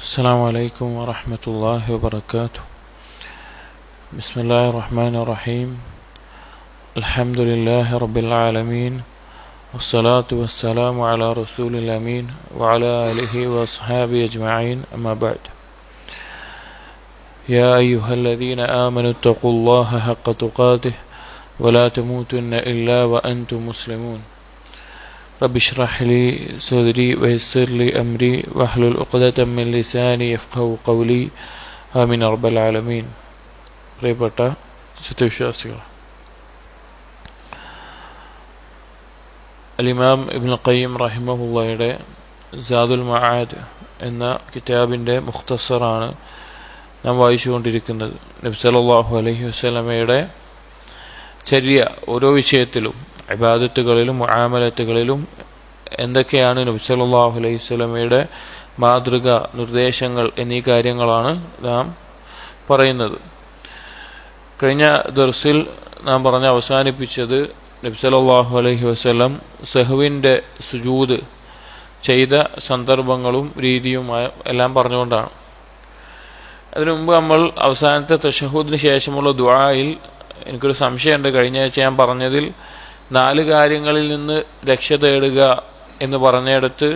السلام عليكم ورحمة الله وبركاته. بسم الله الرحمن الرحيم. الحمد لله رب العالمين، والصلاة والسلام على رسول الأمين وعلى آله وأصحابه أجمعين، أما بعد. يا أيها الذين آمنوا اتقوا الله حق تقاته ولا تموتن إلا وأنتم مسلمون. رب اشرح لي صدري ويسر لي أمري واحلل عقدة من لساني يفقهوا قولي آمين رب العالمين. പ്രിയപ്പെട്ട സത്യവിശ്വാസികൾ, അൽ-ഇമാം ഇബ്നുൽ ഖയ്യിം റഹിമഹുള്ളയുടെ സാദുൽ മആദ് എന്ന കിതാബിൻ്റെ മുഖ്തസറാണ് നാം വായിച്ചുകൊണ്ടിരിക്കുന്നത്. നബി സല്ലല്ലാഹു അലൈഹി വസല്ലമയുടെ ചര്യ, ഓരോ വിഷയത്തിലും, ഇബാദത്തുകളിലും മുആമലത്തുകളിലും എന്തൊക്കെയാണ് നബി സല്ലല്ലാഹു അലൈഹി വസല്ലമയുടെ മാതൃക, നിർദ്ദേശങ്ങൾ എന്നീ കാര്യങ്ങളാണ് നാം പറയുന്നത്. കഴിഞ്ഞ ദർസിൽ നാം പറഞ്ഞ് അവസാനിപ്പിച്ചത് നബി സല്ലല്ലാഹു അലൈഹി വസല്ലം സഹ്വിൻ്റെ സുജൂദ് ചെയ്ത സന്ദർഭങ്ങളും രീതിയുമായ എല്ലാം പറഞ്ഞുകൊണ്ടാണ്. അതിനു മുമ്പ് നമ്മൾ അവസാനത്തെ തശഹുദിന് ശേഷമുള്ള ദുആയിൽ എനിക്കൊരു സംശയമുണ്ട്. കഴിഞ്ഞ ആഴ്ച ഞാൻ പറഞ്ഞതിൽ 4 കാര്യങ്ങളിൽ നിന്ന് രക്ഷ തേടുക എന്ന് പറഞ്ഞിടത്ത്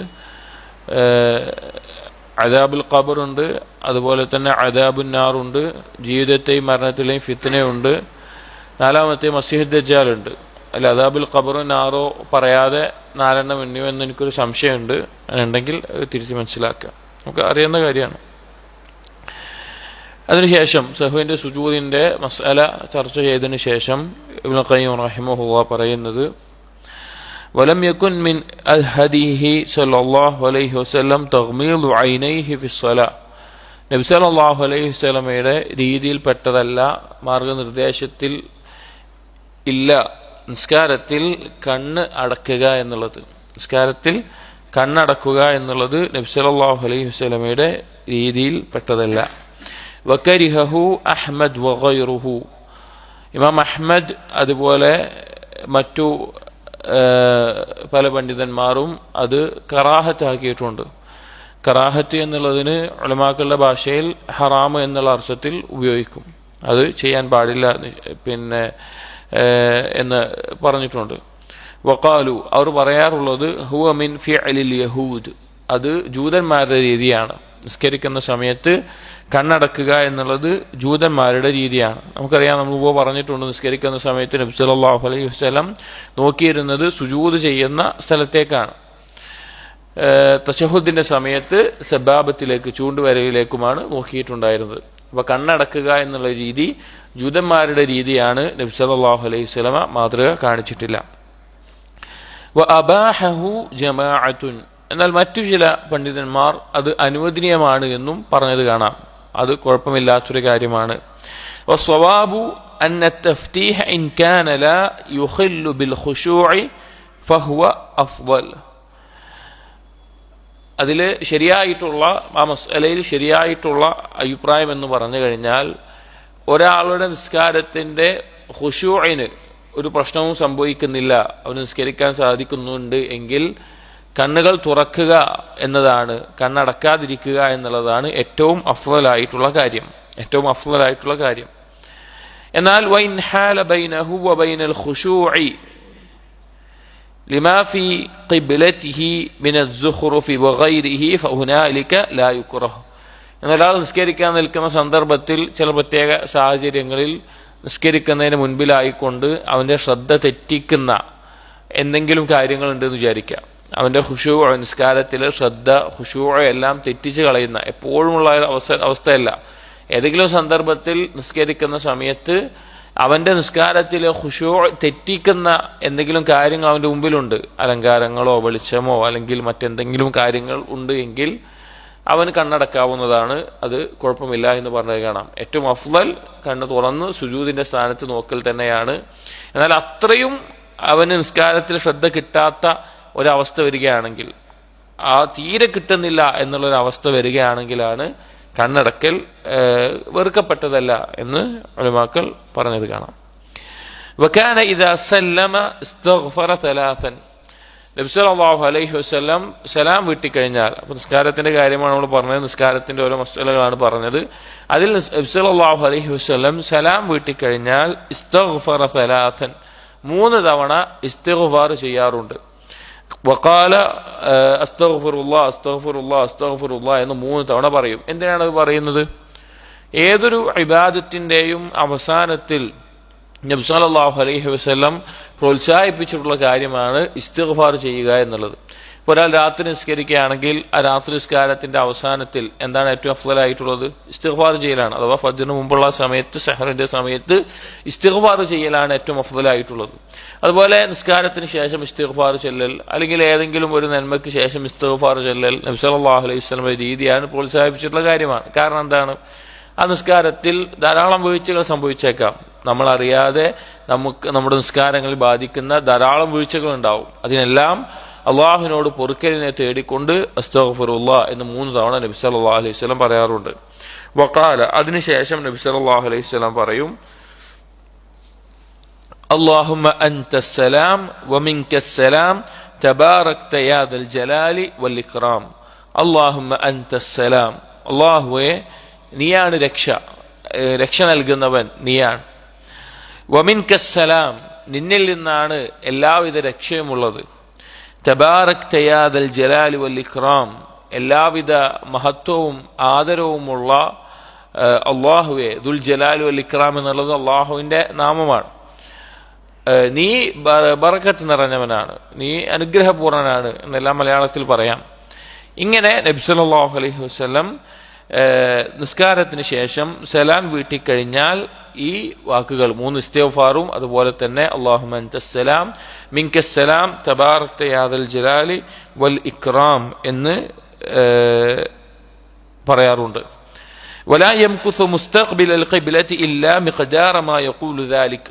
അദാബുൽ ഖബറുണ്ട്, അതുപോലെ തന്നെ അദാബുൻ നാറുണ്ട്, ജീവിതത്തെയും മരണത്തിലെയും ഫിത്നയുണ്ട്, 4-മത്തെ മസീഹ് ദജ്ജാലുണ്ട്. അല്ല, അദാബുൽ ഖബറും നാറോ പറയാതെ 4 എണ്ണിയോ എന്ന് എനിക്കൊരു സംശയമുണ്ട്. അതുണ്ടെങ്കിൽ തിരിച്ച് മനസ്സിലാക്കുക, നമുക്ക് അറിയുന്ന കാര്യമാണ്. അതിനുശേഷം സഹ്വിൻ്റെ സുജൂദിൻ്റെ മസ്അല ചർച്ച ചെയ്തതിനു ശേഷം ഇബ്നുൽ ഖയ്യിം റഹിമഹുല്ലാഹ് പറയുന്നത്, വലം യകുൻ മിൻ ഹദീഹി സല്ലല്ലാഹു അലൈഹി വസല്ലം തഗ്മീദു ഐനൈഹി ഫിസ്സലാ. നബി സല്ലല്ലാഹു അലൈഹി വസല്ലമയുടെ രീതിയിൽപ്പെട്ടതല്ല, മാർഗനിർദ്ദേശത്തിൽ ഇല്ല നിസ്കാരത്തിൽ കണ്ണ് അടക്കുക എന്നുള്ളത്. നിസ്കാരത്തിൽ കണ്ണടക്കുക എന്നുള്ളത് നബി സല്ലല്ലാഹു അലൈഹി വസല്ലമയുടെ രീതിയിൽപ്പെട്ടതല്ല. വകരിഹഹു അഹ്മദ് വഗൈറുഹു. ഇമാം അഹ്മദ് അതുപോലെ മറ്റു പല പണ്ഡിതന്മാരും അത് കറാഹത്താക്കിയിട്ടുണ്ട്. കറാഹത്ത് എന്നുള്ളതിന് ഉലമാക്കളുടെ ഭാഷയിൽ ഹറാം എന്നുള്ള അർത്ഥത്തിൽ ഉപയോഗിക്കും. അത് ചെയ്യാൻ പാടില്ല എന്ന് പറഞ്ഞിട്ടുണ്ട്. വഖാലു, അവർ പറയാറുള്ളത് ഹുവ മിൻ ഫിഅലിൽ യഹൂദ്, അത് ജൂതന്മാരുടെ രീതിയാണ്. നിസ്കരിക്കുന്ന സമയത്ത് കണ്ണടക്കുക എന്നുള്ളത് ജൂതന്മാരുടെ രീതിയാണ്. നമുക്കറിയാം, നമ്മൾ മുമ്പ് പറഞ്ഞിട്ടുണ്ട്, നിസ്കരിക്കുന്ന സമയത്ത് നബി സല്ലല്ലാഹു അലൈഹി വസല്ലം നോക്കിയിരുന്നത് സുജൂദ് ചെയ്യുന്ന സ്ഥലത്തേക്കാണ്. തശഹുദിന്റെ സമയത്ത് സബാബത്തിലേക്ക്, ചൂണ്ടുവരയിലേക്കുമാണ് നോക്കിയിട്ടുണ്ടായിരുന്നത്. അപ്പോൾ കണ്ണടക്കുക എന്നുള്ള രീതി ജൂതന്മാരുടെ രീതിയാണ്. നബി സല്ലല്ലാഹു അലൈഹി വസല്ലം മാതൃക കാണിച്ചിട്ടില്ല. വ അബാഹഹു ജമാഅത്തുൻ, എന്നാൽ മറ്റു ചില പണ്ഡിതന്മാർ അത് അനുവദനീയമാണ് എന്നും പറഞ്ഞത് കാണാം. അത് കുഴപ്പമില്ലാത്തൊരു കാര്യമാണ്. വസ്സവാബു അന്ന തഫ്തീഹ ഇൻ കാന ലാ യുഖില്ലു ബിൽ ഖുശൂഇ ഫഹുവ അഫ്ളൽ. അതിൽ ശരിയായിട്ടുള്ള, ആ മസ്അലയിൽ ശരിയായിട്ടുള്ള അഭിപ്രായം എന്ന് പറഞ്ഞു കഴിഞ്ഞാൽ, ഒരാളുടെ നിസ്കാരത്തിൻ്റെ ഖുശൂഇന് ഒരു പ്രശ്നവും സംഭവിക്കുന്നില്ല, അവന് നിസ്കരിക്കാൻ സാധിക്കുന്നുണ്ട് എങ്കിൽ കണ്ണുകൾ തുറക്കുക എന്നതാണ്, കണ്ണടക്കാതിരിക്കുക എന്നുള്ളതാണ് ഏറ്റവും അഫ്ളലായിട്ടുള്ള കാര്യം. എന്നാൽ വൈൻ ഹാല ബൈനഹു വ ബൈനൽ ഖുശൂഇ ലിമാ ഫീ ഖിബ്ലതിഹി മിനൽ സുഖ്റുഫി വഗൈരിഹി ഫഹുനാലിക ലാ യുക്റഹു. എന്നാൽ ആൾ നിസ്കരിക്കാൻ നിൽക്കുന്ന സന്ദർഭത്തിൽ ചില പ്രത്യേക സാഹചര്യങ്ങളിൽ നിസ്കരിക്കുന്നതിന് മുൻപിലായിക്കൊണ്ട് അവൻ്റെ ശ്രദ്ധ തെറ്റിക്കുന്ന എന്തെങ്കിലും കാര്യങ്ങളുണ്ടെന്ന് വിചാരിക്കാം. അവൻ്റെ ഖുശൂ, നിസ്കാരത്തിലെ ശ്രദ്ധ, ഖുശൂ എല്ലാം തെറ്റിച്ച് കളയുന്ന, എപ്പോഴുമുള്ള അവസ്ഥയല്ല. ഏതെങ്കിലും സന്ദർഭത്തിൽ നിസ്കരിക്കുന്ന സമയത്ത് അവൻ്റെ നിസ്കാരത്തിലെ ഖുശൂ തെറ്റിക്കുന്ന എന്തെങ്കിലും കാര്യങ്ങൾ അവൻ്റെ മുമ്പിലുണ്ട്, അലങ്കാരങ്ങളോ വെളിച്ചമോ അല്ലെങ്കിൽ മറ്റെന്തെങ്കിലും കാര്യങ്ങൾ ഉണ്ട് എങ്കിൽ അവന് കണ്ണടക്കാവുന്നതാണ്. അത് കുഴപ്പമില്ല എന്ന് പറഞ്ഞത് കാണാം. ഏറ്റവും അഫ്ളൽ കണ്ണ് തുറന്ന് സുജൂദിൻ്റെ സ്ഥാനത്ത് നോക്കൽ തന്നെയാണ്. എന്നാൽ അത്രയും അവന് നിസ്കാരത്തിൽ ശ്രദ്ധ കിട്ടാത്ത ഒരവസ്ഥ വരികയാണെങ്കിൽ, ആ തീരെ കിട്ടുന്നില്ല എന്നുള്ളൊരവസ്ഥ വരികയാണെങ്കിലാണ് കണ്ണടക്കൽ വെറുക്കപ്പെട്ടതല്ല എന്ന് ഉലമാക്കൾ പറഞ്ഞത് കാണാം. വകാന ഇദാ സല്ലമ ഇസ്തഗ്ഫറ 3. നബി സല്ലല്ലാഹു അലൈഹി വസല്ലം സലാം വീട്ടിക്കഴിഞ്ഞാൽ, അപ്പോൾ നിസ്കാരത്തിന്റെ കാര്യമാണ് നമ്മൾ പറഞ്ഞത്, നിസ്കാരത്തിന്റെ ഓരോ മസലകളാണ് പറഞ്ഞത്. അതിൽ നബി സല്ലല്ലാഹു അലൈഹി വസല്ലം സലാം വീട്ടിക്കഴിഞ്ഞാൽ ഇസ്തഗ്ഫറ സലാസൻ, 3 തവണ ഇസ്തിഗ്ഫാർ ചെയ്യാറുണ്ട്. വഖാല അസ്തഗ്ഫിറുല്ലാഹ് അസ്തഗ്ഫിറുല്ലാഹ് അസ്തഗ്ഫിറുല്ലാഹ് എന്ന് 3 തവണ പറയും. എന്തിനാണ് അത് പറയുന്നത്? ഏതൊരു ഇബാദത്തിന്റെയും അവസാനത്തിൽ നബി സല്ലല്ലാഹു അലൈഹി വസല്ലം പ്രോത്സാഹിപ്പിച്ചിട്ടുള്ള കാര്യമാണ് ഇസ്തിഗ്ഫാർ ചെയ്യുക എന്നുള്ളത്. ഇപ്പോൾ ഒരാൾ രാത്രി നിസ്കരിക്കുകയാണെങ്കിൽ ആ രാത്രി നിസ്കാരത്തിന്റെ അവസാനത്തിൽ എന്താണ് ഏറ്റവും അഫ്ളലായിട്ടുള്ളത്? ഇസ്തിഗ്ഫാർ ചെയ്യലാണ്. അഥവാ ഫജ്റിന് മുമ്പുള്ള സമയത്ത്, സഹറിന്റെ സമയത്ത് ഇസ്തിഗ്ഫാർ ചെയ്യലാണ് ഏറ്റവും അഫ്ളലായിട്ടുള്ളത്. അതുപോലെ നിസ്കാരത്തിന് ശേഷം ഇസ്തിഗ്ഫാർ ചെല്ലൽ, അല്ലെങ്കിൽ ഏതെങ്കിലും ഒരു നന്മയ്ക്ക് ശേഷം ഇസ്തിഗ്ഫാർ ചെല്ലൽ നബി സല്ലല്ലാഹു അലൈഹി വസല്ലമയുടെ രീതിയാണ്, പ്രോത്സാഹിപ്പിച്ചിട്ടുള്ള കാര്യമാണ്. കാരണം എന്താണ്? ആ നിസ്കാരത്തിൽ ധാരാളം വീഴ്ചകൾ സംഭവിച്ചേക്കാം. നമ്മളറിയാതെ നമ്മുടെ നിസ്കാരങ്ങളിൽ ബാധിക്കുന്ന ധാരാളം വീഴ്ചകൾ ഉണ്ടാവും. അതിനെല്ലാം അള്ളാഹുവിനോട് പൊറുക്കലിനെ തേടിക്കൊണ്ട് അസ്തഗ്ഫിറുല്ലാഹ് എന്ന് 3 തവണ നബി സല്ലല്ലാഹു അലൈഹി വസല്ലം പറയാറുണ്ട്. വഖാല, അതിനുശേഷം നബി സല്ലല്ലാഹു അലൈഹി വസല്ലം പറയും, അല്ലാഹുമ്മ അൻതസ്സലാം വമിൻകസ്സലാം തബാറക്ത യാ ദൽ ജലാലി വൽ ഇക്റാം. അല്ലാഹുമ്മ അൻതസ്സലാം, അല്ലാഹുവേ നീയാണ് രക്ഷ നൽകുന്നവൻ നീയാണ്. വമിൻകസ്സലാം, നിന്നിൽ നിന്നാണ് എല്ലാവിധ രക്ഷയുമുള്ളത്. തബാറക്ത യാ ദൽ ജലാലി വൽ ഇക്റാം, എല്ലാവിധ മഹത്വവും ആദരവുമുള്ള അള്ളാഹുവെ. ദുൽ ജലാലി വൽ ഇക്റാം എന്നുള്ളത് അള്ളാഹുവിന്റെ നാമമാണ്. നീ ബറക്കത്ത് നിറഞ്ഞവനാണ്, നീ അനുഗ്രഹപൂർണനാണ് എന്നെല്ലാം മലയാളത്തിൽ പറയാം. ഇങ്ങനെ നബി സല്ലല്ലാഹു അലൈഹി വസല്ലം നിസ്കാരത്തിന് ശേഷം സലാം വീട്ടിക്കഴിഞ്ഞാൽ ഈ വാക്കുകൾ 3 ഇസ്തിഗ്ഫാറും അതുപോലെ തന്നെ അല്ലാഹുമ്മ അൻതസ്സലാം മിൻകസ്സലാം തബാറക്ത യാ ദൽ ജലാലി വൽ ഇക്റാം എന്ന് പറയാറുണ്ട്. വലാ യംകുസു മുസ്തഖ്ബിലൽ ഖിബ്ലതി ഇല്ലാ മിഖ്ദാറ മാ യഖൂലു ദാലിക.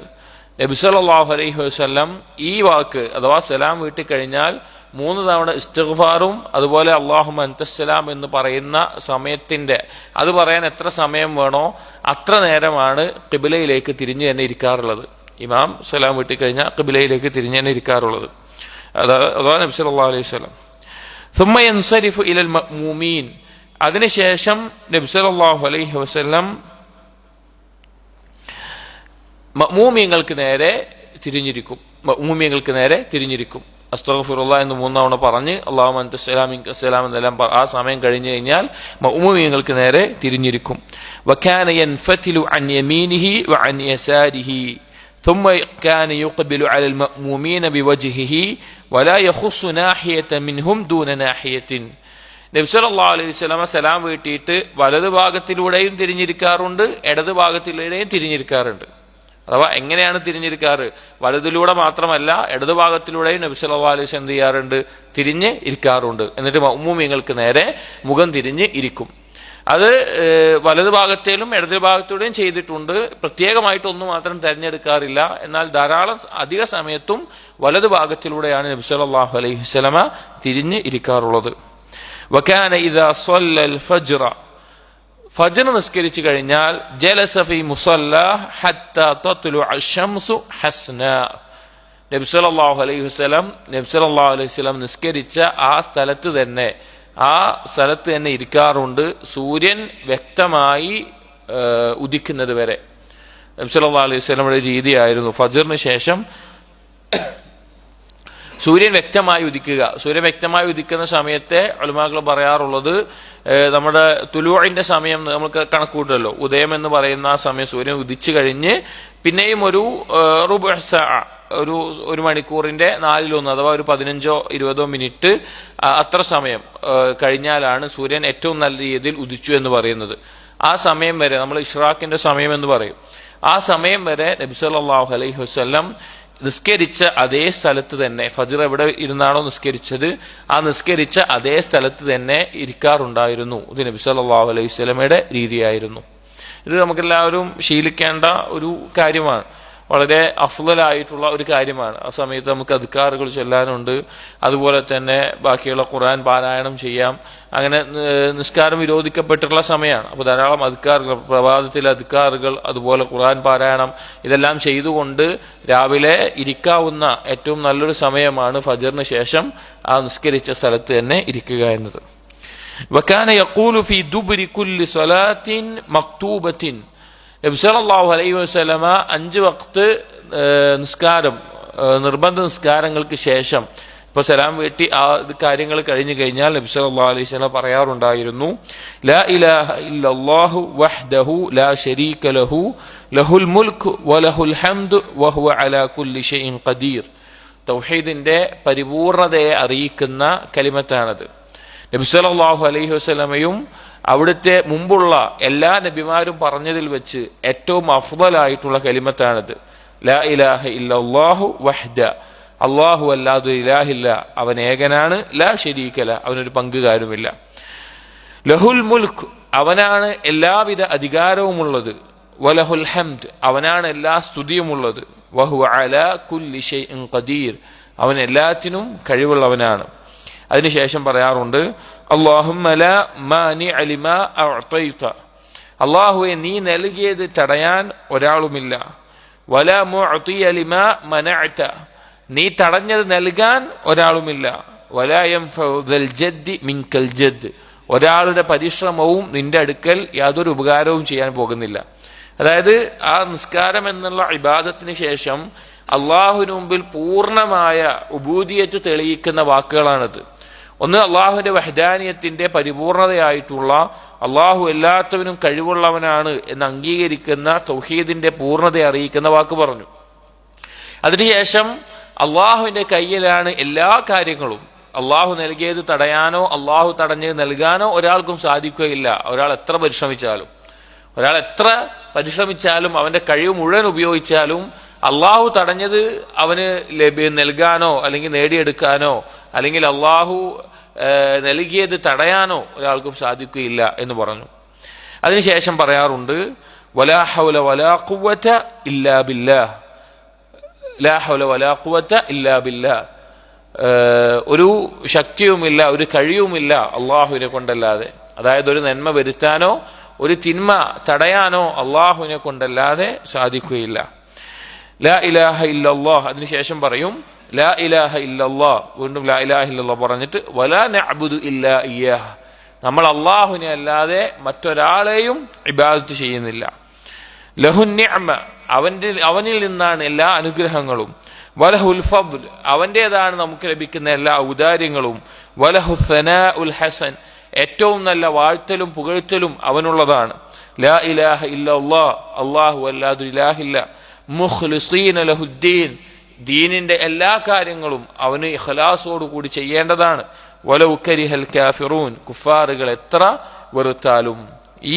നബി സല്ലല്ലാഹു അലൈഹി വസല്ലം ഈ വാക്ക് അഥവാ സലാം വീട്ടിക്കഴിഞ്ഞാൽ 3 തവണ ഇസ്തിഗ്ഫാറും അതുപോലെ അല്ലാഹുമ്മ അൻതസ്സലാം എന്ന് പറയുന്ന സമയത്തിന്റെ, അത് പറയാൻ എത്ര സമയം വേണോ അത്ര നേരമാണ് ഖിബ്ലയിലേക്ക് തിരിഞ്ഞു തന്നെ ഇരിക്കാറുള്ളത്. ഇമാം സലാം വീട്ടിക്കഴിഞ്ഞാൽ ഖിബ്ലയിലേക്ക് തിരിഞ്ഞു തന്നെ ഇരിക്കാറുള്ളത്. അതാണ് നബി സല്ലല്ലാഹു അലൈഹി വസല്ലം. ثم ينصرف الى المأمومين, അതിനുശേഷം നബി സല്ലല്ലാഹു അലൈഹി വസല്ലം മഅ്മൂമിങ്ങൾക്ക് നേരെ തിരിഞ്ഞിരിക്കും. അസ്തഗ്ഫിറുല്ലാഹ് എന്ന് 3 തവണ പറഞ്ഞ് അല്ലാഹുമ്മ അൻതസ്സലാം മിൻകസ്സലാം എന്നെല്ലാം ആ സമയം കഴിഞ്ഞു കഴിഞ്ഞാൽ മഅ്മൂമിങ്ങൾക്ക് നേരെ തിരിഞ്ഞിരിക്കും. വകാന യൻഫതിലു അൻ യമീനിഹി വഅൻ യസാരിഹി ثم كان يقبل على المأمومين بوجهه ولا يخص ناحية منهم دون ناحية. നബി സല്ലല്ലാഹു അലൈഹി വസല്ലം സലാം വീട്ടിയിട്ട് വലതു ഭാഗത്തിലൂടെയും തിരിഞ്ഞിരിക്കാറുണ്ട്, ഇടതു ഭാഗത്തിലൂടെയും തിരിഞ്ഞിരിക്കാറുണ്ട്. അഥവാ എങ്ങനെയാണ് തിരിഞ്ഞിരിക്കാറ്? വലതിലൂടെ മാത്രമല്ല ഇടതു ഭാഗത്തിലൂടെയും നബി സല്ലല്ലാഹു അലൈഹി വസല്ലം എന്ത് ചെയ്യാറുണ്ട്? തിരിഞ്ഞ് ഇരിക്കാറുണ്ട്. എന്നിട്ട് മഅ്മൂമിങ്ങൾക്ക് നേരെ മുഖം തിരിഞ്ഞ് ഇരിക്കും. അത് വലതു ഭാഗത്തേലും ഇടതു ഭാഗത്തൂടെയും ചെയ്തിട്ടുണ്ട്. പ്രത്യേകമായിട്ട് ഒന്നും മാത്രം തിരഞ്ഞെടുക്കാറില്ല. എന്നാൽ ധാരാളം അധിക സമയത്തും വലതു ഭാഗത്തിലൂടെയാണ് നബി സല്ലല്ലാഹു അലൈഹി വസല്ലം തിരിഞ്ഞ് ഇരിക്കാറുള്ളത്. വകാന ഇദാ സ്വല്ലൽ ഫജ്റ, ഫജ്ർ നിസ്കരിച്ചു കഴിഞ്ഞാൽ ജലസ ഫീ മുസല്ലാ ഹത്താ തത്ലുഅ അശംസു ഹസ്നാ. നബി സല്ലല്ലാഹു അലൈഹി വസല്ലം നിസ്കരിച്ച ആ സ്ഥലത്ത് തന്നെ ഇരിക്കാറുണ്ട്, സൂര്യൻ വ്യക്തമായി ഉദിക്കുന്നത് വരെ. നബി സല്ലല്ലാഹു അലൈഹി വസല്ലമയുടെ രീതിയായിരുന്നു ഫജ്റിന് ശേഷം സൂര്യൻ വ്യക്തമായി ഉദിക്കുക. സൂര്യൻ വ്യക്തമായി ഉദിക്കുന്ന സമയത്തെ ഉലമാക്കൾ പറയാറുള്ളത് നമ്മുടെ തുലൂഇന്റെ സമയം നമുക്ക് കണക്കൂട്ടല്ലോ. ഉദയം എന്ന് പറയുന്ന ആ സമയം സൂര്യൻ ഉദിച്ചു കഴിഞ്ഞ് പിന്നെയും ഒരു റുബഉ സഅ, ഒരു മണിക്കൂറിന്റെ 1/4 അഥവാ ഒരു 15-20 മിനിറ്റ് അത്ര സമയം കഴിഞ്ഞാലാണ് സൂര്യൻ ഏറ്റവും നല്ല രീതിയിൽ ഉദിച്ചു എന്ന് പറയുന്നത്. ആ സമയം വരെ നമ്മൾ ഇഷ്റാഖിന്റെ സമയം എന്ന് പറയും. ആ സമയം വരെ നബി സല്ലല്ലാഹു അലൈഹി വസല്ലം നിസ്കരിച്ച അതേ സ്ഥലത്ത് തന്നെ, ഫജ്ർ എവിടെ ഇരുന്നാണോ നിസ്കരിച്ചത് ആ നിസ്കരിച്ച അതേ സ്ഥലത്ത് തന്നെ ഇരിക്കാറുണ്ടായിരുന്നു. ഇത് നബി സല്ലല്ലാഹു അലൈഹി വസല്ലമയുടെ രീതിയായിരുന്നു. ഇത് നമുക്കെല്ലാവരും ശീലിക്കേണ്ട ഒരു കാര്യമാണ്. വളരെ അഫ്ളലായിട്ടുള്ള ഒരു കാര്യമാണ്. ആ സമയത്ത് നമുക്ക് അദ്കാറുകൾ ചൊല്ലാനുണ്ട്, അതുപോലെ തന്നെ ബാക്കിയുള്ള ഖുർആൻ പാരായണം ചെയ്യാം. അങ്ങനെ നിസ്കാരം വിരോധിക്കപ്പെട്ടിട്ടുള്ള സമയമാണ്. അപ്പോൾ ധാരാളം അദ്കാറുകൾ, പ്രഭാതത്തിലെ അദ്കാറുകൾ, അതുപോലെ ഖുർആൻ പാരായണം, ഇതെല്ലാം ചെയ്തുകൊണ്ട് രാവിലെ ഇരിക്കാവുന്ന ഏറ്റവും നല്ലൊരു സമയമാണ് ഫജ്റിന് ശേഷം ആ നിസ്കരിച്ച സ്ഥലത്ത് തന്നെ ഇരിക്കുക എന്നത്. വകാന യഖൂലു ഫീ ദുബ്രി കുല്ലി സ്വലാത്തിൻ മക്തൂബത്തിൻ. നബി സല്ലല്ലാഹു അലൈഹി വസല്ലമ 5 വഖ്ത് നിസ്കാരം, നിർബന്ധ നിസ്കാരങ്ങൾക്ക് ശേഷം, ഇപ്പോൾ സലാം വീട്ടി ആ കാര്യങ്ങൾ കഴിഞ്ഞു കഴിഞ്ഞാൽ നബി സല്ലല്ലാഹു അലൈഹി വസല്ലം പറയാറുണ്ടായിരുന്നു, ലാ ഇലാഹ ഇല്ലല്ലാഹു വഹ്ദഹു ലാ ശരീക ലഹു ലഹുൽ മുൽക്ക് വലഹുൽ ഹംദു വഹുവ അലാ കുല്ലി ഷൈഇൻ ഖദീർ. തൗഹീദിന്റെ പരിപൂർണതയെ അറിയിക്കുന്ന കലിമത്താണത്. നബി സല്ലല്ലാഹു അലൈഹി വസല്ലമയും അവിടുത്തെ മുമ്പുള്ള എല്ലാ നബിമാരും പറഞ്ഞതിൽ വെച്ച് ഏറ്റവും അഫ്ളലായിട്ടുള്ള കലിമത്താണിത്. ലാ ഇലാഹ ഇല്ലല്ലാഹു വഹ്ദ, അല്ലാഹു അല്ലാതെ ഇലാഹില്ല, അവൻ ഏകനാണ്. ലാ ശരീക ലഹു, അവനൊരു പങ്കുകാരുമില്ല. ലഹുൽ മുൽക്ക്, അവനാണ് എല്ലാവിധ അധികാരവുമുള്ളത്. വലഹുൽ ഹംദ്, അവനാണ് എല്ലാ സ്തുതിയുമുള്ളത്. വഹുവ അലാ കുല്ലി ഷൈഇൻ ഖദീർ, അവൻ എല്ലാത്തിനും കഴിവുള്ളവനാണ്. അതിനുശേഷം പറയാറുണ്ട്, അല്ലാഹുമ്മ ലാ മാനിഅ ലിമാ അഅ്തൈത, അല്ലാഹുവേ നീ നൽകിയത് തടയാൻ ഒരാളുമില്ല. വലാ മുഅ്തിയ ലിമാ മനഅത, നീ തടഞ്ഞത് നൽകാൻ ഒരാളുമില്ല. വലാ യൻഫഉ ദൽ ജദ്ദി മിൻകൽ ജദ്ദ്, ഒരാളുടെ പരിശ്രമവും നിന്റെ അടുക്കൽ യാതൊരു ഉപകാരവും ചെയ്യാൻ പോകുന്നില്ല. അതായത് ആ നിസ്കാരം എന്നുള്ള ഇബാദത്തിന് ശേഷം അള്ളാഹുവിന് മുമ്പിൽ പൂർണ്ണമായ ഉബൂദിയത്ത് തെളിയിക്കുന്ന വാക്കുകളാണിത്. ഒന്ന്, അള്ളാഹുവിന്റെ വഹ്ദാനിയത്തിന്റെ പരിപൂർണതയായിട്ടുള്ള, അള്ളാഹു എല്ലാത്തവനും കഴിവുള്ളവനാണ് എന്ന് അംഗീകരിക്കുന്ന തൗഹീദിന്റെ പൂർണ്ണതയെ അറിയിക്കുന്ന വാക്ക് പറഞ്ഞു. അതിനുശേഷം അള്ളാഹുവിന്റെ കയ്യിലാണ് എല്ലാ കാര്യങ്ങളും. അള്ളാഹു നൽകിയത് തടയാനോ അള്ളാഹു തടഞ്ഞത് നൽകാനോ ഒരാൾക്കും സാധിക്കുകയില്ല. ഒരാൾ എത്ര പരിശ്രമിച്ചാലും അവന്റെ കഴിവ് മുഴുവൻ ഉപയോഗിച്ചാലും അള്ളാഹു തടഞ്ഞത് അവന് നൽകാനോ അല്ലെങ്കിൽ നേടിയെടുക്കാനോ അല്ലെങ്കിൽ അള്ളാഹു നൽകിയത് തടയാനോ ഒരാൾക്കും സാധിക്കുകയില്ല എന്ന് പറഞ്ഞു. അതിനുശേഷം പറയാറുണ്ട്, വലാ ഹൗല വലാ ഖുവത ഇല്ലാ ബില്ലാഹ്, ലാ ഹൗല വലാ ഖുവത ഇല്ലാ ബില്ലാഹ്, ഒരു ശക്തിയുമില്ല, ഒരു കഴിവുമില്ല അള്ളാഹുവിനെ കൊണ്ടല്ലാതെ. അതായത് ഒരു നന്മ വരുത്താനോ ഒരു തിന്മ തടയാനോ അള്ളാഹുവിനെ കൊണ്ടല്ലാതെ സാധിക്കുകയില്ല. ലാ ഇലാഹ ഇല്ലല്ലാഹ്, അതിനുശേഷം പറയും ലാ ഇലാഹ ഇല്ലല്ലാഹ്, വീണ്ടും ലാ ഇലാഹ ഇല്ലല്ലാഹ് പറഞ്ഞിട്ട് വലാ നഅ്ബുദു ഇല്ലാ ഇയ്യാഹ്, നമ്മൾ അള്ളാഹുവിനെ അല്ലാതെ മറ്റൊരാളെയും ഇബാദത്ത് ചെയ്യുന്നില്ല. ലഹു നിഅമ, അവനിൽ നിന്നാണ് എല്ലാ അനുഗ്രഹങ്ങളും. വലഹുൽ ഫദ്ൽ, അവൻ്റെതാണ് നമുക്ക് ലഭിക്കുന്ന എല്ലാ ഔദാര്യങ്ങളും. വലഹു സനാഉൽ ഹസൻ, ഏറ്റവും നല്ല വാഴ്ത്തലും പുകഴ്ത്തലും അവനുള്ളതാണ്. ലാ ഇലാഹ ഇല്ലല്ലാഹ്, അല്ലാഹു അല്ലാതെ ഇലാഹില്ല. മുഖ്ലിസീന ലഹുദ്ദീൻ, ദീനിന്റെ എല്ലാ കാര്യങ്ങളും അവന് ഇഖ്ലാസോട് കൂടി ചെയ്യേണ്ടതാണ്. വലൗ കരിഹൽ കാഫിറൂൻ, കുഫാറുകൾ എത്ര വെറുത്താലും.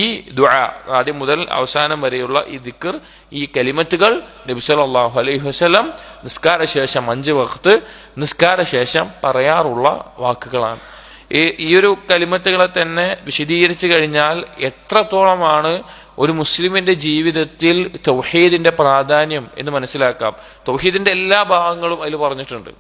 ഈ ദുആ ആദ്യം മുതൽ അവസാനം വരെയുള്ള ഈ ദിക്ർ, ഈ കലിമത്തുകൾ നബി സല്ലല്ലാഹു അലൈഹി വസല്ലം നിസ്കാര ശേഷം 5 വഖ്ത് നിസ്കാര ശേഷം പറയാറുള്ള വാക്കുകളാണ്. ഈ ഒരു കലിമത്തുകളെ തന്നെ വിശദീകരിച്ചു കഴിഞ്ഞാൽ എത്രത്തോളമാണ് ഒരു മുസ്ലിമിന്റെ ജീവിതത്തിൽ തൗഹീദിന്റെ പ്രാധാന്യം എന്ന് മനസ്സിലാക്കാം. തൗഹീദിന്റെ എല്ലാ ഭാഗങ്ങളും അതിൽ പറഞ്ഞിട്ടുണ്ട്.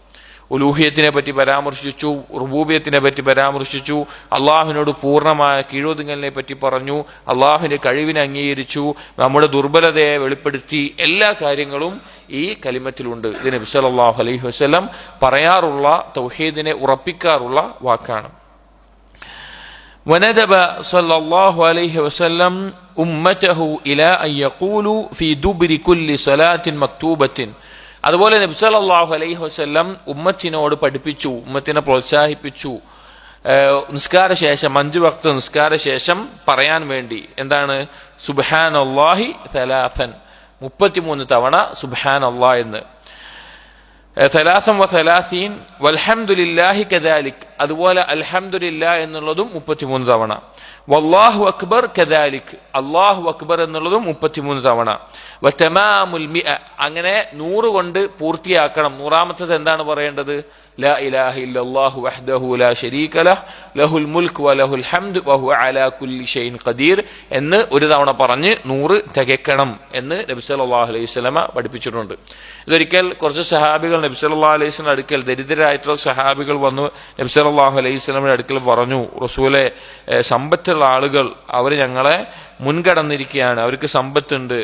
ഉലൂഹിയത്തിനെ പറ്റി പരാമർശിച്ചു, റുബൂബിയത്തിനെ പറ്റി പരാമർശിച്ചു, അള്ളാഹുവിനോട് പൂർണ്ണമായ കീഴൊതുങ്ങലിനെ പറ്റി പറഞ്ഞു, അള്ളാഹുവിന്റെ കഴിവിനെ അംഗീകരിച്ചു, നമ്മുടെ ദുർബലതയെ വെളിപ്പെടുത്തി. എല്ലാ കാര്യങ്ങളും ഈ കലിമത്തിലുണ്ട്. ഇത് നബി സല്ലല്ലാഹു അലൈഹി വസല്ലം പറയാറുള്ള, തൗഹീദിനെ ഉറപ്പിക്കാറുള്ള വാക്കാണ്. وندب صلى الله عليه وسلم أمته إلى أن يقولوا في دبر كل صلاة مكتوبة. അതുപോലെ നബി സല്ലല്ലാഹു അലൈഹി വസല്ലം ഉമ്മത്തിനോട് പഠിപ്പിച്ചു, ഉമ്മത്തിനെ പ്രോത്സാഹിപ്പിച്ചു, നിസ്കാര ശേഷം 5 വഖ്ത് നിസ്കാര ശേഷം പറയാൻ വേണ്ടി. എന്താണ്? സുബ്ഹാനല്ലാഹി 33 തവണ സുബ്ഹാനല്ലാഹ് എന്ന്, 33 വൽഹംദുലില്ലാഹി കദാലിക്, അതുപോലെ അൽഹംദുലില്ലാ എന്നുള്ളതും 33 തവണ. വല്ലാഹു അക്ബർ കദാലിക്, അല്ലാഹു അക്ബർ എന്നുള്ളതും 33 തവണ. വതമാമുൽ മിഅ, അങ്ങനെ 100 കൊണ്ട് പൂർത്തിയാക്കണം. 100ാമത്തത് എന്താണ് പറയേണ്ടത്? ലാ ഇലാഹ ഇല്ലല്ലാഹു വഹ്ദഹു ലാ ശരീക ലഹ് ലഹുൽ മുൽക്ക് വലഹുൽ ഹംദ് വഹുവ അലാ കുല്ലി ഷൈഇൻ ഖദീർ എന്ന് ഒരു തവണ പറഞ്ഞ് 100 തികക്കണം എന്ന് നബി സല്ലല്ലാഹു അലൈഹി വസല്ലമ പഠിപ്പിച്ചിട്ടുണ്ട്. ഇതൊരിക്കൽ കുറച്ച് സഹാബികൾ നബി സല്ലല്ലാഹു അലൈഹി വസല്ലം അടുക്കൽ, ദരിദ്രരായിട്ടുള്ള സഹാബികൾ വന്നു നബി സല്ലല്ലാഹു അലൈഹി വസല്ലമയുടെ അടുക്കൽ പറഞ്ഞു, റസൂലെ, സമ്പത്തുള്ള ആളുകൾ അവർ ഞങ്ങളെ മുൻകടന്നിരിക്കുകയാണ്, അവർക്ക് സമ്പത്തുണ്ട്,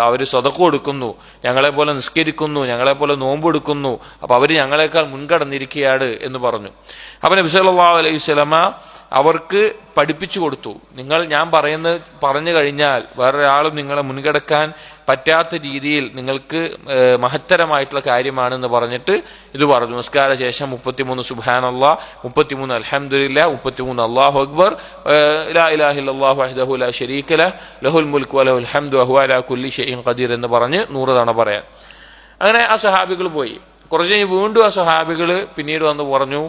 അവർ സദഖ കൊടുക്കുന്നു, ഞങ്ങളെ പോലെ നിസ്കരിക്കുന്നു, ഞങ്ങളെ പോലെ നോമ്പെടുക്കുന്നു, അപ്പൊ അവർ ഞങ്ങളെക്കാൾ മുൻകടന്നിരിക്കുകയാണ് എന്ന് പറഞ്ഞു. അപ്പൊ നബി സല്ലല്ലാഹു അലൈഹി വസല്ലമ അവർക്ക് പഠിപ്പിച്ചു കൊടുത്തു, ഞാൻ പറഞ്ഞു കഴിഞ്ഞാൽ വേറൊരാളും നിങ്ങളെ മുൻകടക്കാൻ പറ്റാത്ത രീതിയിൽ നിങ്ങൾക്ക് മഹത്തരമായിട്ടുള്ള കാര്യമാണെന്ന് പറഞ്ഞിട്ട് ഇത് പറഞ്ഞു. നമസ്കാര ശേഷം 33 സുബ്ഹാനല്ലാഹ്, 33 അൽഹംദുലില്ലാ, 33 അല്ലാഹു അക്ബർ, ലാ ഇലാഹ ഇല്ലല്ലാഹു വഹ്ദഹു ലാ ശരീക ലഹ് ലഹുൽ മുൽക്ക് വലഹുൽ ഹംദു വഹുവ അലാ കുല്ലി ഷൈഇൻ ഖദീർ എന്ന് പറഞ്ഞ് 100 തവണ പറയാൻ. അങ്ങനെ ആ സഹാബികൾ പോയി. കുറച്ച് കഴിഞ്ഞ് വീണ്ടും ആ സഹാബികൾ പിന്നീട് വന്ന് പറഞ്ഞു,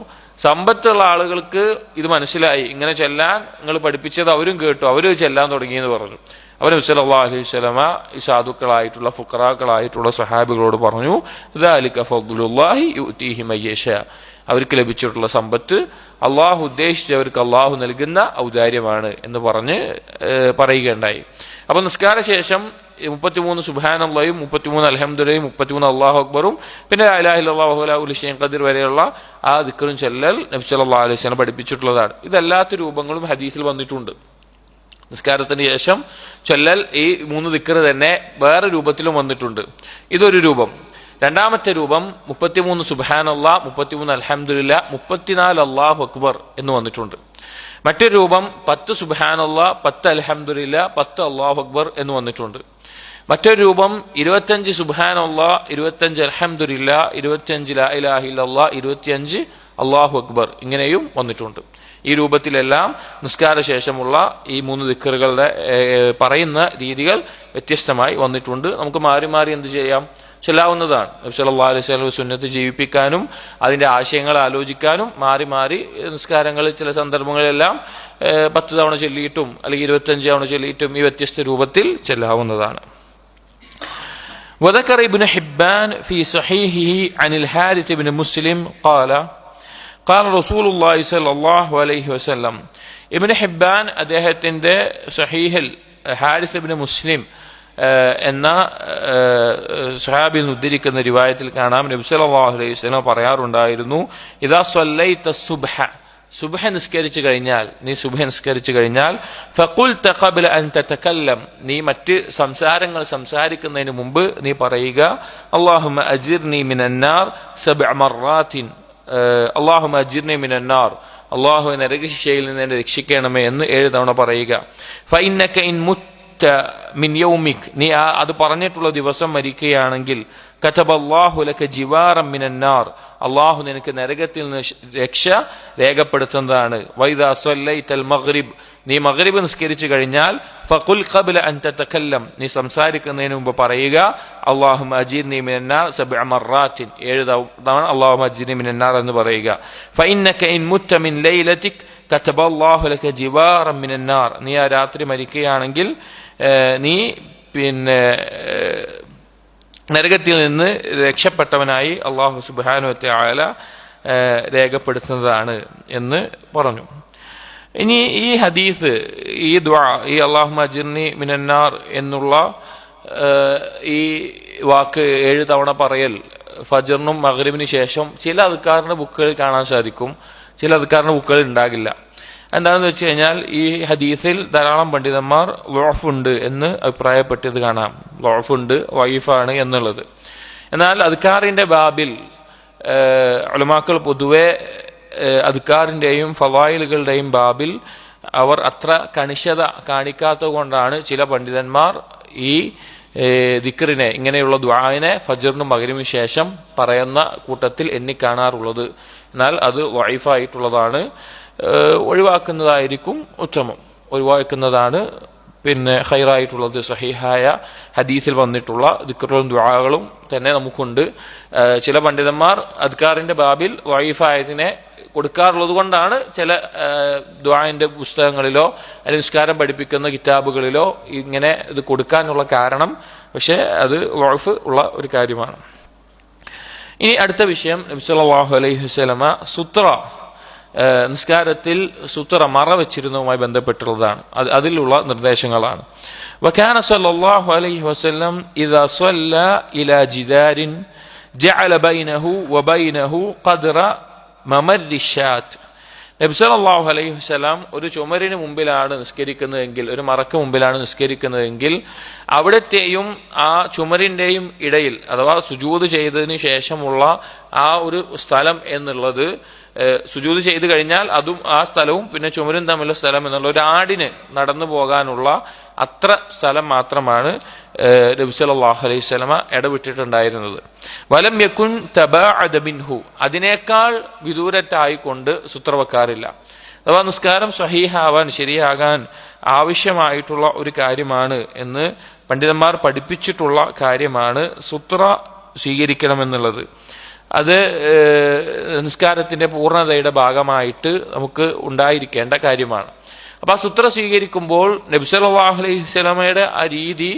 സമ്പത്തുള്ള ആളുകൾക്ക് ഇത് മനസ്സിലായി, ഇങ്ങനെ ചെല്ലാൻ നിങ്ങൾ പഠിപ്പിച്ചത് അവരും കേട്ടു, അവർ ചെല്ലാൻ തുടങ്ങിയെന്ന് പറഞ്ഞു. അവർ നബി സല്ലല്ലാഹു അലൈഹി വസല്ലമ ഈ സാധുക്കളായിട്ടുള്ള ഫുഖറാക്കളായിട്ടുള്ള സഹാബികളോട് പറഞ്ഞു, ദാലിക ഫദ്ലുല്ലാഹി യുഅ്തീഹി മയ്യശാ, അവർക്ക് ലഭിച്ചിട്ടുള്ള സമ്പത്ത് അള്ളാഹു ഉദ്ദേശിച്ചവർക്ക് അള്ളാഹു നൽകുന്ന ഔദാര്യമാണ് എന്ന് പറഞ്ഞ് പറയുകയുണ്ടായി. അപ്പൊ നിസ്കാര ശേഷം 33 സുബ്ഹാനല്ലാഹും 33 അൽഹംദുലില്ലാഹും 33 അല്ലാഹു അക്ബറും പിന്നെ ലാ ഇലാഹ ഇല്ലല്ലാഹു വഹ്ദഹു ലാ ശരീക ലഹു ഖദീർ വരെയുള്ള ആ ദിക്റും ചൊല്ലൽ നബി സല്ലല്ലാഹു അലൈഹി വസല്ലം പഠിപ്പിച്ചിട്ടുള്ളതാണ്. ഇതല്ലാത്ത രൂപങ്ങളും ഹദീസിൽ വന്നിട്ടുണ്ട്. നിസ്കാരത്തിന് ശേഷം ചൊല്ലൽ ഈ 3 ദിക്ർ തന്നെ വേറെ രൂപത്തിലും വന്നിട്ടുണ്ട്. ഇതൊരു രൂപം. രണ്ടാമത്തെ രൂപം 33 സുബ്ഹാനല്ലാഹ്, 33 അൽഹംദുലില്ലാഹ്, 34 അല്ലാഹു അക്ബർ എന്ന് വന്നിട്ടുണ്ട്. മറ്റൊരു രൂപം 10 സുബ്ഹാനല്ലാഹ്, 10 അൽഹംദുലില്ലാഹ്, 10 അല്ലാഹു അക്ബർ എന്ന് വന്നിട്ടുണ്ട്. മറ്റൊരു രൂപം 25 സുബ്ഹാനല്ലാഹ്, 25 അൽഹംദുലില്ലാഹ്, 25 ലാ ഇലാഹ ഇല്ലല്ലാഹ്, 25 അല്ലാഹു അക്ബർ ഇങ്ങനെയും വന്നിട്ടുണ്ട്. ഈ രൂപത്തിലെല്ലാം നിസ്കാര ശേഷമുള്ള ഈ 3 ദിക്റുകളുടെ പറയുന്ന രീതികൾ വ്യത്യസ്തമായി വന്നിട്ടുണ്ട്. നമുക്ക് മാറി മാറി എന്ത് ചെയ്യാം? ചൊല്ലാവുന്നതാണ്. നബി സല്ലല്ലാഹു അലൈഹി വസല്ലം സുന്നത്ത് ജീവിപ്പിക്കാനും അതിന്റെ ആശയങ്ങൾ ആലോചിക്കാനും മാറി മാറി നിസ്കാരങ്ങളിൽ ചില സന്ദർഭങ്ങളിലെല്ലാം 10 തവണ ചൊല്ലിയിട്ടും അല്ലെങ്കിൽ 25 തവണ ചൊല്ലിയിട്ടും ഈ വ്യത്യസ്ത രൂപത്തിൽ ചൊല്ലാവുന്നതാണ്. وذكر ابن حبان في صحيحه عن الحارث بن مسلم قال رسول الله صلى الله عليه وسلم. ഇബ്നു ഹിബ്ബാൻ അദ്ദേഹത്തിന്റെ സഹീഹിൽ ഹാരിസ് ഇബ്നു മുസ്ലിം എന്ന സ്വഹാബിയിൽ നിന്ന് ഉദ്ധരിക്കുന്ന റിവായത്തിൽ കാണാം, നബി സല്ലല്ലാഹു അലൈഹി വസല്ലം പറയാറുണ്ടായിരുന്നു, ഇദാ സ്വല്ലൈത സുബ്ഹ, സുബ്ഹ നിസ്കരിച്ചു കഴിഞ്ഞാൽ ഫഖുൽത ഖബ്ല അൻ തതകല്ലം, നീ മറ്റ് സംസാരിക്കുന്നതിന് മുമ്പ് നീ പറയുക, അല്ലാഹുമ്മ അജിർനി മിനന്നാർ 7 മർറാത്തിൻ, അല്ലാഹുമ്മ അജിർനി മിനന്നാർ, അല്ലാഹു നരകശിക്ഷയിൽ നിന്ന് എന്നെ രക്ഷിക്കണമേ എന്ന് 7 തവണ പറയുക. ഫഇന്നക ഇൻ മുത്ത മിൻ യൗമിക്, നീ അത് പറഞ്ഞിട്ടുള്ള ദിവസം മരിക്കുകയാണെങ്കിൽ, കതബല്ലാഹു ലക ജിവാറൻ മിനന്നാർ, അല്ലാഹു നിനക്ക് നരകത്തിൽ നിന്ന് രക്ഷ രേഖപ്പെടുത്തുന്നതാണ്. വൈദാ സ്വല്ലൈതൽ മഗ്രിബ്, നീ മഗ്രിബ് നിസ്കരിച്ചു കഴിഞ്ഞാൽ ഫഖുൽ ഖബ്ല അൻ തതകല്ലം, നീ സംസാരിക്കുന്നതിന് മുമ്പ് പറയുക, അല്ലാഹുമ്മ അജിർനി മിനന്നാർ 7 മർറാത്തിൻ, 7 തവണ അല്ലാഹുമ്മ അജിർനി മിനന്നാർ എന്ന് പറയുക. ഫഇന്നക ഇൻ മുത്ത മിൻ ലൈലതിക് കതബല്ലാഹു ലക ജിവാറൻ മിനന്നാർ, നീ ആ രാത്രി മരിക്കുകയാണെങ്കിൽ നീ നരകത്തിൽ നിന്ന് രക്ഷപ്പെട്ടവനായി അല്ലാഹു സുബ്ഹാനഹു വ തആല രേഖപ്പെടുത്തുന്നതാണ് എന്ന് പറഞ്ഞു. ഇനി ഈ ഹദീസ്, ഈ ദുആ, ഈ അല്ലാഹുമ്മ അജിർനി മിനന്നാർ എന്നുള്ള ഈ വാക്ക് 7 തവണ പറയൽ ഫജ്റിനും മഗ്രിബിന് ശേഷം ചില അദ്കാറിന്റെ ബുക്കുകളിൽ കാണാൻ സാധിക്കും, ചില അദ്കാറിന്റെ ബുക്കുകളിൽ ഉണ്ടാകില്ല. എന്താണെന്ന് വെച്ച് കഴിഞ്ഞാൽ ഈ ഹദീസിൽ ധാരാളം പണ്ഡിതന്മാർ ളഅഫ് ഉണ്ട് എന്ന് അഭിപ്രായപ്പെട്ടത് കാണാം. ളഅഫ് ഉണ്ട്, വൈഫാണ് എന്നുള്ളത്. എന്നാൽ അദ്കാറിന്റെ ബാബിൽ ഉലമാക്കൾ പൊതുവെ അദ്കാറിന്റെയും ഫളായിലുകളുടെയും ബാബിൽ അവർ അത്ര കണിശത കാണിക്കാത്തത് കൊണ്ടാണ് ചില പണ്ഡിതന്മാർ ഈ ദിക്റിനെ, ഇങ്ങനെയുള്ള ദുആഇനെ ഫജ്റിനും മഗ്രിബിനും ശേഷം പറയുന്ന കൂട്ടത്തിൽ എണ്ണിക്കാണാറുള്ളത്. എന്നാൽ അത് വൈഫായിട്ടുള്ളതാണ്, ഒഴിവാക്കുന്നതായിരിക്കും ഉത്തമം, ഒഴിവാക്കുന്നതാണ് ഖൈറായിട്ടുള്ളത്. സഹീഹായ ഹദീസിൽ വന്നിട്ടുള്ള ദിക്റുകളും ദുആകളും തന്നെ നമുക്കുണ്ട്. ചില പണ്ഡിതന്മാർ അദ്കാറിന്റെ ബാബിൽ വൈഫായതിനെ കൊടുക്കാറുള്ളത് കൊണ്ടാണ് ചില ദുആന്റെ പുസ്തകങ്ങളിലോ അല്ലെങ്കിൽ നിസ്കാരം പഠിപ്പിക്കുന്ന കിതാബുകളിലോ ഇങ്ങനെ ഇത് കൊടുക്കാനുള്ള കാരണം. പക്ഷെ അത് വഅഫ് ഉള്ള ഒരു കാര്യമാണ്. ഇനി അടുത്ത വിഷയം, നബി സല്ലല്ലാഹു അലൈഹി വസല്ലമ സുത്ര, നിസ്കാരത്തിൽ സുത്ര മറ വെച്ചിരുന്നതുമായി ബന്ധപ്പെട്ടുള്ളതാണ്. അതിലുള്ള നിർദ്ദേശങ്ങളാണ്. വകാന സല്ലല്ലാഹു അലൈഹി വസല്ലം ഇദാ സ്വല്ല ഇലാ ജിദാരിൻ ജഅല ബൈനഹു വബൈനഹു ഖദ്റ മമർരിശാത്ത്. നബി സല്ലല്ലാഹു അലൈഹി വസല്ലം ഒരു ചുമരിന് മുമ്പിലാണ് നിസ്കരിക്കുന്നതെങ്കിൽ, ഒരു മറക്ക് മുമ്പിലാണ് നിസ്കരിക്കുന്നതെങ്കിൽ അവിടത്തെയും ആ ചുമരിന്റെയും ഇടയിൽ, അഥവാ സുജൂദ് ചെയ്തതിന് ശേഷമുള്ള ആ ഒരു സ്ഥലം എന്നുള്ളത്, സുജൂദ് ചെയ്ത് കഴിഞ്ഞാൽ അതും ആ സ്ഥലവും പിന്നെ ചുമരും തമ്മിലുള്ള സ്ഥലം എന്നുള്ള ഒരു ആടിന് നടന്നു പോകാനുള്ള അത്ര സ്ഥലം മാത്രമാണ് നബി സല്ലല്ലാഹു അലൈഹി വസല്ലമ ഇടവിട്ടിട്ടുണ്ടായിരുന്നത്. വലം യകുൻ തബഅദ മിൻഹു, അതിനേക്കാൾ വിദൂരത്തായിക്കൊണ്ട് സുത്ര വെക്കാറില്ല. അഥവാ നിസ്കാരം സ്വഹീഹാവാൻ, ശരിയാകാൻ ആവശ്യമായിട്ടുള്ള ഒരു കാര്യമാണ് എന്ന് പണ്ഡിതന്മാർ പഠിപ്പിച്ചിട്ടുള്ള കാര്യമാണ് സുത്ര സ്വീകരിക്കണമെന്നുള്ളത്. അത് നിസ്കാരത്തിന്റെ പൂർണ്ണതയുടെ ഭാഗമായിട്ട് നമുക്ക് ഉണ്ടായിരിക്കേണ്ട കാര്യമാണ്. അപ്പൊ ആ സുത്ര സ്വീകരിക്കുമ്പോൾ നബി സല്ലല്ലാഹു അലൈഹി വസല്ലമയുടെ ആ രീതി,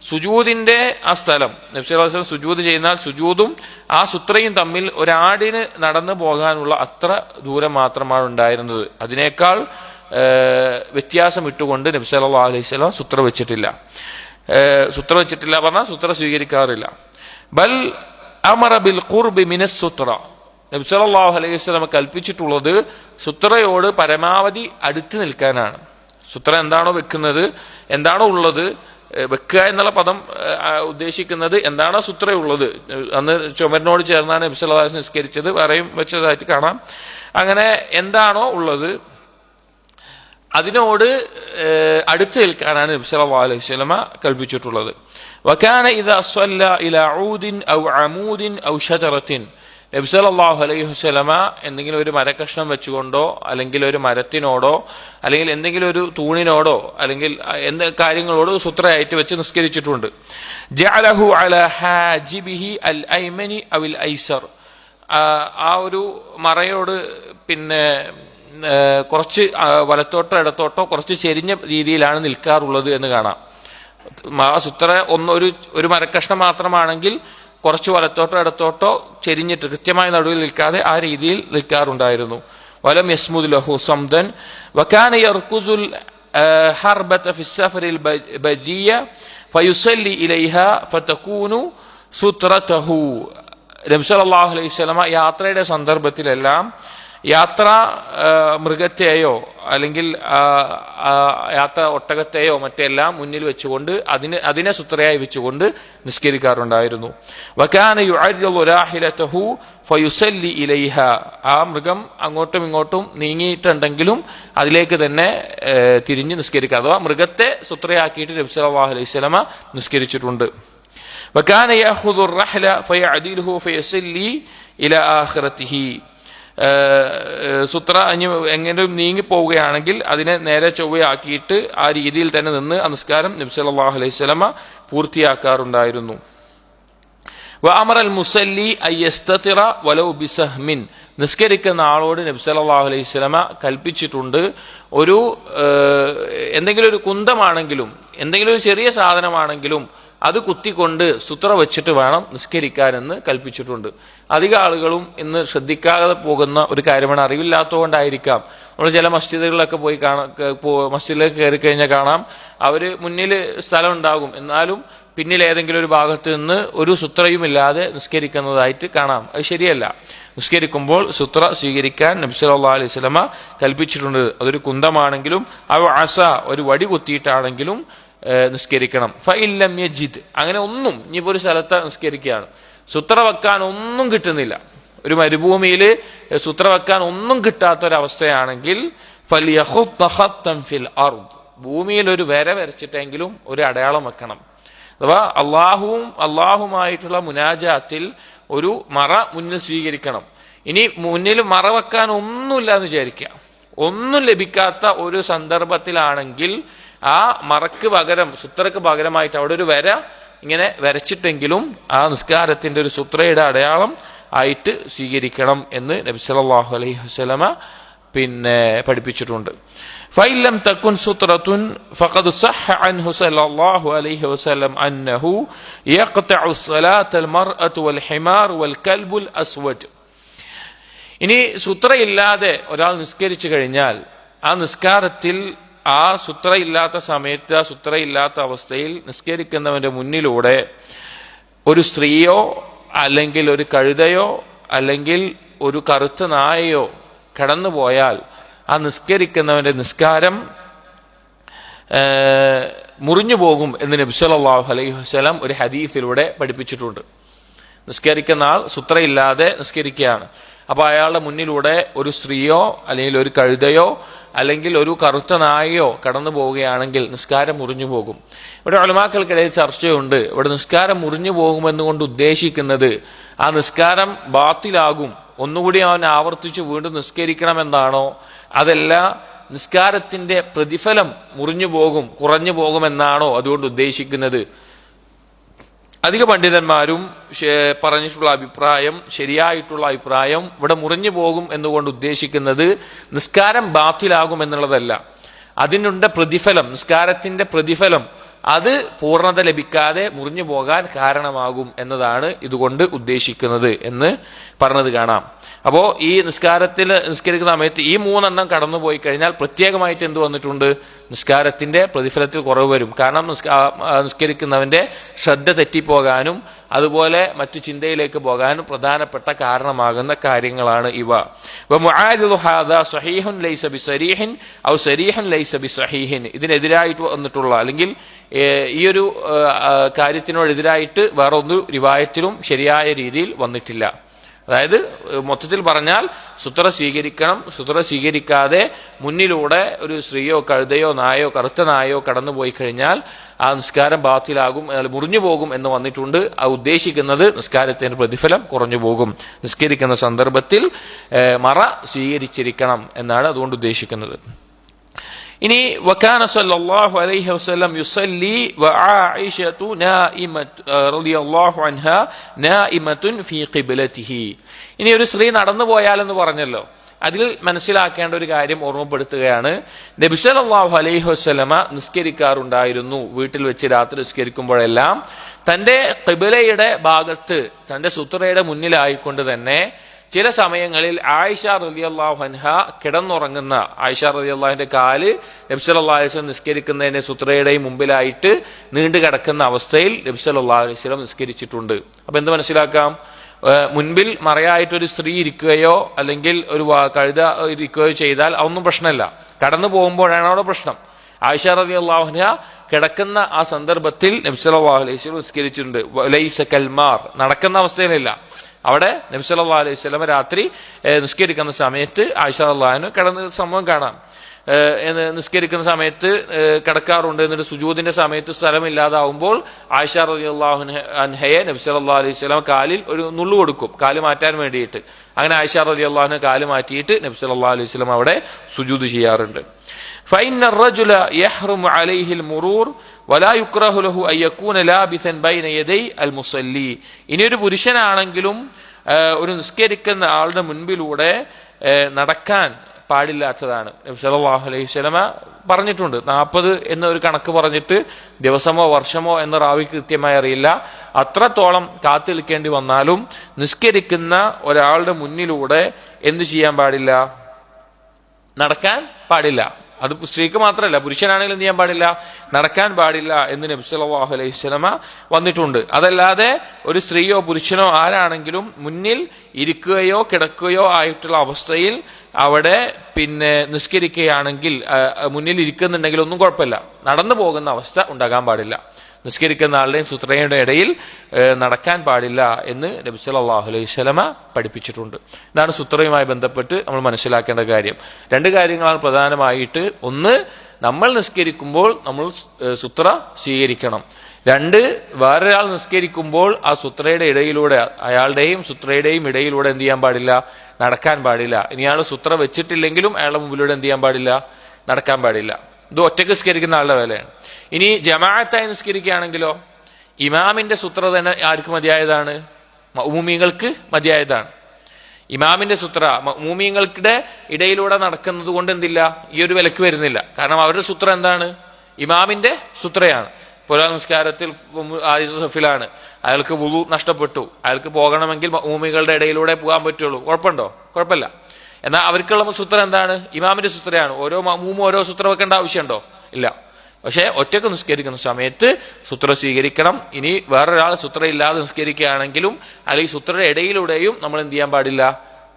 സുജൂദിന്റെ ആ സ്ഥലം, നബി സല്ലല്ലാഹു അലൈഹി വസല്ലം സുജൂദ് ചെയ്യുന്നാൽ സുജൂദും ആ സുത്രയും തമ്മിൽ ഒരാടിന് നടന്നു പോകാനുള്ള അത്ര ദൂരം മാത്രമാണ് ഉണ്ടായിരുന്നത്. അതിനേക്കാൾ വ്യത്യാസം ഇട്ടുകൊണ്ട് നബി സല്ലല്ലാഹു അലൈഹി വസല്ലം സുത്ര വെച്ചിട്ടില്ല. പറഞ്ഞാൽ സുത്ര സ്വീകരിക്കാറില്ല. ബൽ അമറ ബിൽ ഖുർബി മിനസ് സുത്ര, നബി സല്ലല്ലാഹു അലൈഹി വസല്ലം കൽപ്പിച്ചിട്ടുള്ളത് സുത്രയോട് പരമാവധി അടുത്ത് നിൽക്കാനാണ്. സുത്ര എന്താണോ വെക്കുന്നത്, എന്താണോ ഉള്ളത്, വെക്കുക എന്നുള്ള പദം ഉദ്ദേശിക്കുന്നത് എന്താണോ സുത്രയുള്ളത്. അന്ന് ചുമരിനോട് ചേർന്നാണ് നബി സല്ലല്ലാഹു അലൈഹി വസല്ലം നിസ്കരിച്ചത്, വേറെയും വെച്ചതായിട്ട് കാണാം. അങ്ങനെ എന്താണോ ഉള്ളത് അതിനോട് അടുത്ത് നിൽക്കാനാണ് നബി സല്ലല്ലാഹു അലൈഹി വസല്ലം കൽപ്പിച്ചിട്ടുള്ളത്. വകാന ഇദാ സ്വല്ല ഇലാ ഊദിൻ ഔ അമൂദിൻ ഔ ഷജറത്തിൻ, നബി സല്ലല്ലാഹു അലൈഹി വസല്ലമ എന്തെങ്കിലും ഒരു മരക്കഷ്ണം വെച്ചുകൊണ്ടോ അല്ലെങ്കിൽ ഒരു മരത്തിനോടോ അല്ലെങ്കിൽ എന്തെങ്കിലും ഒരു തൂണിനോടോ അല്ലെങ്കിൽ കാര്യങ്ങളോട് സുത്രയായിട്ട് വെച്ച് നിസ്കരിച്ചിട്ടുണ്ട്. ജഅലഹു അലാ ഹാജിബിഹി അൽ ഐമനി അവിൽ ഐസർ, ആ ഒരു മറയോട് പിന്നെ കുറച്ച് വലത്തോട്ടോ ഇടത്തോട്ടോ കുറച്ച് ചെരിഞ്ഞ രീതിയിലാണ് നിൽക്കാറുള്ളത് എന്ന് കാണാം. സുത്ര ഒരു മരക്കഷ്ണം മാത്രമാണെങ്കിൽ കുറച്ച് വലത്തോട്ടോ ഇടത്തോട്ടോ ചെരിഞ്ഞിട്ട് കൃത്യമായ നടുവിൽ നിൽക്കാതെ ആ രീതിയിൽ നിൽക്കാറുണ്ടായിരുന്നു. വലം യസ്മുദ് ലഹു സംദൻ വകാന യർകുസുൽ ഹർബത ഫി സഫറിൽ ബദിയ ഫയുസല്ലി ഇലൈഹ ഫതകൂനു സുത്രതഹു. നബി സല്ലല്ലാഹു അലൈഹി വസല്ലം യാത്രയുടെ സന്ദർഭത്തിലെല്ലാം മൃഗത്തെയോ അല്ലെങ്കിൽ യാത്ര ഒട്ടകത്തെയോ മറ്റെല്ലാം മുന്നിൽ വെച്ചുകൊണ്ട് അതിനെ സുത്രയായി വെച്ചുകൊണ്ട് നിസ്കരിക്കാറുണ്ടായിരുന്നു. വകാന യുഅർരിദു രാഹിലതഹു ഫയുസല്ലി ഇലൈഹ, ആ മൃഗം അങ്ങോട്ടും ഇങ്ങോട്ടും നീങ്ങിയിട്ടുണ്ടെങ്കിലും അതിലേക്ക് തന്നെ തിരിഞ്ഞ് നിസ്കരിക്കുക, അഥവാ മൃഗത്തെ സുത്രയാക്കിയിട്ട് നബി സല്ലല്ലാഹു അലൈഹി വസല്ലം നിസ്കരിച്ചിട്ടുണ്ട്. വകാന യഅഖുദു റഹ്ല ഫയഅദിലുഹു ഫയസല്ലി ഇലാ ആഖിറതിഹി, സുത്ര എങ്ങനെയും നീങ്ങിപ്പോവുകയാണെങ്കിൽ അതിനെ നേരെ ചൊവ്വയാക്കിയിട്ട് ആ രീതിയിൽ തന്നെ നിന്ന് ആ നിസ്കാരം നബി സല്ലല്ലാഹു അലൈഹി വസല്ലം പൂർത്തിയാക്കാറുണ്ടായിരുന്നു. വഅമറ അൽ മുസല്ലി അയ്യസ്തതിറ വലൗ ബിസഹ്മിൻ, നിസ്കരിക്കുന്ന ആളോട് നബി സല്ലല്ലാഹു അലൈഹി വസല്ലം കൽപ്പിച്ചിട്ടുണ്ട്, ഒരു എന്തെങ്കിലും ഒരു കുന്തമാണെങ്കിലും എന്തെങ്കിലും ഒരു ചെറിയ സാധനമാണെങ്കിലും അത് കുത്തിക്കൊണ്ട് സുത്ര വെച്ചിട്ട് വേണം നിസ്കരിക്കാനെന്ന് കൽപ്പിച്ചിട്ടുണ്ട്. അധിക ആളുകളും ഇന്ന് ശ്രദ്ധിക്കാതെ പോകുന്ന ഒരു കാര്യമാണ്, അറിവില്ലാത്തതുകൊണ്ടായിരിക്കാം. നമ്മൾ ചില മസ്ജിദുകളിലൊക്കെ പോയി മസ്ജിദിലേക്ക് കയറി കഴിഞ്ഞാൽ കാണാം, അവര് മുന്നിൽ സ്ഥലം ഉണ്ടാകും, എന്നാലും പിന്നിൽ ഏതെങ്കിലും ഒരു ഭാഗത്ത് നിന്ന് ഒരു സുത്രയുമില്ലാതെ നിസ്കരിക്കുന്നതായിട്ട് കാണാം. അത് ശരിയല്ല. നിസ്കരിക്കുമ്പോൾ സുത്ര സ്വീകരിക്കാൻ നബി സല്ലല്ലാഹു അലൈഹി വസല്ലം കൽപ്പിച്ചിട്ടുണ്ട്. അതൊരു കുന്തമാണെങ്കിലും അസ ഒരു വടി കുത്തിയിട്ടാണെങ്കിലും നിസ്കരിക്കണം. ഫഇല്ലം യജിദ്, അങ്ങനെ ഒന്നും, ഇനിയിപ്പോ ഒരു സ്ഥലത്ത് നിസ്കരിക്കുകയാണ്, സുത്ര വെക്കാൻ ഒന്നും കിട്ടുന്നില്ല, ഒരു മരുഭൂമിയിൽ സുത്ര വെക്കാൻ ഒന്നും കിട്ടാത്തൊരവസ്ഥയാണെങ്കിൽ ഫൽയഖുത്ത് ഖത്തൻ ഫിൽ അർദ്, ഭൂമിയിൽ ഒരു വര വരച്ചിട്ടെങ്കിലും ഒരു അടയാളം വെക്കണം. അഥവാ അള്ളാഹുമായിട്ടുള്ള മുനാജാത്തിൽ ഒരു മറ മുന്നിൽ സ്വീകരിക്കണം. ഇനി മുന്നിൽ മറ വെക്കാൻ ഒന്നുമില്ല എന്ന് വിചാരിക്കുക, ഒന്നും ലഭിക്കാത്ത ഒരു സന്ദർഭത്തിലാണെങ്കിൽ ആ മറക്ക് പകരം, സുത്രക്ക് പകരമായിട്ട് അവിടെ ഒരു വര ഇങ്ങനെ വരച്ചിട്ടെങ്കിലും ആ നിസ്കാരത്തിന്റെ ഒരു സുത്രയുടെ അടയാളം ആയിട്ട് സ്വീകരിക്കണം എന്ന് നബി സല്ലല്ലാഹു അലൈഹി വസല്ലമ പിന്നെ പഠിപ്പിച്ചിട്ടുണ്ട്. فإن لم تكن سترة فقد صح عنه صلى الله عليه وسلم أنه يقطع الصلاة المرأة والحمار والكلب الأسود. ഇനി സുത്രയില്ലാതെ ഒരാൾ നിസ്കരിച്ചു കഴിഞ്ഞാൽ ആ നിസ്കാരത്തിൽ ആ സുത്രയില്ലാത്ത സമയത്ത് ആ സുത്രയില്ലാത്ത അവസ്ഥയിൽ നിസ്കരിക്കുന്നവന്റെ മുന്നിലൂടെ ഒരു സ്ത്രീയോ അല്ലെങ്കിൽ ഒരു കഴുതയോ അല്ലെങ്കിൽ ഒരു കറുത്ത നായയോ കടന്നുപോയാൽ ആ നിസ്കരിക്കുന്നവന്റെ നിസ്കാരം മുറിഞ്ഞു പോകും എന്ന് നബി സല്ലല്ലാഹു അലൈഹി വസല്ലം ഒരു ഹദീസിലൂടെ പഠിപ്പിച്ചിട്ടുണ്ട്. നിസ്കരിക്കുന്ന ആൾ സുത്രയില്ലാതെ നിസ്കരിക്കുകയാണ്. അപ്പൊ അയാളുടെ മുന്നിലൂടെ ഒരു സ്ത്രീയോ അല്ലെങ്കിൽ ഒരു കഴുതയോ അല്ലെങ്കിൽ ഒരു കറുത്ത നായയോ കടന്നു പോവുകയാണെങ്കിൽ നിസ്കാരം മുറിഞ്ഞു പോകും. ഇവിടെ ഉലമാക്കൾക്കിടയിൽ ചർച്ചയുണ്ട്. ഇവിടെ നിസ്കാരം മുറിഞ്ഞു പോകുമെന്നുകൊണ്ട് ഉദ്ദേശിക്കുന്നത് ആ നിസ്കാരം ബാത്തിലാകും, ഒന്നുകൂടി അവൻ ആവർത്തിച്ച് വീണ്ടും നിസ്കരിക്കണമെന്നാണോ, അതല്ല നിസ്കാരത്തിന്റെ പ്രതിഫലം മുറിഞ്ഞു പോകും, കുറഞ്ഞു പോകുമെന്നാണോ അതുകൊണ്ട് ഉദ്ദേശിക്കുന്നത്? അധിക പണ്ഡിതന്മാരും പറഞ്ഞിട്ടുള്ള അഭിപ്രായം, ശരിയായിട്ടുള്ള അഭിപ്രായം, ഇവിടെ മുറിഞ്ഞു പോകും എന്നുകൊണ്ട് ഉദ്ദേശിക്കുന്നത് നിസ്കാരം ബാത്തിലാകും എന്നുള്ളതല്ല, അതിനുണ്ട് പ്രതിഫലം, നിസ്കാരത്തിന്റെ പ്രതിഫലം അത് പൂർണ്ണത ലഭിക്കാതെ മുറിഞ്ഞു പോകാൻ കാരണമാകും എന്നതാണ് ഇതുകൊണ്ട് ഉദ്ദേശിക്കുന്നത് എന്ന് പറഞ്ഞത് കാണാം. അപ്പോ ഈ നിസ്കരിക്കുന്ന സമയത്ത് ഈ മൂന്നെണ്ണം കടന്നു പോയി കഴിഞ്ഞാൽ പ്രത്യേകമായിട്ട് എന്ത് വന്നിട്ടുണ്ട്? നിസ്കാരത്തിന്റെ പ്രതിഫലത്തിൽ കുറവ് വരും. കാരണം നിസ്കരിക്കുന്നവന്റെ ശ്രദ്ധ തെറ്റിപ്പോകാനും അതുപോലെ മറ്റു ചിന്തയിലേക്ക് പോകാനും പ്രധാനപ്പെട്ട കാരണമാകുന്ന കാര്യങ്ങളാണ് ഇവ. ഇതിനെതിരായിട്ട് വന്നിട്ടുള്ള അല്ലെങ്കിൽ ഈ ഒരു കാര്യത്തിനോടെതിരായിട്ട് വേറെ ഒരു റിവായത്തിലും ശരിയായ രീതിയിൽ വന്നിട്ടില്ല. അതായത് മൊത്തത്തിൽ പറഞ്ഞാൽ സുത്ര സ്വീകരിക്കണം, സുത്ര സ്വീകരിക്കാതെ മുന്നിലൂടെ ഒരു സ്ത്രീയോ കഴുതയോ നായോ കറുത്ത നായോ കടന്നുപോയി കഴിഞ്ഞാൽ ആ നിസ്കാരം ബാത്തിലാകും, മുറിഞ്ഞു പോകും എന്ന് വന്നിട്ടുണ്ട്. ആ ഉദ്ദേശിക്കുന്നത് നിസ്കാരത്തിന്റെ പ്രതിഫലം കുറഞ്ഞു പോകും, നിസ്കരിക്കുന്ന സന്ദർഭത്തിൽ മറ സ്വീകരിച്ചിരിക്കണം എന്നാണ് അതുകൊണ്ട് ഉദ്ദേശിക്കുന്നത്. ഇനി വകാന സല്ലല്ലാഹു അലൈഹി വസല്ലം യുസല്ലി വആയിഷതു നായിമതു റളിയല്ലാഹു അൻഹാ നായിമതുൻ ഫീ ഖിബ്ലതിഹി. ഇനി ഒരു സ്ത്രീ നടന്നു പോയാലെന്ന് പറഞ്ഞല്ലോ, അതിൽ മനസ്സിലാക്കേണ്ട ഒരു കാര്യം ഓർമ്മപ്പെടുത്തുകയാണ്. നബി സല്ലല്ലാഹു അലൈഹി വസല്ലമ നിസ്കരിക്കാറുണ്ടായിരുന്നു. വീട്ടിൽ വെച്ച് രാത്രി നിസ്കരിക്കുമ്പോഴെല്ലാം തന്റെ ഖിബ്ലയുടെ ഭാഗത്ത് തന്റെ സുത്രയുടെ മുന്നിലായിക്കൊണ്ട് തന്നെ ചില സമയങ്ങളിൽ ആയിഷ റളിയല്ലാഹു അൻഹ കിടന്നുറങ്ങുന്ന ആയിഷ റളിയല്ലാഹുവിന്റെ കാല് നബി സല്ലല്ലാഹു അലൈഹി വസല്ലം നിസ്കരിക്കുന്നതിന്റെ സുത്രയുടെയും മുമ്പിലായിട്ട് നീണ്ടു കിടക്കുന്ന അവസ്ഥയിൽ നബി സല്ലല്ലാഹു അലൈഹി വസല്ലം നിസ്കരിച്ചിട്ടുണ്ട്. അപ്പൊ എന്ത് മനസ്സിലാക്കാം? മുൻപിൽ മറയായിട്ടൊരു സ്ത്രീ ഇരിക്കുകയോ അല്ലെങ്കിൽ ഒരു കഴുത ഇരിക്കുകയോ ചെയ്താൽ അതൊന്നും പ്രശ്നമല്ല. കടന്നു പോകുമ്പോഴാണ് അവിടെ പ്രശ്നം. ആയിഷ റളിയല്ലാഹു അൻഹ കിടക്കുന്ന ആ സന്ദർഭത്തിൽ നബി സല്ലല്ലാഹു അലൈഹി വസല്ലം നിസ്കരിച്ചിട്ടുണ്ട്. ലൈസ കൽമാർ, നടക്കുന്ന അവസ്ഥയിലല്ല. അവിടെ നബി സല്ലല്ലാഹു അലൈഹി വസല്ലം രാത്രി നിസ്കരിക്കുന്ന സമയത്ത് ആയിഷ റളിയല്ലാഹു അൻഹ കിടന്ന സംഭവം കാണാം. നിസ്കരിക്കുന്ന സമയത്ത് കിടക്കാറുണ്ട്. എന്നിട്ട് സുജൂദിന്റെ സമയത്ത് സ്ഥലമില്ലാതാവുമ്പോൾ ആയിഷ റളിയല്ലാഹു അൻഹയെ നബി സല്ലല്ലാഹു അലൈഹി വസല്ലം കാലിൽ ഒരു നുള്ളു കൊടുക്കും, കാല് മാറ്റാൻ വേണ്ടിയിട്ട്. അങ്ങനെ ആയിഷ റളിയല്ലാഹു അൻഹ കാല് മാറ്റിയിട്ട് നബി സല്ലല്ലാഹു അലൈഹി വസല്ലം അവിടെ സുജൂദ് ചെയ്യാറുണ്ട്. فإن الرجل يحرم عليه المرور ولا يكره له أن يكون لابثا بين يدي المصلي. ഇനി ഒരു പുരുഷനാണെങ്കിലും ഒരു നിസ്കരിക്കുന്ന ആളുടെ മുൻപിലൂടെ നടക്കാൻ പാടില്ലാത്തതാണ്. നബി സല്ലല്ലാഹു അലൈഹി വസല്ലമ പറഞ്ഞിട്ടുണ്ട്. 40 എന്നൊരു കണക്ക് പറഞ്ഞിട്ട് ദിവസമോ വർഷമോ എന്ന റാവിക്ക് കൃത്യമായി അറിയില്ല. അത്രത്തോളം കാത്തു നിൽക്കേണ്ടി വന്നാലും നിസ്കരിക്കുന്ന ഒരാളുടെ മുന്നിലൂടെ എന്ത് ചെയ്യാൻ പാടില്ല? നടക്കാൻ പാടില്ല. അത് സ്ത്രീക്ക് മാത്രമല്ല, പുരുഷനാണെങ്കിലും എന്ത് ചെയ്യാൻ പാടില്ല? നടക്കാൻ പാടില്ല എന്ന് നബി സല്ലല്ലാഹു അലൈഹി വസല്ലമ വന്നിട്ടുണ്ട്. അതല്ലാതെ ഒരു സ്ത്രീയോ പുരുഷനോ ആരാണെങ്കിലും മുന്നിൽ ഇരിക്കുകയോ കിടക്കുകയോ ആയിട്ടുള്ള അവസ്ഥയിൽ അവിടെ നിസ്കരിക്കുകയാണെങ്കിൽ മുന്നിൽ ഇരിക്കുന്നുണ്ടെങ്കിൽ ഒന്നും കുഴപ്പമില്ല. നടന്നു പോകുന്ന അവസ്ഥ ഉണ്ടാകാൻ പാടില്ല. നിസ്കരിക്കുന്ന ആളുടെയും സുത്രയുടെ ഇടയിൽ നടക്കാൻ പാടില്ല എന്ന് നബി സല്ലല്ലാഹു അലൈഹി വസല്ലമ പഠിപ്പിച്ചിട്ടുണ്ട്. ഇതാണ് സുത്രയുമായി ബന്ധപ്പെട്ട് നമ്മൾ മനസ്സിലാക്കേണ്ട കാര്യം. 2 കാര്യങ്ങളാണ് പ്രധാനമായിട്ട്. ഒന്ന്, നമ്മൾ നിസ്കരിക്കുമ്പോൾ നമ്മൾ സുത്ര സ്വീകരിക്കണം. 2, വേറൊരാൾ നിസ്കരിക്കുമ്പോൾ ആ സുത്രയുടെ ഇടയിലൂടെ, അയാളുടെയും സുത്രയുടെയും ഇടയിലൂടെ എന്ത് ചെയ്യാൻ പാടില്ല? നടക്കാൻ പാടില്ല. ഇനി അയാൾ സുത്ര വെച്ചിട്ടില്ലെങ്കിലും അയാളുടെ മുമ്പിലൂടെ എന്ത് ചെയ്യാൻ പാടില്ല? നടക്കാൻ പാടില്ല. ഇത് ഒറ്റയ്ക്ക് നിസ്കരിക്കുന്ന ആളുടെ വേലയാണ്. ഇനി ജമാഅത്തായി നിസ്കരിക്കുകയാണെങ്കിലോ ഇമാമിന്റെ സുത്ര തന്നെ ആർക്ക് മതിയായതാണ്? മഅ്മൂമീങ്ങൾക്ക് മതിയായതാണ്. ഇമാമിന്റെ സുത്ര മഅ്മൂമീങ്ങളുടെ ഇടയിലൂടെ നടക്കുന്നത് കൊണ്ട് എന്തില്ല, ഈ ഒരു വിലക്ക് വരുന്നില്ല. കാരണം അവരുടെ സുത്ര എന്താണ്? ഇമാമിന്റെ സുത്രയാണ്. ഇപ്പോൾ നമസ്കാരത്തിൽ ആദ്യ സഫിലാണ്, അയാൾക്ക് വുളു നഷ്ടപ്പെട്ടു, അയാൾക്ക് പോകണമെങ്കിൽ മഅ്മൂമികളുടെ ഇടയിലൂടെ പോകാൻ പറ്റുള്ളൂ. കുഴപ്പമുണ്ടോ? കുഴപ്പമില്ല. എന്നാൽ അവർക്കുള്ള സൂത്രം എന്താണ്? ഇമാമിന്റെ സൂത്രയാണ്. ഓരോ മഅ്മൂമും ഓരോ സൂത്രം വെക്കേണ്ട ആവശ്യമുണ്ടോ? ഇല്ല. പക്ഷെ ഒറ്റക്ക് നിസ്കരിക്കുന്ന സമയത്ത് സൂത്ര സ്വീകരിക്കണം. ഇനി വേറൊരാൾ സൂത്ര ഇല്ലാതെ നിസ്കരിക്കുകയാണെങ്കിലും അല്ലെങ്കിൽ സൂത്രയുടെ ഇടയിലൂടെയും നമ്മൾ എന്ത് ചെയ്യാൻ പാടില്ല?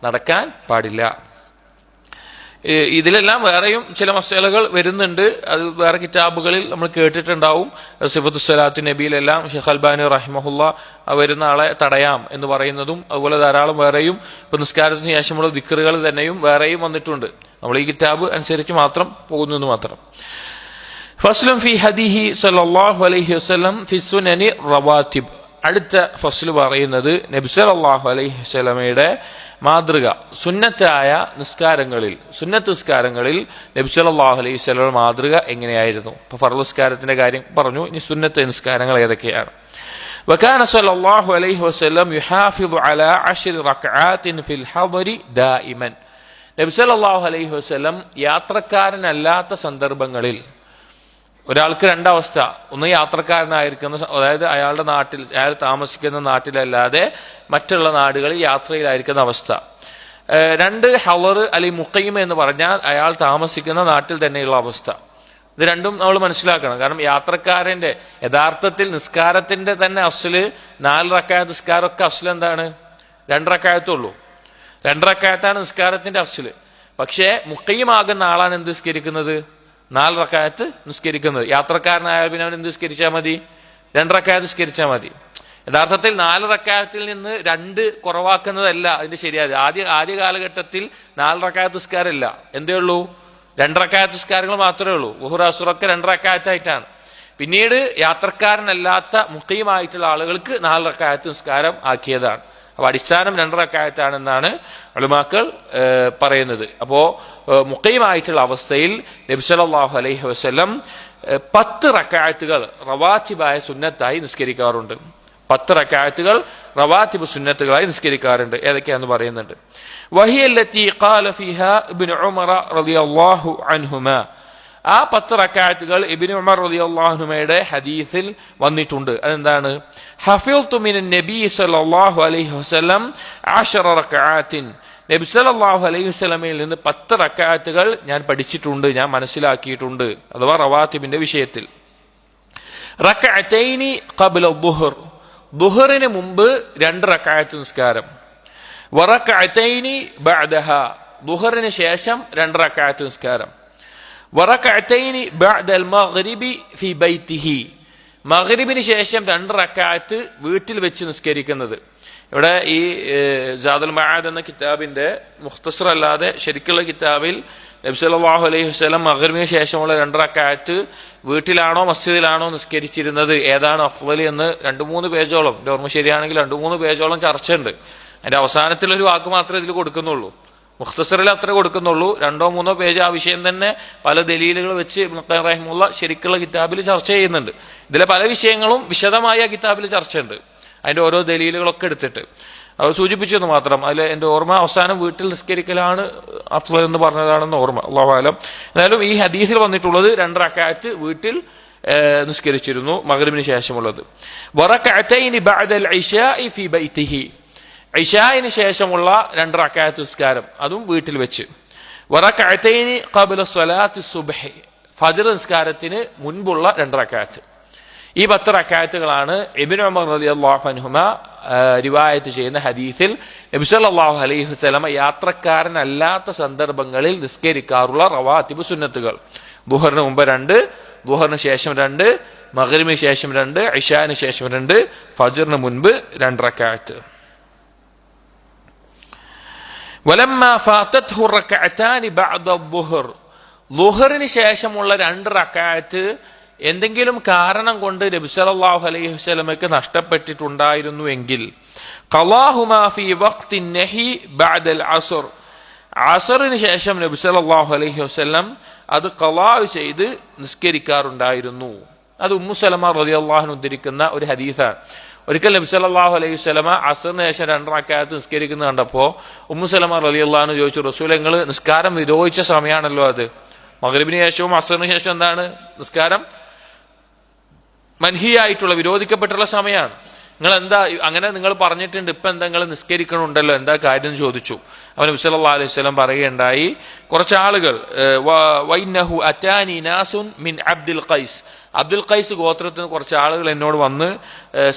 നടക്കാൻ പാടില്ല. ഇതിലെല്ലാം വേറെയും ചില മസലകൾ വരുന്നുണ്ട്. അത് വേറെ കിതാബുകളിൽ നമ്മൾ കേട്ടിട്ടുണ്ടാവും. സിഫത്തു സ്വലാത്തു നബിയിലെല്ലാം ഷെയ്ഖ് അൽബാനി റഹിമഹുല്ല വരുന്ന ആളെ തടയാം എന്ന് പറയുന്നതും അതുപോലെ ധാരാളം വേറെയും ഇപ്പൊ നിസ്കാരത്തിന് ശേഷമുള്ള ദിക്റുകൾ തന്നെയും വേറെയും വന്നിട്ടുണ്ട്. നമ്മൾ ഈ കിതാബ് അനുസരിച്ച് മാത്രം പോകുന്നു മാത്രം. ഫസ്ലും ഫി ഹദീഹി സല്ലല്ലാഹു അലൈഹി വസല്ലം ഫി സുനനി റവാത്തിബ്. അടുത്ത ഫസ്ൽ പറയുന്നത് നബി സല്ലല്ലാഹു അലൈഹി വസല്ലമയുടെ മാതൃക സുന്നത്തായ നിസ്കാരങ്ങളിൽ, സുന്നത്ത് നിസ്കാരങ്ങളിൽ നബി സല്ലല്ലാഹു അലൈഹി വസല്ലമയുടെ മാതൃക എങ്ങനെയായിരുന്നു? ഇപ്പൊ ഫർള് നിസ്കാരത്തിന്റെ കാര്യം പറഞ്ഞു. ഇനി സുന്നത്ത് നിസ്കാരങ്ങൾ ഏതൊക്കെയാണ്? വകാന സല്ലല്ലാഹു അലൈഹി വസല്ലം യുഹാഫിദു അലാ 10 റക്അാത്തിൻ ഫിൽ ഹദരി ദായിമൻ. നബി സല്ലല്ലാഹു അലൈഹി വസല്ലം യാത്രക്കാരനല്ലാത്ത സന്ദർഭങ്ങളിൽ, ഒരാൾക്ക് രണ്ടവസ്ഥ, ഒന്ന് യാത്രക്കാരനായിരിക്കുന്ന, അതായത് അയാളുടെ നാട്ടിൽ, അയാൾ താമസിക്കുന്ന നാട്ടിലല്ലാതെ മറ്റുള്ള നാടുകളിൽ യാത്രയിലായിരിക്കുന്ന അവസ്ഥ. രണ്ട് ഹളർ അല്ലെങ്കിൽ മുഖൈമ എന്ന് പറഞ്ഞാൽ അയാൾ താമസിക്കുന്ന നാട്ടിൽ തന്നെയുള്ള അവസ്ഥ. ഇത് രണ്ടും നമ്മൾ മനസ്സിലാക്കണം. കാരണം യാത്രക്കാരന്റെ യഥാർത്ഥത്തിൽ നിസ്കാരത്തിന്റെ തന്നെ അസ്ല് 4 റക്അത്ത് നിസ്കാരമൊക്കെ അസ്ല് എന്താണ്? 2 റക്അത്തുള്ളൂ. 2 റക്അത്താണ് നിസ്കാരത്തിന്റെ അസ്ല്. പക്ഷേ മുഖൈമാകുന്ന ആളാണ് എന്ത് നിസ്കരിക്കുന്നത്? 4 റക്അത്ത് നിസ്കരിക്കുന്നത്. യാത്രക്കാരനായ പിന്നെ അവൻ എന്ത് നിസ്കരിച്ചാൽ മതി? 2 റക്അത്ത് നിസ്കരിച്ചാൽ മതി. യഥാർത്ഥത്തിൽ 4 റക്അത്തിൽ നിന്ന് 2 കുറവാക്കുന്നതല്ല അതിന്റെ ശരിയായത്. ആദ്യ കാലഘട്ടത്തിൽ 4 റക്അത്ത് നിസ്കാരമില്ല. എന്തേ ഉള്ളൂ? 2 റക്അത്ത് നിസ്കാരങ്ങൾ മാത്രമേ ഉള്ളൂ. ളുഹ്ർ അസ്റൊക്കെ 2 റക്അത്തായിട്ടാണ്. പിന്നീട് യാത്രക്കാരനല്ലാത്ത മുഖീമായിട്ടുള്ള ആളുകൾക്ക് 4 റക്അത്ത് നിസ്കാരം ആക്കിയതാണ്. അപ്പൊ അടിസ്ഥാനം 2 റക്അത്താണെന്നാണ് ഉലമാക്കൾ പറയുന്നത്. അപ്പോ മുഖീമായിട്ടുള്ള അവസ്ഥയിൽ നബി സല്ലല്ലാഹു അലൈഹി വസല്ലം 10 റക്അത്തുകൾ റവാത്തിബായ സുന്നത്തായി നിസ്കരിക്കാറുണ്ട്. 10 റക്അത്തുകൾ റവാത്തിബ് സുന്നത്തുകളായി നിസ്കരിക്കാറുണ്ട്. ഏതൊക്കെയാണെന്ന് പറയുന്നുണ്ട്. വഹിയല്ലത്തി ഖാല ഫീഹാ ഇബ്നു ഉമർ റളിയല്ലാഹു അൻഹുമാ. ആ 10 റക്അത്തുകൾ ഇബ്നു ഉമർ റളിയല്ലാഹു അൻഹുമയുടെ ഹദീസിൽ വന്നിട്ടുണ്ട്. അതെന്താണ്? ഹഫിൾതു മിനൻ നബി സല്ലല്ലാഹു അലൈഹി വസല്ലം 10 റക്അത്തിൻ. നബി സല്ലല്ലാഹു അലൈഹി വസല്ലമയിൽ നിന്ന് 10 റക്അത്തുകൾ ഞാൻ പഠിച്ചിട്ടുണ്ട്, ഞാൻ മനസ്സിലാക്കിയിട്ടുണ്ട്. അഥവാ റവാത്തിബിന്റെ വിഷയത്തിൽ. റക്അത്തൈനി ഖബ്ല ദുഹർ. ദുഹറിന് മുമ്പ് 2 റക്അത്ത് നിസ്കാരം. വറക്അത്തൈനി ബഅദഹ. ദുഹറിന് ശേഷം 2 റക്അത്ത് നിസ്കാരം. വറക്അത്തൈനി ബഅദൽ മഗ്രിബി ഫി ബൈതിഹി. മഗ്രിബിന് ശേഷം 2 റക്അത്ത് വീട്ടിൽ വെച്ച് നിസ്കരിക്കുന്നത്. ഇവിടെ ഈ സാദുൽ മആദ് എന്ന കിതാബിന്റെ മുഖ്തസർ അല്ലാതെ ശരിക്കുള്ള കിതാബിൽ നബി സല്ലല്ലാഹു അലൈഹി വസല്ലം മഗ്രിബിന് ശേഷമുള്ള 2 റക്അത്ത് വീട്ടിലാണോ മസ്ജിദിലാണോ നിസ്കരിച്ചിരുന്നത്, ഏതാണ് അഫ്ളൽ എന്ന് 2-3 പേജോളം, എൻ്റെ ഓർമ്മ ശരിയാണെങ്കിൽ 2-3 പേജോളം ചർച്ചയുണ്ട്. അതിന്റെ അവസാനത്തിലൊരു വാക്ക് മാത്രമേ ഇതിൽ കൊടുക്കുന്നുള്ളൂ. മുഖ്തസറിൽ അത്ര കൊടുക്കുന്നുള്ളൂ. 2-3 പേജ് ആ വിഷയം തന്നെ പല ദലീലുകൾ വെച്ച് ഇബ്നു ഖയ്യിം റഹിമഹുള്ള ശരിക്കുള്ള കിതാബിൽ ചർച്ച ചെയ്യുന്നുണ്ട്. ഇതിലെ പല വിഷയങ്ങളും വിശദമായ കിതാബിൽ ചർച്ചയുണ്ട്. അതിന്റെ ഓരോ ദലീലുകളൊക്കെ എടുത്തിട്ട് അത് സൂചിപ്പിച്ചെന്ന് മാത്രം. അതിൽ എൻ്റെ ഓർമ്മ അവസാനം വീട്ടിൽ നിസ്കരിക്കലാണ് അഫ്ളൽ എന്ന് പറഞ്ഞതാണെന്ന് ഓർമ്മ. അല്ലാഹു അലം. എന്നാലും ഈ ഹദീസിൽ വന്നിട്ടുള്ളത് 2 റക്അത്ത് വീട്ടിൽ നിസ്കരിച്ചിരുന്നു മഗ്രിബിന് ശേഷമുള്ളത്. വറക്അത്തൈനി ബഅദൽ ഇശാഇ ഫി ബൈതിഹി. ഇശാഇന് ശേഷമുള്ള 2 റക്അത്ത് നിസ്കാരം, അതും വീട്ടിൽ വെച്ച്. വറക്അത്തൈനി ഖബ്ല സ്വലാത്തി സുബ്ഹി. ഫജ്ർ നിസ്കാരത്തിന് മുൻപുള്ള 2 റക്അത്ത്. ഈ 10 റക്അത്തുകളാണ് ഇബ്നു ഉമർ റളിയല്ലാഹു അൻഹുമ റിവായത്ത് ചെയ്യുന്ന ഹദീസിൽ നബി സല്ലല്ലാഹു അലൈഹി വസല്ലം യാത്രക്കാരനല്ലാത്ത സന്ദർഭങ്ങളിൽ നിസ്കരിക്കാറുള്ള റവാത്തിബ് സുന്നത്തുകൾ. ദുഹറിന് മുമ്പ് 2, ദുഹറിന് ശേഷം 2, മഗ്രിബിന് ശേഷം 2, ഇശാന് ശേഷം 2, ഫജ്റിന് മുൻപ് 2 റക്അത്ത്. വലമ്മാ ഫാതത്ഹു റക്അത്താനി ബഅദ ദുഹർ. ദുഹറിന് ശേഷമുള്ള 2 റക്അത്ത് എന്തെങ്കിലും കാരണം കൊണ്ട് നബി സല്ലല്ലാഹു അലൈഹി വസല്ലമയ്ക്ക് നഷ്ടപ്പെട്ടിട്ടുണ്ടായിരുന്നു എങ്കിൽ ഖളാഹുമാ ഫീ വഖ്തി നഹി ബഅദൽ അസ്ർ. അസ്റിന് ശേഷം നബി സല്ലല്ലാഹു അലൈഹി വസല്ലം അത് ഖളാ ചെയ്ത് നിസ്കരിക്കാറുണ്ടായിരുന്നു. അത് ഉമ്മു സലമ റളിയല്ലാഹു അൻഹ ഉദ്ധരിക്കുന്ന ഒരു ഹദീസാണ്. ഒരിക്കൽ നബി സല്ലല്ലാഹു അലൈഹി വസല്ലമ അസറിന് ശേഷം 2 റക്അത്ത് നിസ്കരിക്കുന്നത് കണ്ടപ്പോൾ ഉമ്മു സലമ റളിയല്ലാഹു അൻഹ ചോദിച്ചു, റസൂൽ നിങ്ങൾ നിസ്കാരം വിരോധിച്ച സമയമാണല്ലോ അത്, മഗ്രിബിന് ശേഷവും അസറിന് ശേഷം എന്താണ് നിസ്കാരം മൻഹിയായിട്ടുള്ള വിരോധിക്കപ്പെട്ടുള്ള സമയമാണ്, നിങ്ങൾ എന്താ അങ്ങനെ നിങ്ങൾ പറഞ്ഞിട്ടുണ്ട്, ഇപ്പൊ എന്താ നിങ്ങൾ നിസ്കരിക്കണുണ്ടല്ലോ, എന്താ കാര്യം ചോദിച്ചു. അവൻ നബി സല്ലല്ലാഹു അലൈഹി വസല്ലം പറയുകയുണ്ടായി, കുറച്ച് ആളുകൾ വൈന്നഹു അതാനി നാസുൻ മിൻ അബ്ദുൽ ഖൈസ്, അബ്ദുൽ ഖൈസ് ഗോത്രത്തിന് കുറച്ച് ആളുകൾ എന്നോട് വന്ന്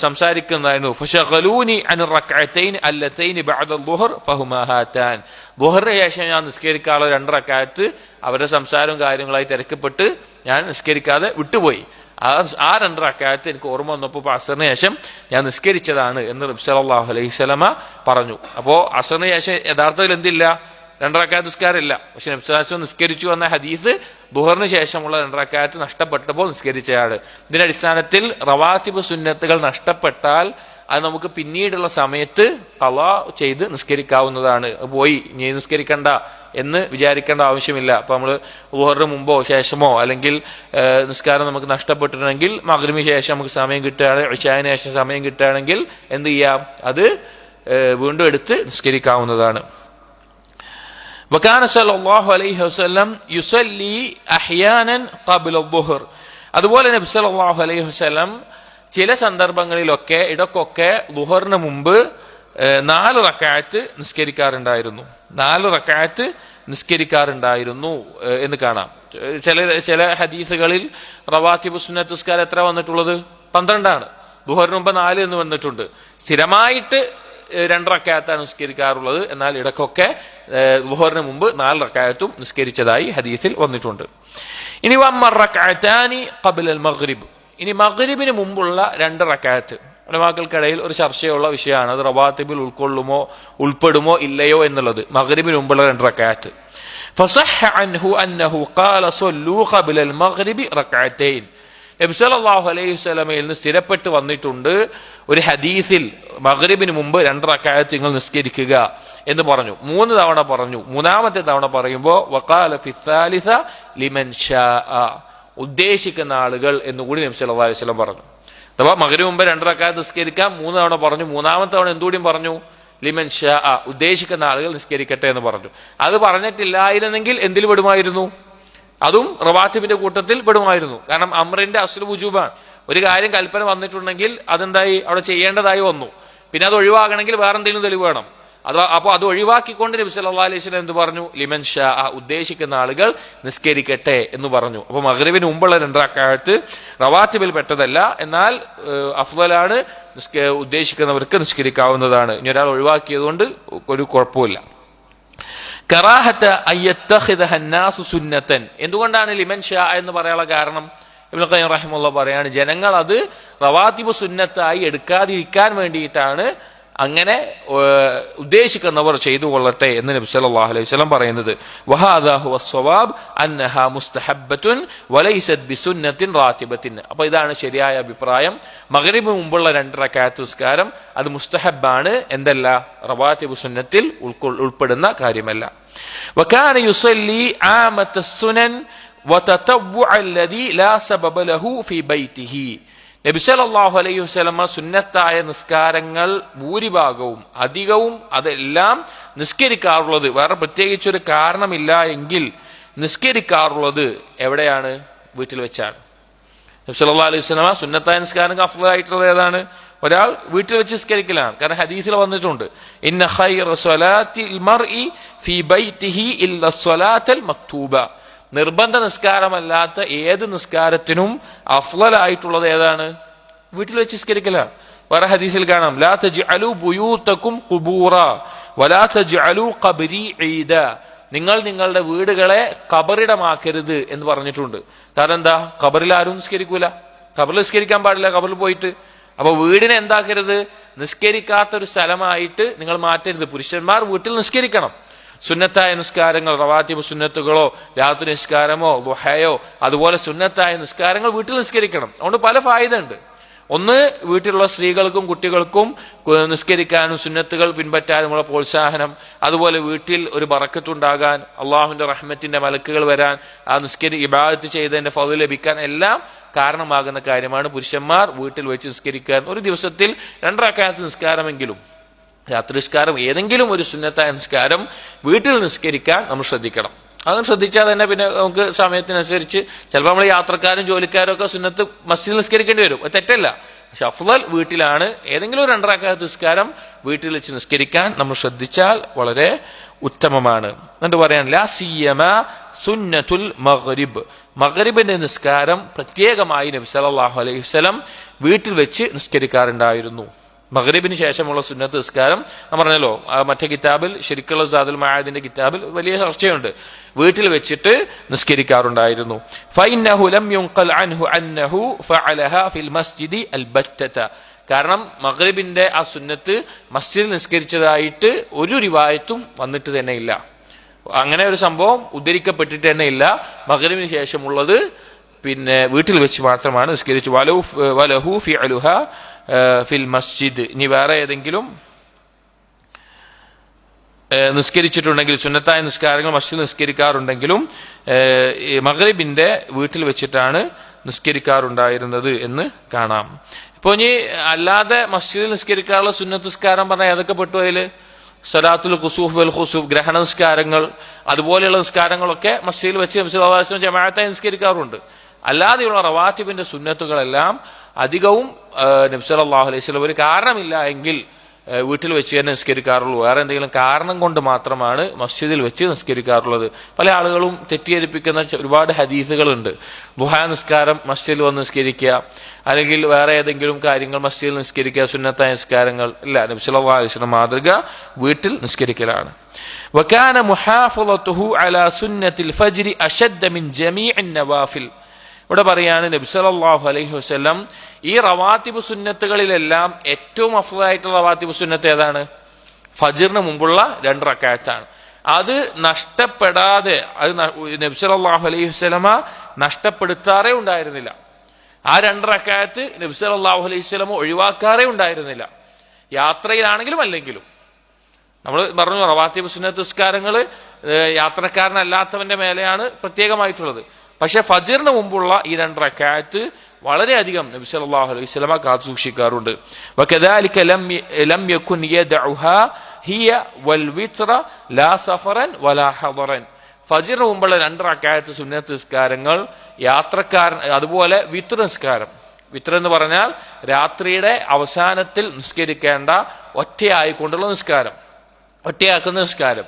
സംസാരിക്കുന്നതായിരുന്നു. ഫശഗലൂനി അൻ റക്അത്തൈൻ അല്ലതൈൻ ബഅദ ദുഹർ ഫഹുമാ ഹാതാൻ, ദുഹറിന് ശേഷം ഞാൻ നിസ്കരിക്കാനുള്ള 2 റക്അത്ത് അവരുടെ സംസാരവും കാര്യങ്ങളായി തിരക്കപ്പെട്ട് ഞാൻ നിസ്കരിക്കാതെ വിട്ടുപോയി. ആ 2 റക്അത്ത് എനിക്ക് ഓർമ്മ വന്നപ്പോൾ അസറിന് ശേഷം ഞാൻ നിസ്കരിച്ചതാണ് എന്ന് നബി സല്ലല്ലാഹു അലൈഹി വസല്ലമ പറഞ്ഞു. അപ്പോൾ അസറിന് ശേഷം യഥാർത്ഥത്തിൽ എന്തില്ല, 2 റക്അത്ത് നിസ്കാരമില്ല. പക്ഷെ നബി സല്ലല്ലാഹു അലൈഹി വസല്ലം നിസ്കരിച്ചു എന്ന ഹദീസ് ദുഹറിന് ശേഷമുള്ള 2 റക്അത്ത് നഷ്ടപ്പെട്ടപ്പോൾ നിസ്കരിച്ചയാണ്. ഇതിന്റെ അടിസ്ഥാനത്തിൽ റവാത്തിബ് സുന്നത്തുകൾ നഷ്ടപ്പെട്ടാൽ അത് നമുക്ക് പിന്നീടുള്ള സമയത്ത് ഖളാ ചെയ്ത് നിസ്കരിക്കാവുന്നതാണ്. പോയി ഇനി നിസ്കരിക്കണ്ട എന്ന് വിചാരിക്കേണ്ട ആവശ്യമില്ല. അപ്പൊ നമ്മൾ ദുഹറിന് മുമ്പോ ശേഷമോ അല്ലെങ്കിൽ നിസ്കാരം നമുക്ക് നഷ്ടപ്പെട്ടിട്ടുണ്ടെങ്കിൽ മഗ്രിബിന് ശേഷം നമുക്ക് സമയം കിട്ടുകയാണെങ്കിൽ, ഇശാഇന് ശേഷം സമയം കിട്ടുകയാണെങ്കിൽ എന്ത് ചെയ്യാം, അത് വീണ്ടും എടുത്ത് നിസ്കരിക്കാവുന്നതാണ്. വകാന സല്ലല്ലാഹു അലൈഹി വസല്ലം യുസല്ലി അഹ്യാനൻ ഖബ്ല അദ്ദുഹർ, അതുപോലെ നബി സല്ലല്ലാഹു അലൈഹി വസല്ലം ചില സന്ദർഭങ്ങളിലൊക്കെ ഇടക്കൊക്കെ ദുഹറിന് മുമ്പ് 4 റക്അത്ത് നിസ്കരിക്കാറുണ്ടായിരുന്നു, 4 റക്അത്ത് നിസ്കരിക്കാറുണ്ടായിരുന്നു എന്ന് കാണാം. ചില ഹദീസുകളിൽ റവാത്തിബ് സുന്നത്ത് നിസ്കാരം എത്ര വന്നിട്ടുള്ളത്? 12ആണ്. ദുഹറിന് മുമ്പ് 4 എന്ന് വന്നിട്ടുണ്ട്. സ്ഥിരമായിട്ട് 2 റക്അത്താണ് നിസ്കരിക്കാറുള്ളത്. എന്നാൽ ഇടക്കൊക്കെ ദുഹറിന് മുമ്പ് 4 റക്അത്തും നിസ്കരിച്ചതായി ഹദീസിൽ വന്നിട്ടുണ്ട്. ഇനി വമ്മ റക്അത്താനി ഖബ്ല അൽ മഗ്രിബ്, ഇനി മഗ്രിബിന് മുമ്പുള്ള 2 റക്അത്ത് ഉലമാക്കൾക്കിടയിൽ ഒരു ചർച്ചയുള്ള വിഷയമാണ്. അത് റവാത്തിബിൽ ഉൾപ്പെടുമോ ഇല്ലയോ എന്നുള്ളത്. മഗ്രിബിന് മുമ്പുള്ള 2 റക്അത്ത്. ഫസഹ അൻഹു അന്നഹു ഖാല സ്വല്ലൂ ഖബ്ല അൽ മഗ്രിബി റക്അത്തൈൻ, നബി സല്ലല്ലാഹു അലൈഹി വസല്ലമയിൽ നിന്ന് സ്ഥിരപ്പെട്ട് വന്നിട്ടുണ്ട് ഒരു ഹദീസിൽ മഗ്രിബിന് മുമ്പ് 2 റക്അത്ത് നിങ്ങൾ നിസ്കരിക്കുക എന്ന് പറഞ്ഞു. 3 തവണ പറഞ്ഞു. 3ാമത്തെ തവണ പറയുമ്പോൾ വഖാല ഫി സാലിസ ലിമൻ ഷാഅ, ഉദ്ദേശിക്കുന്ന ആളുകൾ എന്നുകൂടി നബി സല്ലല്ലാഹു അലൈഹി വസല്ലം പറഞ്ഞു. അഥവാ മഗ്രിബിന് മുമ്പ് 2 റക്അത്ത് നിസ്കരിക്കാം 3 തവണ പറഞ്ഞു. 3ാമത്തെ തവണ എന്തുകൂടിയും പറഞ്ഞു, ലിമൻ ഷാഅ, ഉദ്ദേശിക്കുന്ന ആളുകൾ നിസ്കരിക്കട്ടെ എന്ന് പറഞ്ഞു. അത് പറഞ്ഞിട്ടില്ലായിരുന്നെങ്കിൽ എന്തിൽ പെടുമായിരുന്നു? അതും റവാത്തിബിന്റെ കൂട്ടത്തിൽ പെടുമായിരുന്നു. കാരണം അമ്രിന്റെ അസ്ലു വുജൂബാണ്. ഒരു കാര്യം കൽപ്പന വന്നിട്ടുണ്ടെങ്കിൽ അതെന്തായി, അവിടെ ചെയ്യേണ്ടതായി വന്നു. പിന്നെ അത് ഒഴിവാകണമെങ്കിൽ വേറെ എന്തെങ്കിലും തെളിവ് വേണം. അപ്പോൾ അത് ഒഴിവാക്കിക്കൊണ്ട് നബി സല്ലല്ലാഹു അലൈഹി വസല്ലം എന്ത് പറഞ്ഞു? ലിമൻ ഷാഅ, ഉദ്ദേശിക്കുന്ന ആളുകൾ നിസ്കരിക്കട്ടെ എന്ന് പറഞ്ഞു. അപ്പോൾ മഗ്രിബിന് മുമ്പുള്ള 2 റക്അത്ത് റവാത്തിബിൽ പെട്ടതല്ല, എന്നാൽ അഫ്ളലാണ്, ഉദ്ദേശിക്കുന്നവർക്ക് നിസ്കരിക്കാവുന്നതാണ്. ഇനി ഒരാൾ ഒഴിവാക്കിയതുകൊണ്ട് ഒരു കുഴപ്പമില്ല. കറാഹത അയ്യത്തഖിദഹ അന്നാസു സുന്നതൻ, എന്തുകൊണ്ടാണ് ലിമൻ ഷാഅ എന്ന് പറയാനുള്ള കാരണം? ഇബ്നു ഖയ്യിം റഹിമഹുല്ലാഹ് പറയാണ്, ജനങ്ങൾ അത് റവാത്തിബ് സുന്നത്തായി എടുക്കാതിരിക്കാൻ വേണ്ടിയിട്ടാണ് അങ്ങനെ ഉദ്ദേശിക്കുന്നവർ ചെയ്തു കൊള്ളട്ടെ എന്ന് നബി സല്ലല്ലാഹു അലൈഹി വസല്ലം പറയുന്നത്. വഹാദാ ഹുവ സ്വവാബ് അന്നഹാ മുസ്തഹബ്ബത്തുൻ വലൈസത് ബിസുന്നത്തിൻ റാത്തിബത്തിൻ. അപ്പോൾ ഇതാണ് ശരിയായ അഭിപ്രായം. മഗ്രിബിന് മുമ്പുള്ള 2 റക്അത്ത് നിസ്കാരം അത് മുസ്തഹബ്ബാണ്, എന്തല്ല റവാത്തിബ് സുന്നത്തിൽ ഉൾപ്പെടുന്ന കാര്യമല്ല. വകാന യുസല്ലി ആമത്തസ് സുനൻ വതതവ്വുഅ അല്ലദി ലാ സബബ ലഹു ഫീ ബൈതിഹി, നബി സല്ലല്ലാഹു അലൈഹി വസല്ലമ സുന്നത്തായ നിസ്കാരങ്ങൾ ഭൂരിഭാഗവും അധികവും അതെല്ലാം നിസ്കരിക്കാറുള്ളത്, വേറെ പ്രത്യേകിച്ചൊരു കാരണമില്ല എങ്കിൽ നിസ്കരിക്കാറുള്ളത് എവിടെയാണ്? വീട്ടിൽ വെച്ചാണ്. നബി സല്ലല്ലാഹു അലൈഹി വസല്ലമ സുന്നത്തായ നിസ്കാരങ്ങൾ അഫ്ളലായിട്ടുള്ളത് ഏതാണ്? ഒരാൾ വീട്ടിൽ വെച്ച് നിസ്കരിക്കലാണ്. കാരണം ഹദീസിൽ വന്നിട്ടുണ്ട്, ഇന്ന ഖൈറ സ്വലാത്തിൽ മർഇ ഫീ ബൈതിഹി ഇല്ല സ്വലാത്തൽ മക്തൂബ, നിർബന്ധ നിസ്കാരമല്ലാത്ത ഏത് നിസ്കാരത്തിനും അഫ്ളലായിട്ടുള്ളത് ഏതാണ്? വീട്ടിൽ വെച്ച് നിസ്കരിക്കലാണ്. വേറെ ഹദീസിൽ കാണാം, ലാ തജ്അലു ബുയൂതകും ഖുബൂറ വലാ തജ്അലു ഖബ്രി ഈദ, നിങ്ങൾ നിങ്ങളുടെ വീടുകളെ ഖബറിടമാക്കരുത് എന്ന് പറഞ്ഞിട്ടുണ്ട്. കാരണം എന്താ? ഖബറിൽ ആരും നിസ്കരിക്കൂല, ഖബറിൽ നിസ്കരിക്കാൻ പാടില്ല ഖബറിൽ പോയിട്ട്. അപ്പൊ വീടിനെ എന്താക്കരുത്? നിസ്കരിക്കാത്തൊരു സ്ഥലമായിട്ട് നിങ്ങൾ മാറ്റരുത്. പുരുഷന്മാർ വീട്ടിൽ നിസ്കരിക്കണം. സുന്നത്തായ നിസ്കാരങ്ങൾ, റവാത്തിബ് സുന്നത്തുകളോ രാത്രി നിസ്കാരമോ ദുഹയോ അതുപോലെ സുന്നത്തായ നിസ്കാരങ്ങൾ വീട്ടിൽ നിസ്കരിക്കണം. അതുകൊണ്ട് പല ഫായിദ ഉണ്ട്. ഒന്ന്, വീട്ടിലുള്ള സ്ത്രീകൾക്കും കുട്ടികൾക്കും നിസ്കരിക്കാനും സുന്നത്തുകൾ പിൻപറ്റാനുമുള്ള പ്രോത്സാഹനം, അതുപോലെ വീട്ടിൽ ഒരു ബറക്കത്തുണ്ടാകാൻ, അള്ളാഹുവിന്റെ റഹ്മത്തിന്റെ മലക്കുകൾ വരാൻ, ആ ഇബാദത്ത് ചെയ്തതിന്റെ ഫള് ലഭിക്കാൻ, എല്ലാം കാരണമാകുന്ന കാര്യമാണ് പുരുഷന്മാർ വീട്ടിൽ വെച്ച് നിസ്കരിക്കാൻ. ഒരു ദിവസത്തിൽ 2 റക്അത്ത് നിസ്കാരമെങ്കിലും, രാത്രി നിസ്കാരം ഏതെങ്കിലും ഒരു സുന്നത്തായ നിസ്കാരം വീട്ടിൽ നിസ്കരിക്കാൻ നമ്മൾ ശ്രദ്ധിക്കണം. അതൊന്നും ശ്രദ്ധിച്ചാൽ തന്നെ പിന്നെ നമുക്ക് സമയത്തിനനുസരിച്ച് ചിലപ്പോൾ നമ്മൾ യാത്രക്കാരും ജോലിക്കാരും ഒക്കെ സുന്നത്ത് മസ്ജിദിൽ നിസ്കരിക്കേണ്ടി വരും. അത് തെറ്റല്ല. പക്ഷെ അഫ്ളൽ വീട്ടിലാണ്. ഏതെങ്കിലും ഒരു 2 റക്അത്ത് നിസ്കാരം വീട്ടിൽ വെച്ച് നിസ്കരിക്കാൻ നമ്മൾ ശ്രദ്ധിച്ചാൽ വളരെ ഉത്തമമാണ്. എന്നിട്ട് പറയാൻ ലാ സിയമ സുന്നത്തുൽ മഗ്രിബ്, മഗ്രിബിന്റെ നിസ്കാരം പ്രത്യേകമായി നബി സല്ലല്ലാഹു അലൈഹി വസല്ലം വീട്ടിൽ വെച്ച് നിസ്കരിക്കാറുണ്ടായിരുന്നു. മഗ്രിബിന് ശേഷമുള്ള സുന്നത്ത് നിസ്കാരം ഞാൻ പറഞ്ഞല്ലോ, മറ്റേ കിതാബിൽ ശരിക്കുള്ള സാദുൽ മആദിന്റെ കിതാബിൽ വലിയ ചർച്ചയുണ്ട്. വീട്ടിൽ വെച്ചിട്ട് നിസ്കരിക്കാറുണ്ടായിരുന്നു. ഫഇന്നഹു ലം യുൻഖൽ അൻഹു അന്നഹു ഫഅലഹാ ഫിൽ മസ്ജിദി അൽബത്തത, കാരണം മഗ്രിബിന്റെ ആ സുന്നത്ത് മസ്ജിദിൽ നിസ്കരിച്ചതായിട്ട് ഒരു റിവായത്തും വന്നിട്ട് തന്നെ ഇല്ല. അങ്ങനെ ഒരു സംഭവം ഉദ്ധരിക്കപ്പെട്ടിട്ട് തന്നെ ഇല്ല. മഗ്രിബിന് ശേഷമുള്ളത് പിന്നെ വീട്ടിൽ വെച്ച് മാത്രമാണ് നിസ്കരിച്ചു. വലഹു ഫിഅലുഹാ ഫിൽ മസ്ജിദ്, ഇനി വേറെ ഏതെങ്കിലും നിസ്കരിച്ചിട്ടുണ്ടെങ്കിൽ സുന്നത്തായ നിസ്കാരങ്ങൾ മസ്ജിദ് നിസ്കരിക്കാറുണ്ടെങ്കിലും മഗ്രിബിന്റെ വീട്ടിൽ വെച്ചിട്ടാണ് നിസ്കരിക്കാറുണ്ടായിരുന്നത് എന്ന് കാണാം. ഇപ്പൊ ഇനി അല്ലാതെ മസ്ജിദിൽ നിസ്കരിക്കാറുള്ള സുന്നത്ത് നിസ്കാരം പറഞ്ഞാൽ ഏതൊക്കെ പെട്ടു അതില്? സലാത്തുൽ ഖുസൂഫ് വൽ ഖുസൂഫ്, ഗ്രഹണ നിസ്കാരങ്ങൾ, അതുപോലെയുള്ള നിസ്കാരങ്ങളൊക്കെ മസ്ജിദിൽ വെച്ച് നബി സല്ലല്ലാഹു അലൈഹി വസല്ലം ജമാഅത്തായി നിസ്കരിക്കാറുണ്ട്. അല്ലാതെയുള്ള റവാത്തിബിന്റെ സുന്നത്തുകളെല്ലാം അധികവും നബി സല്ലല്ലാഹു അലൈഹി വസല്ലം ഒരു കാരണമില്ല എങ്കിൽ വീട്ടിൽ വെച്ച് തന്നെ നിസ്കരിക്കാറുള്ളൂ. വേറെ എന്തെങ്കിലും കാരണം കൊണ്ട് മാത്രമാണ് മസ്ജിദിൽ വെച്ച് നിസ്കരിക്കാറുള്ളത്. പല ആളുകളും തെറ്റിദ്ധരിപ്പിക്കുന്ന ഒരുപാട് ഹദീസുകളുണ്ട്. ദുഹാ നിസ്കാരം മസ്ജിദിൽ വന്ന് നിസ്കരിക്കുക, അല്ലെങ്കിൽ വേറെ ഏതെങ്കിലും കാര്യങ്ങൾ മസ്ജിദിൽ നിസ്കരിക്കുക, സുന്നത്തായ നിസ്കാരങ്ങൾ ഇല്ല. നബി സല്ലല്ലാഹു അലൈഹി വസല്ലം മാതൃക വീട്ടിൽ നിസ്കരിക്കലാണ്. വകാന മുഹാഫളതുഹു അലാ സുന്നത്തിൽ ഫജ്രി അശദ്ദ മിൻ ജമീഇൻ നവാഫിൽ. ഇവിടെ പറയാണ് നബി സല്ലല്ലാഹു അലൈഹി വസല്ലം ഈ റവാത്തിബ് സുന്നത്തുകളിലെല്ലാം ഏറ്റവും അഫ്ളലായിട്ടുള്ള റവാത്തിബ് സുന്നത്ത് ഏതാണ്? ഫജ്റിന് മുമ്പുള്ള 2 റക്അത്താണ്. അത് നഷ്ടപ്പെടാതെ, അത് നബി സല്ലല്ലാഹു അലൈഹി വസല്ലമ നഷ്ടപ്പെടുത്താറേ ഉണ്ടായിരുന്നില്ല. ആ 2 റക്അത്ത് നബി സല്ലല്ലാഹു അലൈഹി വസല്ലമ ഒഴിവാക്കാറേ ഉണ്ടായിരുന്നില്ല, യാത്രയിലാണെങ്കിലും അല്ലെങ്കിലും. നമ്മൾ പറഞ്ഞു റവാത്തിബ് സുന്നത്ത് നിസ്കാരങ്ങൾ യാത്രക്കാരനല്ലാത്തവന്റെ മേലെയാണ് പ്രത്യേകമായിട്ടുള്ളത്. പക്ഷെ ഫജ്റിന് മുമ്പുള്ള ഈ 2 റക്അത്ത് വളരെയധികം നബി സല്ലല്ലാഹു അലൈഹി വസല്ലമ കാത്തു സൂക്ഷിക്കാറുണ്ട്. വകദാലിക ലം യകുൻ യദഉഹാ ഹിയ വൽ വിത്ര ലാ സഫറൻ വലാ ഹദറൻ. ഫജ്റിന് മുമ്പുള്ള 2 റക്അത്ത് സുന്നത്ത് നിസ്കാരങ്ങൾ യാത്രക്കാരൻ, അതുപോലെ വിത്ര നിസ്കാരം. വിത്ര എന്ന് പറഞ്ഞാൽ രാത്രിയുടെ അവസാനത്തിൽ നിസ്കരിക്കേണ്ട ഒറ്റയായിക്കൊണ്ടുള്ള നിസ്കാരം, ഒറ്റയാക്കുന്ന നിസ്കാരം.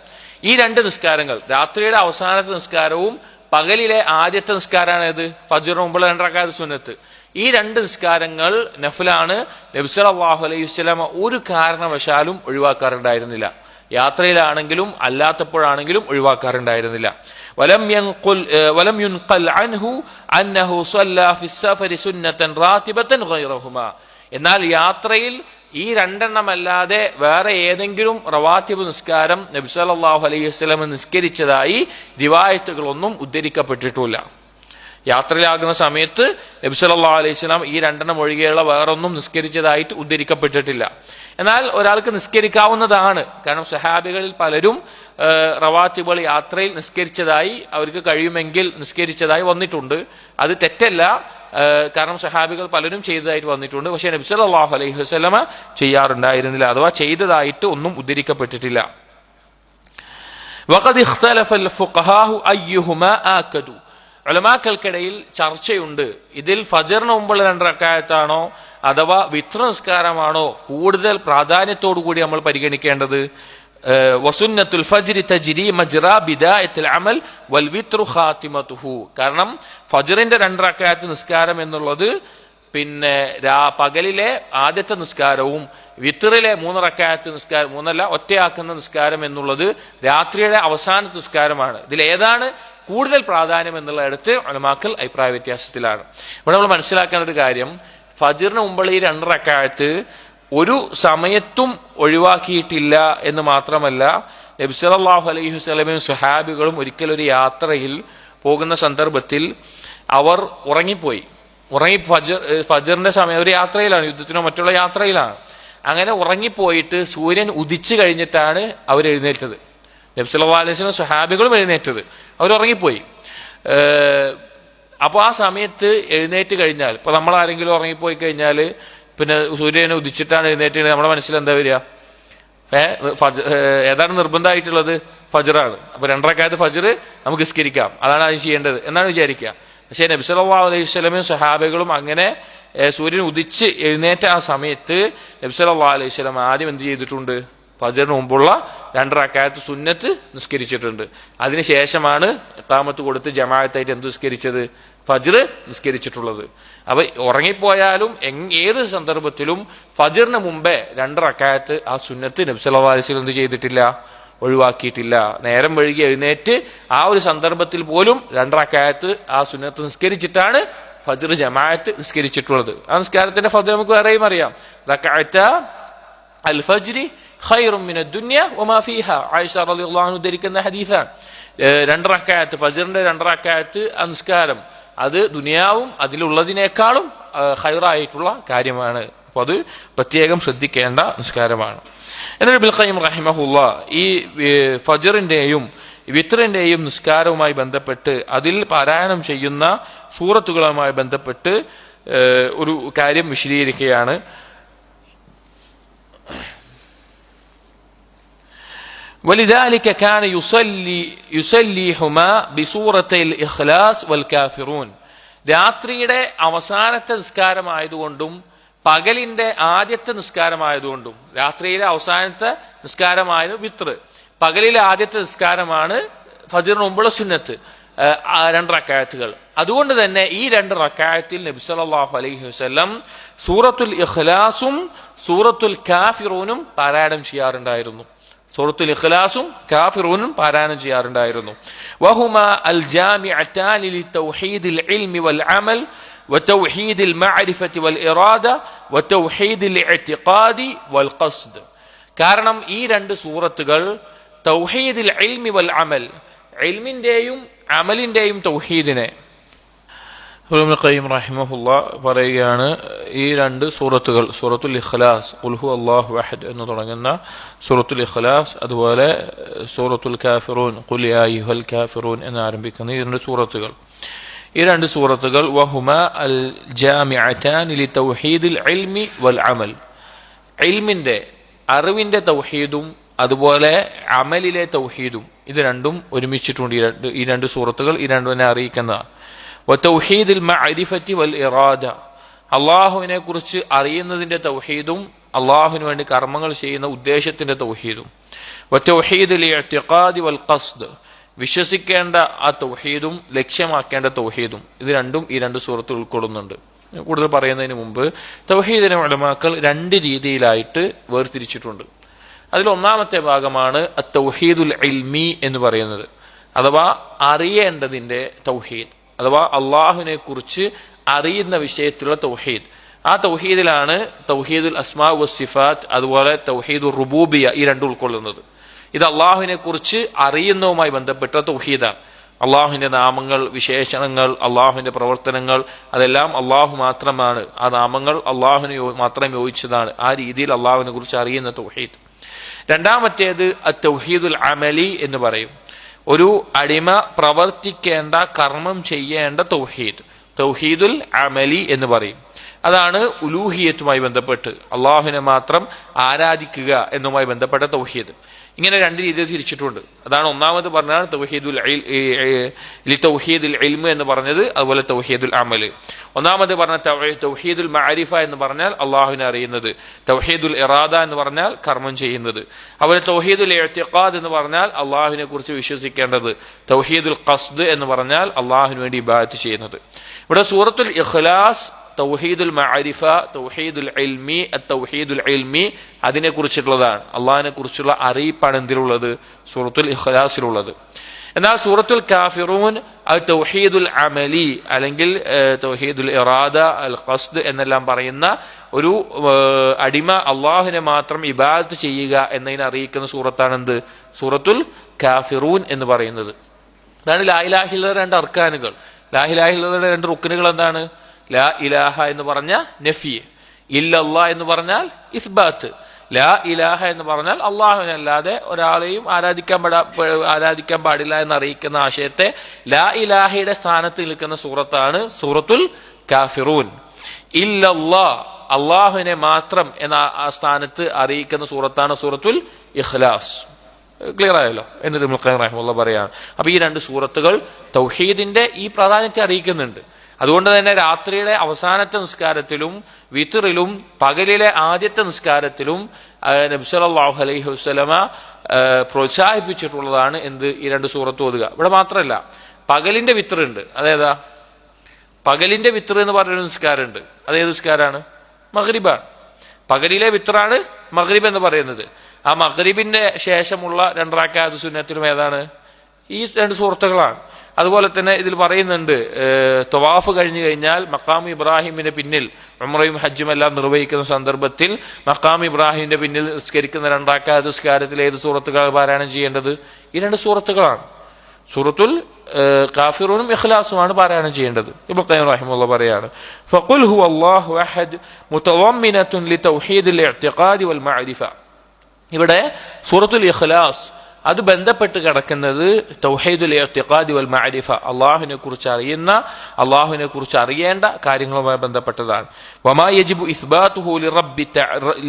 ഈ 2 നിസ്കാരങ്ങൾ, രാത്രിയുടെ അവസാനത്തെ നിസ്കാരവും പകലിലെ ആദ്യത്തെ നിസ്കാരമാണ് ഏത്? ഫജ്റിന് മുമ്പുള്ള 2 റക്അത്ത് സുന്നത്ത്. ഈ 2 നിസ്കാരങ്ങൾ നഫ്ലാണ്. നബി സല്ലല്ലാഹു അലൈഹി വസല്ലം ഒരു കാരണവശാലും ഒഴിവാക്കാറുണ്ടായിരുന്നില്ല. യാത്രയിലാണെങ്കിലും അല്ലാത്തപ്പോഴാണെങ്കിലും ഒഴിവാക്കാറുണ്ടായിരുന്നില്ല. വലം യുൻഖൽ അൻഹു അന്നഹു സ്വല്ല ഫി സഫരി സുന്നതൻ റാതിബതൻ ഗൈറഹുമാ. എന്നാൽ യാത്രയിൽ ഈ 2 എണ്ണമല്ലാതെ വേറെ ഏതെങ്കിലും റവാത്തിബ് നിസ്കാരം നബി സല്ലല്ലാഹു അലൈഹി വസല്ലം നിസ്കരിച്ചതായി റിവായത്തുകളൊന്നും ഉദ്ധരിക്കപ്പെട്ടിട്ടില്ല. യാത്രയിലാകുന്ന സമയത്ത് നബി സല്ലല്ലാഹു അലൈഹി വസല്ലം ഈ 2 എണ്ണം ഒഴികെയുള്ള വേറൊന്നും നിസ്കരിച്ചതായിട്ട് ഉദ്ധരിക്കപ്പെട്ടിട്ടില്ല. എന്നാൽ ഒരാൾക്ക് നിസ്കരിക്കാവുന്നതാണ്. കാരണം സഹാബികളിൽ പലരും റവാത്തിബുകൾ യാത്രയിൽ നിസ്കരിച്ചതായി, അവർക്ക് കഴിയുമെങ്കിൽ നിസ്കരിച്ചതായി വന്നിട്ടുണ്ട്. അത് തെറ്റല്ല, കാരണം സഹാബികൾ പലരും ചെയ്തതായിട്ട് വന്നിട്ടുണ്ട്. പക്ഷെ നബി സല്ലല്ലാഹു അലൈഹി വസല്ലമ ചെയ്യാറുണ്ടായിരുന്നില്ല, അഥവാ ചെയ്തതായിട്ട് ഒന്നും ഉദ്ധരിക്കപ്പെട്ടിട്ടില്ല. വഖദ് ഇഖ്തലഫൽ ഫുഖഹാഉ അയ്യുഹുമാ ആകദു. ഉലമാക്കൾക്കിടയിൽ ചർച്ചയുണ്ട്, ഇതിൽ ഫജ്റിന് മുമ്പുള്ള 2 റക്അത്താണോ അഥവാ വിത്ര നിസ്കാരമാണോ കൂടുതൽ പ്രാധാന്യത്തോടു കൂടി നമ്മൾ പരിഗണിക്കേണ്ടത്? വസുന്നത്തുൽ ഫജ്രി തജ്രി മജ്റാ ബിദായത്തുൽ അമൽ വൽ വിത്രു ഖാതിമതുഹു. കാരണം ഫജ്റിന്റെ 2 റക്അത്ത് നിസ്കാരം എന്നുള്ളത് പിന്നെ പകലിലെ ആദ്യത്തെ നിസ്കാരവും വിത്റിലെ 3 റക്അത്ത് നിസ്കാരം, 3 അല്ല ഒറ്റയാക്കുന്ന നിസ്കാരം എന്നുള്ളത് രാത്രിയുടെ അവസാനത്തെ നിസ്കാരമാണ്. ഇതിൽ ഏതാണ് കൂടുതൽ പ്രാധാന്യം എന്നുള്ള ഇടത്ത് ഉലമാക്കൾ അഭിപ്രായ വ്യത്യാസത്തിലാണ്. ഇവിടെ നമ്മൾ മനസ്സിലാക്കേണ്ട ഒരു കാര്യം, ഫജ്റിന് മുമ്പുള്ള ഈ 2 റക്അത്ത് ഒരു സമയത്തും ഒഴിവാക്കിയിട്ടില്ല എന്ന് മാത്രമല്ല, നബി സല്ലല്ലാഹു അലൈഹി വസല്ലമയും സ്വഹാബികളും ഒരിക്കലൊരു യാത്രയിൽ പോകുന്ന സന്ദർഭത്തിൽ അവർ ഉറങ്ങിപ്പോയി. ഫജ്റിന്റെ സമയം, ഒരു യാത്രയിലാണ്, യുദ്ധത്തിനോ മറ്റുള്ള യാത്രയിലാണ്. അങ്ങനെ ഉറങ്ങിപ്പോയിട്ട് സൂര്യൻ ഉദിച്ചു കഴിഞ്ഞിട്ടാണ് അവർ എഴുന്നേറ്റത്. നബി സല്ലല്ലാഹു അലൈഹി വസല്ലം സ്വഹാബികളും എഴുന്നേറ്റത്, അവർ ഉറങ്ങിപ്പോയി. അപ്പോൾ ആ സമയത്ത് എഴുന്നേറ്റ് കഴിഞ്ഞാൽ, ഇപ്പൊ നമ്മൾ ആരെങ്കിലും ഉറങ്ങിപ്പോയി കഴിഞ്ഞാൽ പിന്നെ സൂര്യനെ ഉദിച്ചിട്ടാണ് എഴുന്നേറ്റ് നമ്മുടെ മനസ്സിൽ എന്താ വരിക? ഏതാണ് നിർബന്ധമായിട്ടുള്ളത്? ഫജ്റാണ്. അപ്പൊ 2 റക്അത്ത് ഫജ്ർ നമുക്ക് നിസ്കരിക്കാം, അതാണ് അത് ചെയ്യേണ്ടത് എന്നാണ് വിചാരിക്കുക. പക്ഷേ നബി സല്ലല്ലാഹു അലൈഹി വസല്ലമയും സഹാബികളും അങ്ങനെ സൂര്യൻ ഉദിച്ച് എഴുന്നേറ്റ ആ സമയത്ത് നബി സല്ലല്ലാഹു അലൈഹി വസല്ലം ആദ്യം എന്ത് ചെയ്തിട്ടുണ്ട്? ഫജ്റിന് മുമ്പുള്ള 2 റക്അത്ത് സുന്നത്ത് നിസ്കരിച്ചിട്ടുണ്ട്. അതിനുശേഷമാണ് ഇഖാമത്ത് കൊടുത്ത് ജമാഅത്തായിട്ട് എന്ത് നിസ്കരിച്ചത്? ഫജ്ർ നിസ്കരിച്ചിട്ടുള്ളത്. അപ്പൊ ഉറങ്ങിപ്പോയാലും ഏത് സന്ദർഭത്തിലും ഫജ്റിന് മുമ്പേ 2 റക്അത്ത് ആ സുന്നത്ത് നബി സല്ലല്ലാഹു അലൈഹി വസല്ലം എന്ത് ചെയ്തിട്ടില്ല? ഒഴിവാക്കിയിട്ടില്ല. നേരം വൈകി എഴുന്നേറ്റ് ആ ഒരു സന്ദർഭത്തിൽ പോലും 2 റക്അത്ത് ആ സുന്നത്ത് നിസ്കരിച്ചിട്ടാണ് ഫജ്ർ ജമാഅത്ത് നിസ്കരിച്ചിട്ടുള്ളത്. ആ നിസ്കാരത്തിന്റെ ഫജ്ർ നമുക്ക് വേറെയും അറിയാം. റക്അത്ത അൽ ഫജ്രി ഖൈറും മിനദ് ദുനിയ വമാ ഫീഹാ. ആയിഷ റളിയല്ലാഹു അൻഹ ധരിക്കുന്ന ഹദീസാണ്. 2 റക്അത്ത് ഫജ്റിന്റെ 2 റക്അത്ത് ആ നിസ്കാരം അത് ദുനിയാവും അതിലുള്ളതിനേക്കാളും ഖൈറായിട്ടുള്ള കാര്യമാണ്. അപ്പൊ അത് പ്രത്യേകം ശ്രദ്ധിക്കേണ്ട നിസ്കാരമാണ്. എന്നാൽ ഇബ്നുൽ ഖയ്യിം റഹിമഹുല്ലാഹ് ഈ ഫജ്റിന്റെയും വിത്റിന്റെയും നിസ്കാരവുമായി ബന്ധപ്പെട്ട് അതിൽ പാരായണം ചെയ്യുന്ന സൂറത്തുകളുമായി ബന്ധപ്പെട്ട് ഒരു കാര്യം വിശദീകരിക്കുകയാണ്. ولذلك كان يصليهما بسورة الإخلاص والكافرون. രാത്രിയുടെ അവസാനത്തെ നിസ്കാരമായതുകൊണ്ടും പകലിന്റെ ആദ്യത്തെ നിസ്കാരമായതുകൊണ്ടും, രാത്രിയിലെ അവസാനത്തെ നിസ്കാരമായത് വിത്ർ, പകലിലെ ആദ്യത്തെ നിസ്കാരമാണ് ഫജ്റിന് മുമ്പുള്ള സുന്നത്ത് 2 റക്അത്തുകൾ. അതുകൊണ്ട് തന്നെ ഈ 2 റക്അത്തിൽ നബി സല്ലല്ലാഹു അലൈഹി വസല്ലം സൂറത്തുൽ ഇഖ്ലാസും സൂറത്തുൽ കാഫിറൂനും പാരായണം ചെയ്യാറുണ്ടായിരുന്നു. സൂറത്തുൽ ഇഖ്ലാസും കാഫിറൂനും പാരായണം ചെയ്യാറുണ്ടായിരുന്നു. വഹുമ അൽ ജാമിഅതാനി ലിതൗഹീദിൽ ഇൽമി വൽ അമൽ വതൗഹീദിൽ മഅരിഫത്തി വൽ ഇറാദ വതൗഹീദിൽ ഇഅ്തിഖാദി വൽ ഖസ്ദ്. കാരണം ഈ 2 സൂറത്തുകൾ തൗഹീദിൽ ഇൽമി വൽ അമൽ, ഇൽമിന്റെയും അമലിന്റെയും തൗഹീദിനെ, ഇബ്നുൽ ഖയ്യിം റഹിമഹുല്ലാഹ് പറയുകയാണ്, ഈ 2 സൂറത്തുകൾ സൂറത്തുൽ ഇഖ്ലാസ് ഖുൽ ഹുവല്ലാഹു അഹദ് എന്ന് തുടങ്ങുന്ന സൂറത്തുൽ ഇഖ്ലാസ്, അതുപോലെ സൂറത്തുൽ കാഫിറൂൻ ഖുൽ യാ അയ്യുഹൽ കാഫിറൂൻ എന്ന് ആരംഭിക്കുന്ന ഈ 2 സൂറത്തുകൾ, ഈ 2 സൂറത്തുകൾ വഹുമ അൽ ജാമിഅതാനി ലിതൗഹീദിൽ ഇൽമി വൽ അമൽ, ഇൽമിന്റെ അറിവിന്റെ തൗഹീദും അതുപോലെ അമലിലെ തൗഹീദും, ഇത് രണ്ടും ഒരുമിച്ചിട്ടുണ്ട്. ഈ 2 സൂറത്തുകൾ ഈ 2 അറിയിക്കുന്നതാണ്. വതൗഹീദിൽ മഅരിഫത്തി വൽ ഇറാദ, അള്ളാഹുവിനെ കുറിച്ച് അറിയുന്നതിന്റെ തൗഹീദും അള്ളാഹുവിന് വേണ്ടി കർമ്മങ്ങൾ ചെയ്യുന്ന ഉദ്ദേശത്തിന്റെ തൗഹീദും. വതൗഹീദിൽ ഇഅ്തിഖാദി വൽ ഖസ്ദ്, വിശ്വസിക്കേണ്ട ആ തൗഹീദും ലക്ഷ്യമാക്കേണ്ട തൗഹീദും, ഇത് രണ്ടും ഈ 2 സൂറത്തുകൾ ഉൾക്കൊള്ളുന്നുണ്ട്. കൂടുതൽ പറയുന്നതിന് മുമ്പ് തൗഹീദിനെ ഉലമാക്കൾ 2 രീതിയിലായിട്ട് വേർതിരിച്ചിട്ടുണ്ട്. അതിൽ ഒന്നാമത്തെ ഭാഗമാണ് അത്തൗഹീദുൽ ഇൽമി എന്ന് പറയുന്നത്, അഥവാ അറിയേണ്ടതിന്റെ തൗഹീദ്, അഥവാ അള്ളാഹുവിനെ കുറിച്ച് അറിയുന്ന വിഷയത്തിലുള്ള തൗഹീദ്. ആ തൗഹീദിലാണ് തൗഹീദുൽ അസ്മാ വസ്സിഫാത്ത് അതുപോലെ തൗഹീദുർ റുബൂബിയ ഈ 2 ഉൾക്കൊള്ളുന്നത്. ഇത് അള്ളാഹുവിനെ കുറിച്ച് അറിയുന്നതുമായി ബന്ധപ്പെട്ട തൗഹീദാണ്. അള്ളാഹുവിന്റെ നാമങ്ങൾ, വിശേഷണങ്ങൾ, അള്ളാഹുവിന്റെ പ്രവർത്തനങ്ങൾ, അതെല്ലാം അള്ളാഹു മാത്രമാണ്. ആ നാമങ്ങൾ അള്ളാഹുവിന് മാത്രം യോജിച്ചതാണ്. ആ രീതിയിൽ അള്ളാഹുവിനെ കുറിച്ച് അറിയുന്ന തൗഹീദ്. രണ്ടാമത്തേത് അത്തൗഹീദുൽ അമലി എന്ന് പറയും. ഒരു അടിമ പ്രവർത്തിക്കേണ്ട, കർമ്മം ചെയ്യേണ്ട തൗഹീദ്, തൗഹീദുൽ അമലി എന്ന് പറയും. അതാണ് ഉലൂഹിയത്തുമായി ബന്ധപ്പെട്ട് അള്ളാഹുവിനെ മാത്രം ആരാധിക്കുക എന്നുമായി ബന്ധപ്പെട്ട തൗഹീദ്. ഇങ്ങനെ 2 രീതിയിൽ തിരിച്ചിട്ടുണ്ട്. അതാണ് ഒന്നാമത് പറഞ്ഞാൽ തൗഹീദുൽ ഇൽമ് എന്ന് പറഞ്ഞത്, അതുപോലെ തൗഹീദുൽ അമൽ. ഒന്നാമത് പറഞ്ഞ തൗഹീദുൽ മഅരിഫ എന്ന് പറഞ്ഞാൽ അള്ളാഹുവിനെ അറിയുന്നത്, തൗഹീദുൽ ഇറാദ എന്ന് പറഞ്ഞാൽ കർമ്മം ചെയ്യുന്നത്, അതുപോലെ തൗഹീദുൽ ഇഅ്തിഖാദ് എന്ന് പറഞ്ഞാൽ അള്ളാഹുവിനെ കുറിച്ച് വിശ്വസിക്കേണ്ടത്, തൗഹീദുൽ ഖസ്ദ് എന്ന് പറഞ്ഞാൽ അള്ളാഹുവിന് വേണ്ടി ഇബാദത്ത് ചെയ്യുന്നത്. ഇവിടെ സൂറത്തുൽ ഇഖ്ലാസ് തൗഹീദുൽ മഅരിഫ, തൗഹീദുൽ ഇൽമി, തൗഹീദുൽ ഇൽമി അതിനെ കുറിച്ചിട്ടുള്ളതാണ്. അള്ളാഹിനെ കുറിച്ചുള്ള അറിയിപ്പാണ് എന്തിലുള്ളത്? സൂറത്തുൽ ഇഖ്ലാസിലുള്ളത്. എന്നാൽ സൂറത്തുൽ കാഫിറൂൻ അത് തൗഹീദുൽ അമലി അല്ലെങ്കിൽ തൗഹീദുൽ ഇറാദ, അൽ ഖസ്ദ് എന്നെല്ലാം പറയുന്ന ഒരു അടിമ അള്ളാഹുവിനെ മാത്രം ഇബാദത്ത് ചെയ്യുക എന്നതിനെ അറിയിക്കുന്ന സൂറത്താണ് എന്ത്? സൂറത്തുൽ കാഫിറൂൻ എന്ന് പറയുന്നത്. അതാണ് ലാ ഇലാഹ ഇല്ലല്ലാഹ് 2 അർക്കാനുകൾ. ലാ ഇലാഹ ഇല്ലല്ലാഹ് 2 റുക്നുകൾ എന്താണ്? ലാ ഇലാഹ എന്ന് പറഞ്ഞ നഫി, ഇല്ലല്ലാഹ് എന്ന് പറഞ്ഞാൽ ഇസ്ബാത്ത്. ലാ ഇലാഹ എന്ന് പറഞ്ഞാൽ അല്ലാഹുവിനല്ലാതെ ഒരാളെയും ആരാധിക്കാൻ പാടില്ല എന്ന് അറിയിക്കുന്ന ആശയത്തെ ലാ ഇലാഹയുടെ സ്ഥാനത്ത് നിൽക്കുന്ന സൂറത്താണ് സൂറത്തുൽ കാഫിറൂൻ. ഇല്ലല്ലാ, അള്ളാഹുവിനെ മാത്രം എന്ന ആ സ്ഥാനത്ത് അറിയിക്കുന്ന സൂറത്താണ് സൂറത്തുൽ ഇഖ്ലാസ്. ക്ലിയർ ആയല്ലോ? എന്നിട്ട് ഇബ്നുൽ ഖയ്യിം റഹിമഹുല്ലാഹ് പറയാണ്, അപ്പൊ ഈ രണ്ട് സൂറത്തുകൾ തൗഹീദിന്റെ ഈ പ്രാധാന്യത്തെ അറിയിക്കുന്നുണ്ട്. അതുകൊണ്ട് തന്നെ രാത്രിയുടെ അവസാനത്തെ നിസ്കാരത്തിലും വിത്റിലും പകലിലെ ആദ്യത്തെ നിസ്കാരത്തിലും നബി സല്ലല്ലാഹു അലൈഹി വസല്ലമ പ്രോത്സാഹിപ്പിച്ചിട്ടുള്ളതാണ് എന്ത്? ഈ രണ്ട് സൂറത്ത് ഓതുക. ഇവിടെ മാത്രമല്ല, പകലിന്റെ വിത്റുണ്ട്. അതേതാ? പകലിന്റെ വിത്ർ എന്ന് പറയുന്ന നിസ്കാരമുണ്ട്. അതേത് നിസ്കാരമാണ്? മഗ്രിബാണ്. പകലിലെ വിത്റാണ് മഗ്രിബ് എന്ന് പറയുന്നത്. ആ മഗ്രിബിന്റെ ശേഷമുള്ള 2 റക്അത്ത് സുന്നത്തിലും ഏതാണ്? ഈ രണ്ട് സൂറത്തുകളാണ്. അതുപോലെ തന്നെ ഇതിൽ പറയുന്നുണ്ട്, തവാഫ് കഴിഞ്ഞു കഴിഞ്ഞാൽ മഖാം ഇബ്രാഹിമിന്റെ പിന്നിൽ ഉംറയും ഹജ്ജും എല്ലാം നിർവഹിക്കുന്ന സന്ദർഭത്തിൽ മഖാം ഇബ്രാഹിമിന്റെ പിന്നിൽ നിസ്കരിക്കുന്ന 2 റക്അത്ത് നിസ്കാരത്തിൽ ഏത് സൂറത്തുകൾ പാരായണം ചെയ്യേണ്ടത്? ഈ രണ്ട് സൂറത്തുകളാണ്. സൂറത്തുൽ കാഫിറൂനും ഇഖ്ലാസുമാണ് പാരായണം ചെയ്യേണ്ടത്. ഇബ്നു ഖയ്യിം റഹിമഹുല്ലാഹ് പറയാണ്, ഫഖുൽ ഹുവല്ലാഹു അഹദ് മുതളമ്മിനത്തുൻ ലിതൗഹീദിൽ ഇഅ്തിഖാദി വൽ മഅരിഫ. ഇവിടെ സൂറത്തുൽ ഇഖ്ലാസ് അത് ബന്ധപ്പെട്ട് കിടക്കുന്നത് തൗഹീദുൽ ഇഅ്തിഖാദി വൽ മഅരിഫ, അല്ലാഹുവിനെ കുറിച്ച് അറിയുന്ന, അല്ലാഹുവിനെ കുറിച്ച് അറിയേണ്ട കാര്യങ്ങളുമായി ബന്ധപ്പെട്ടതാണ്. വമാ യജിബു ഇസ്ബാതുഹു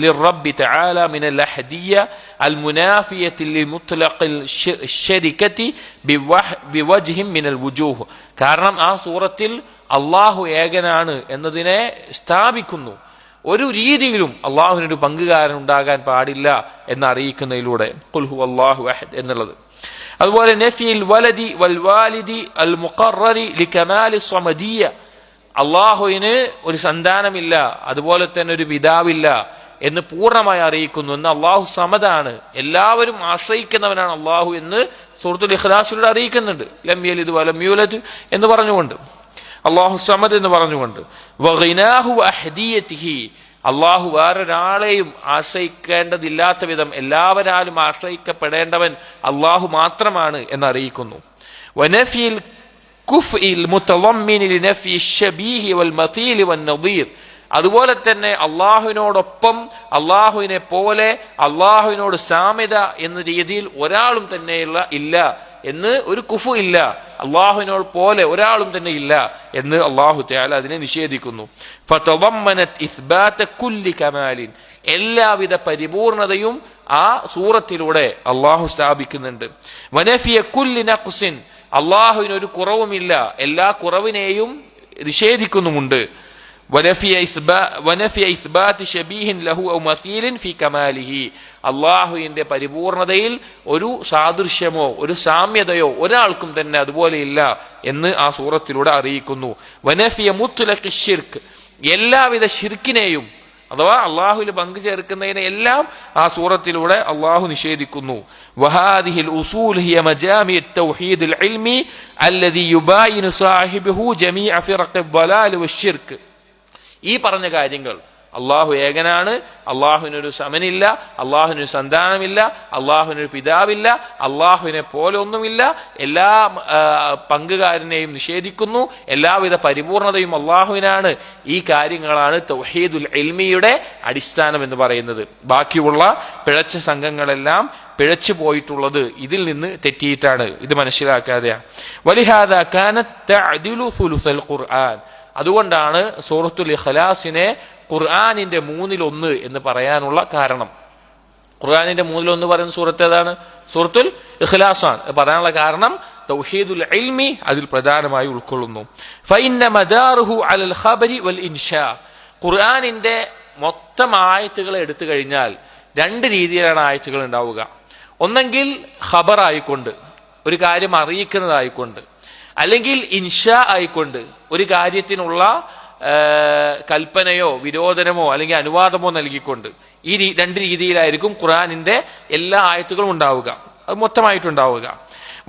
ലിറബ്ബി തആല മിനൽ അഹദിയ്യ അൽ മുനാഫിയത്തി ലിമുത്ലഖിൽ ശരികതി ബിവജ്ഹിൻ മിനൽ വുജൂഹ്. കാരണം ആ സൂറത്തിൽ അല്ലാഹു ഏകനാണ് എന്നതിനെ സ്ഥാപിക്കുന്നു. ഒരു രീതിയിലും അള്ളാഹുവിനൊരു പങ്കുകാരൻ ഉണ്ടാകാൻ പാടില്ല എന്ന് അറിയിക്കുന്നതിലൂടെ ഖുൽ ഹുവല്ലാഹു അഹദ് എന്നുള്ളത്. അതുപോലെ നഫിൽ വലദി വൽ വാലിദി അൽ മുഖറരി ലികമാലി സ്വമദിയ്യ, അള്ളാഹുവിന് ഒരു സന്താനമില്ല, അതുപോലെ തന്നെ ഒരു പിതാവില്ല എന്ന് പൂർണ്ണമായി അറിയിക്കുന്നു. എന്ന് അള്ളാഹു സമദാണ്, എല്ലാവരും ആശ്രയിക്കുന്നവനാണ് അള്ളാഹു എന്ന് സൂറത്തുൽ ഇഖ്ലാസിലൂടെ അറിയിക്കുന്നുണ്ട്. ലം യലിദ് വലം യൂലദ് എന്ന് പറഞ്ഞുകൊണ്ട്, അള്ളാഹു സമദ് എന്ന് പറഞ്ഞുകൊണ്ട്, വഗിനാഹു അഹദിയതിഹി, അള്ളാഹു വേറൊരാളെയും ആശ്രയിക്കേണ്ടതില്ലാത്ത വിധം എല്ലാവരാലും ആശ്രയിക്കപ്പെടേണ്ടവൻ അള്ളാഹു മാത്രമാണ് എന്നറിയിക്കുന്നു. വനഫിൽ കുഫ്ഇൽ മുതളമ്മിനി ലിനഫി ശബീഹി വൽ മതീൽ വൻ നദീർ, അതുപോലെ തന്നെ അള്ളാഹുവിനോടൊപ്പം, അള്ളാഹുവിനെ പോലെ, അള്ളാഹുവിനോട് സാമ്യത എന്ന രീതിയിൽ ഒരാളും തന്നെയുള്ള ഇല്ല എന്ന്, ഒരു കുഫു ഇല്ല, അള്ളാഹുവിനോട് പോലെ ഒരാളും തന്നെ ഇല്ല എന്ന് അള്ളാഹു തആല അതിനെ നിഷേധിക്കുന്നു. ഫതളമ്മനത് ഇസ്ബാത കുല്ലി കമാലിൻ, എല്ലാവിധ പരിപൂർണതയും ആ സൂറത്തിലൂടെ അള്ളാഹു സ്ഥാപിക്കുന്നുണ്ട്. വനഫിയ കുല്ലി നഖ്സിൻ, അള്ളാഹുവിനൊരു കുറവുമില്ല, എല്ലാ കുറവിനെയും നിഷേധിക്കുന്നുമുണ്ട്. വനഫിയ ഇസ്ബാതി ശബീഹിൻ ലഹു ഔ മസീലിൻ ഫി കമാലിഹി, അള്ളാഹുവിന്റെ പരിപൂർണതയിൽ ഒരു സാദൃശ്യമോ ഒരു സാമ്യതയോ ഒരാൾക്കും തന്നെ അതുപോലെ ഇല്ല എന്ന് ആ സൂറത്തിലൂടെ അറിയിക്കുന്നു. വനഫിയ മുത്ലഖി ശിർക്ക്, എല്ലാവിധ ശിർക്കിനെയും അഥവാ അള്ളാഹുവിൽ പങ്കു ചേർക്കുന്നതിനെ എല്ലാം ആ സൂറത്തിലൂടെ അള്ളാഹു നിഷേധിക്കുന്നു. വഹാദിഹിൽ ഉസൂൽ ഹിയ മജാമി തൗഹീദുൽ ഇൽമി അല്ലദി യുബായിനു സാഹിബുഹു ജമീഅ ഫിറഖിൽ ളലാൽ വശിർക്ക്. ഈ പറഞ്ഞ കാര്യങ്ങൾ, അള്ളാഹു ഏകനാണ്, അള്ളാഹുവിനൊരു സമനില്ല, അള്ളാഹുവിനൊരു സന്താനമില്ല, അള്ളാഹുവിനൊരു പിതാവില്ല, അള്ളാഹുവിനെ പോലെ ഒന്നുമില്ല, എല്ലാ പങ്കുകാരനെയും നിഷേധിക്കുന്നു, എല്ലാവിധ പരിപൂർണതയും അള്ളാഹുവിനാണ്. ഈ കാര്യങ്ങളാണ് തൗഹീദുൽ ഇൽമിയുടെ അടിസ്ഥാനം എന്ന് പറയുന്നത്. ബാക്കിയുള്ള പിഴച്ച സംഘങ്ങളെല്ലാം പിഴച്ചു പോയിട്ടുള്ളത് ഇതിൽ നിന്ന് തെറ്റിയിട്ടാണ്, ഇത് മനസ്സിലാക്കാതെയാണ്. വലിഹാദാ കാനത് തഅദിലു സുലുസൽ ഖുർആൻ, അതുകൊണ്ടാണ് സൂറത്തുൽ ഇഖ്ലാസിനെ ഖുർആനിന്റെ 1/3 എന്ന് പറയാനുള്ള കാരണം. ഖുർആനിന്റെ 1/3 പറയുന്ന സൂറത്ത് ഏതാണ്? സൂറത്തുൽ ഇഖ്ലാസാണ്. പറയാനുള്ള കാരണം തൗഹീദുൽ ഇൽമി അതിൽ പ്രധാനമായി ഉൾക്കൊള്ളുന്നു. ഫഇന്ന മദാറുഹു അലൽ ഖബരി വൽ ഇൻഷാ, ഖുർആനിന്റെ മൊത്തം ആയത്തുകൾ എടുത്തു കഴിഞ്ഞാൽ 2 രീതിയിലാണ് ആയത്തുകൾ ഉണ്ടാവുക. ഒന്നെങ്കിൽ ഖബർ ആയിക്കൊണ്ട്, ഒരു കാര്യം അറിയിക്കുന്നതായിക്കൊണ്ട്, അല്ലെങ്കിൽ ഇൻഷാ ആയിക്കൊണ്ട്, ഒരു കാര്യത്തിനുള്ള കൽപ്പനയോ വിരോധനമോ അല്ലെങ്കിൽ അനുവാദമോ നൽകിക്കൊണ്ട്. ഈ 2 രീതിയിലായിരിക്കും ഖുർആനിന്റെ എല്ലാ ആയത്തുകളും ഉണ്ടാവുക, അത് മൊത്തമായിട്ടുണ്ടാവുക.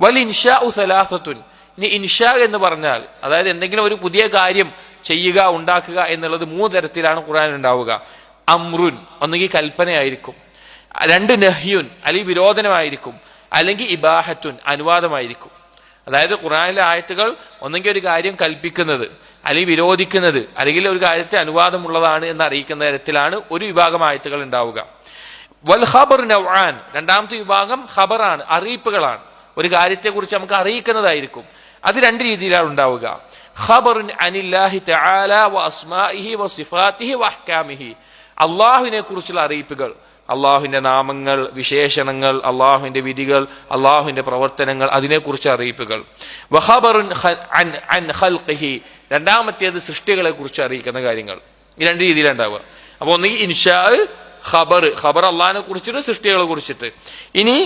വൽ ഇൻഷാ സലാസത്തുൻ, ഇനി ഇൻഷാ എന്ന് പറഞ്ഞാൽ അതായത് എന്തെങ്കിലും ഒരു പുതിയ കാര്യം ചെയ്യുക, ഉണ്ടാക്കുക എന്നുള്ളത് 3 തരത്തിലാണ് ഖുർആനിൽ ഉണ്ടാവുക. അമ്രുൻ, ഒന്നെങ്കിൽ കൽപ്പനയായിരിക്കും, 2 നഹ്യുൻ അല്ലെങ്കിൽ വിരോധനമായിരിക്കും, അല്ലെങ്കിൽ ഇബാഹത്തുൻ അനുവാദമായിരിക്കും. അതായത് ഖുർആനിലെ ആയത്തുകൾ ഒന്നെങ്കിൽ ഒരു കാര്യം കൽപ്പിക്കുന്നത്, അല്ലെങ്കിൽ വിരോധിക്കുന്നത്, അല്ലെങ്കിൽ ഒരു കാര്യത്തെ അനുവാദമുള്ളതാണ് എന്ന് അറിയിക്കുന്ന തരത്തിലാണ് ഒരു വിഭാഗം ആയത്തുകൾ ഉണ്ടാവുക. വൽ ഖബർ നൗആൻ, രണ്ടാമത്തെ വിഭാഗം ഖബറാണ്, അറിയിപ്പുകളാണ്. ഒരു കാര്യത്തെക്കുറിച്ച് നമുക്ക് അറിയിക്കുന്നതായിരിക്കും. അത് രണ്ട് രീതിയിലാണ് ഉണ്ടാവുക. ഖബറുൻ അനില്ലാഹി തആല വ അസ്മാഇഹി വ സിഫാതിഹി വ അഹ്കാമിഹി, അല്ലാഹുവിനെ കുറിച്ചുള്ള അറിയിപ്പുകൾ, അള്ളാഹുവിന്റെ നാമങ്ങൾ, വിശേഷണങ്ങൾ, അള്ളാഹുവിന്റെ വിധികൾ, അള്ളാഹുവിന്റെ പ്രവർത്തനങ്ങൾ, അതിനെക്കുറിച്ച് അറിയിപ്പുകൾ. വഖബറുൻ അൻ ഖൽഖിഹി, രണ്ടാമത്തേത് സൃഷ്ടികളെ കുറിച്ച് അറിയിക്കുന്ന കാര്യങ്ങൾ. ഈ രണ്ട് രീതിയിലുണ്ടാവുക. അപ്പൊ ഒന്നുകിൽ ഇൻഷാ, ഖബർ അള്ളാഹിനെ കുറിച്ചിട്ട് സൃഷ്ടികളെ കുറിച്ചിട്ട്. ഇനി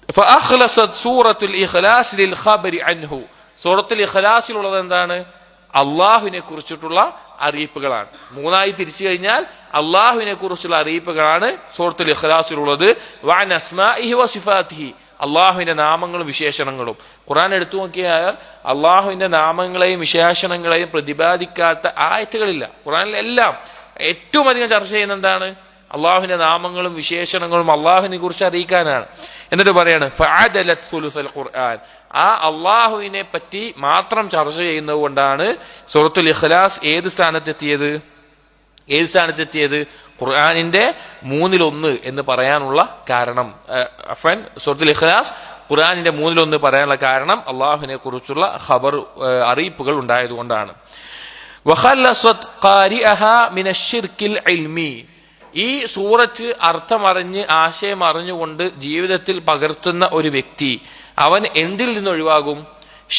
ഫഅഖ്ലസത് സൂറത്തുൽ ഇഖ്ലാസ് ലിൽ ഖബരി അൻഹു, സൂറത്തുൽ ഇഖ്ലാസിലുള്ളത് എന്താണ്? അള്ളാഹുവിനെ കുറിച്ചിട്ടുള്ള അറിയിപ്പുകളാണ്. മൂന്നായി തിരിച്ചു കഴിഞ്ഞാൽ അള്ളാഹുവിനെ കുറിച്ചുള്ള അറിയിപ്പുകളാണ് സൂറത്തുൽ ഇഖ്ലാസിലുള്ളത്. വഅൻ അസ്മാഇഹി വ സിഫാതിഹി, അള്ളാഹുവിന്റെ നാമങ്ങളും വിശേഷണങ്ങളും. ഖുർആൻ എടുത്തു നോക്കിയാൽ അള്ളാഹുവിന്റെ നാമങ്ങളെയും വിശേഷണങ്ങളെയും പ്രതിപാദിക്കാത്ത ആയത്തുകളില്ല. ഖുർആനിലെല്ലാം ഏറ്റവും അധികം ചർച്ച ചെയ്യുന്ന എന്താണ്? അള്ളാഹുവിന്റെ നാമങ്ങളും വിശേഷണങ്ങളും അള്ളാഹുവിനെ കുറിച്ച് അറിയിക്കാനാണ്. എന്നിട്ട് പറയാണ് ഫഅദലത് സുലുസൽ ഖുർആൻ, ആ അള്ളാഹുവിനെ പറ്റി മാത്രം ചർച്ച ചെയ്യുന്നത് കൊണ്ടാണ് സൂറത്തുൽ ഇഖ്ലാസ് ഏത് സ്ഥാനത്തെത്തിയത്? ഖുർആനിന്റെ 1/3 എന്ന് പറയാനുള്ള കാരണം, സൂറത്തുൽ ഇഖ്ലാസ് ഖുർആനിന്റെ 1/3 പറയാനുള്ള കാരണം അള്ളാഹുവിനെ കുറിച്ചുള്ള ഖബർ അറിയിപ്പുകൾ ഉണ്ടായതുകൊണ്ടാണ്. വഖല്ലസത് ഖാരിഅഹാ മിനശ്ശിർക്കിൽ ഇൽമി, ഈ സൂറത്ത് അർത്ഥമറിഞ്ഞ് ആശയം അറിഞ്ഞുകൊണ്ട് ജീവിതത്തിൽ പകർത്തുന്ന ഒരു വ്യക്തി അവൻ എന്തിൽ നിന്ന് ഒഴിവാകും?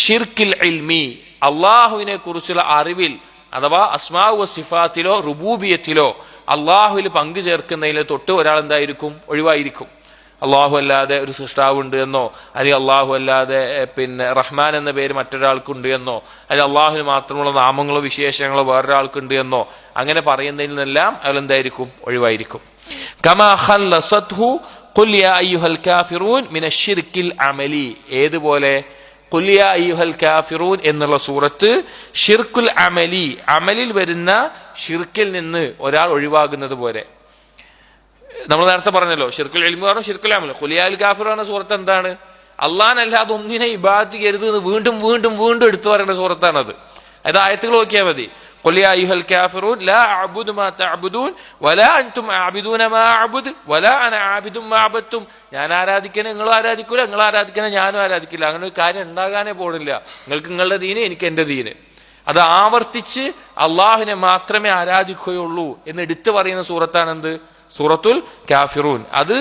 ഷിർക്കിൽ ഇൽമി, അള്ളാഹുവിനെ കുറിച്ചുള്ള അറിവിൽ അഥവാ അസ്മാഉ വ സിഫാത്തിലോ റുബൂബിയത്തിലോ അള്ളാഹുവിൽ പങ്കു ചേർക്കുന്നതിലെ തൊട്ട് ഒരാൾ എന്തായിരിക്കും? ഒഴിവായിരിക്കും. അള്ളാഹു അല്ലാതെ ഒരു സൃഷ്ടാവുണ്ട് എന്നോ, അല്ലെങ്കിൽ അള്ളാഹു അല്ലാതെ റഹ്മാൻ എന്ന പേര് മറ്റൊരാൾക്കുണ്ട് എന്നോ, അല്ലെങ്കിൽ അള്ളാഹുവിന് മാത്രമുള്ള നാമങ്ങളോ വിശേഷങ്ങളോ വേറൊരാൾക്കുണ്ട് എന്നോ അങ്ങനെ പറയുന്നതിൽ നിന്നെല്ലാം അയാൾ എന്തായിരിക്കും? ഒഴിവായിരിക്കും. കമാ ഖല്ലസത്ഹു ഖുൽ യാ അയ്യുഹൽ കാഫിറൂൻ മിനശ്ശിർക്കിൽ അമലി, ഏതുപോലെ? ഖുൽ യാ അയ്യുഹൽ കാഫിറൂൻ എന്നുള്ള സൂറത്ത് ഷിർക്കുൽ അമലി, അമലിൽ വരുന്ന ഷിർക്കിൽ നിന്ന് ഒരാൾ ഒഴിവാകുന്നത് പോലെ. നമ്മൾ നേരത്തെ പറഞ്ഞല്ലോ ഷിർക്കുൽ ഇൽമി പറഞ്ഞു, ഷിർക്കുൽ അമൽ. ഖുൽ യാ അയ്യുഹൽ കാഫിറൂൻ എന്ന സൂറത്ത് എന്താണ്? അല്ലാഹനല്ലാതെ ഒന്നിനെ ഇബാദത്ത് ചെയ്യരുത് എന്ന് വീണ്ടും വീണ്ടും വീണ്ടും എടുത്തു പറയുന്ന സൂറത്താണത്. അത് ആയത്തുകൾ നോക്കിയാൽ മതി. ഖുൽ യാ അയ്യുഹൽ കാഫിറൂൻ ലാ അഅ്ബുദു മാ തഅ്ബുദൂൻ വലാ അൻതും അഅ്ബിദൂന മാ അഅ്ബുദു വലാ അന അഅ്ബിദു മാ അഅ്ബദ്തും, ഞാൻ ആരാധിക്കണേ നിങ്ങളും ആരാധിക്കൂല, നിങ്ങൾ ആരാധിക്കണേ ഞാനും ആരാധിക്കില്ല. അങ്ങനെ ഒരു കാര്യം ഉണ്ടാകാനേ പോണില്ല. നിങ്ങൾക്ക് നിങ്ങളുടെ ദീന്, എനിക്ക് എന്റെ ദീന്. അത് ആവർത്തിച്ച് അള്ളാഹുവിനെ മാത്രമേ ആരാധിക്കുകയുള്ളൂ എന്ന് എടുത്തു പറയുന്ന സൂറത്താണ് എന്ത്? സൂറത്തുൽ കാഫിറൂൻ. അത്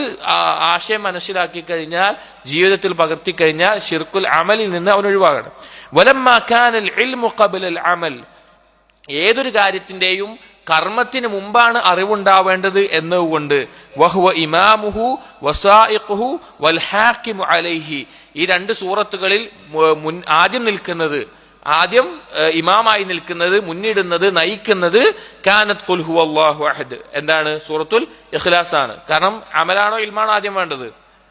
ആശയം മനസ്സിലാക്കി കഴിഞ്ഞാൽ, ജീവിതത്തിൽ പകർത്തി കഴിഞ്ഞാൽ ഷിർക്കുൽ അമലിൽ നിന്ന് അവൻ ഒഴിവാകണം. വലമ്മാ കാനൽ ഇൽമു ഖബ്ലൽ അമൽ, ഏതൊരു കാര്യത്തിന്റെയും കർമ്മത്തിന് മുമ്പാണ് അറിവുണ്ടാവേണ്ടത് എന്നതുകൊണ്ട് വഹുവ ഇമാമുഹു വസായിഖുഹു വൽ ഹാക്കിമു അലൈഹി, ഈ രണ്ട് സൂറത്തുകളിൽ ആദ്യം നിൽക്കുന്നത്, ആദ്യം ഇമാമായി നിൽക്കുന്നത്, മുന്നിടുന്നത്, നയിക്കുന്നത് കാനത് ഖുൽ ഹുവല്ലാഹു അഹദ്, എന്താണ്? സൂറത്തുൽ ഇഖ്ലാസ് ആണ്. കാരണം അമലാണോ ഇൽമാണോ ആദ്യം വേണ്ടത്?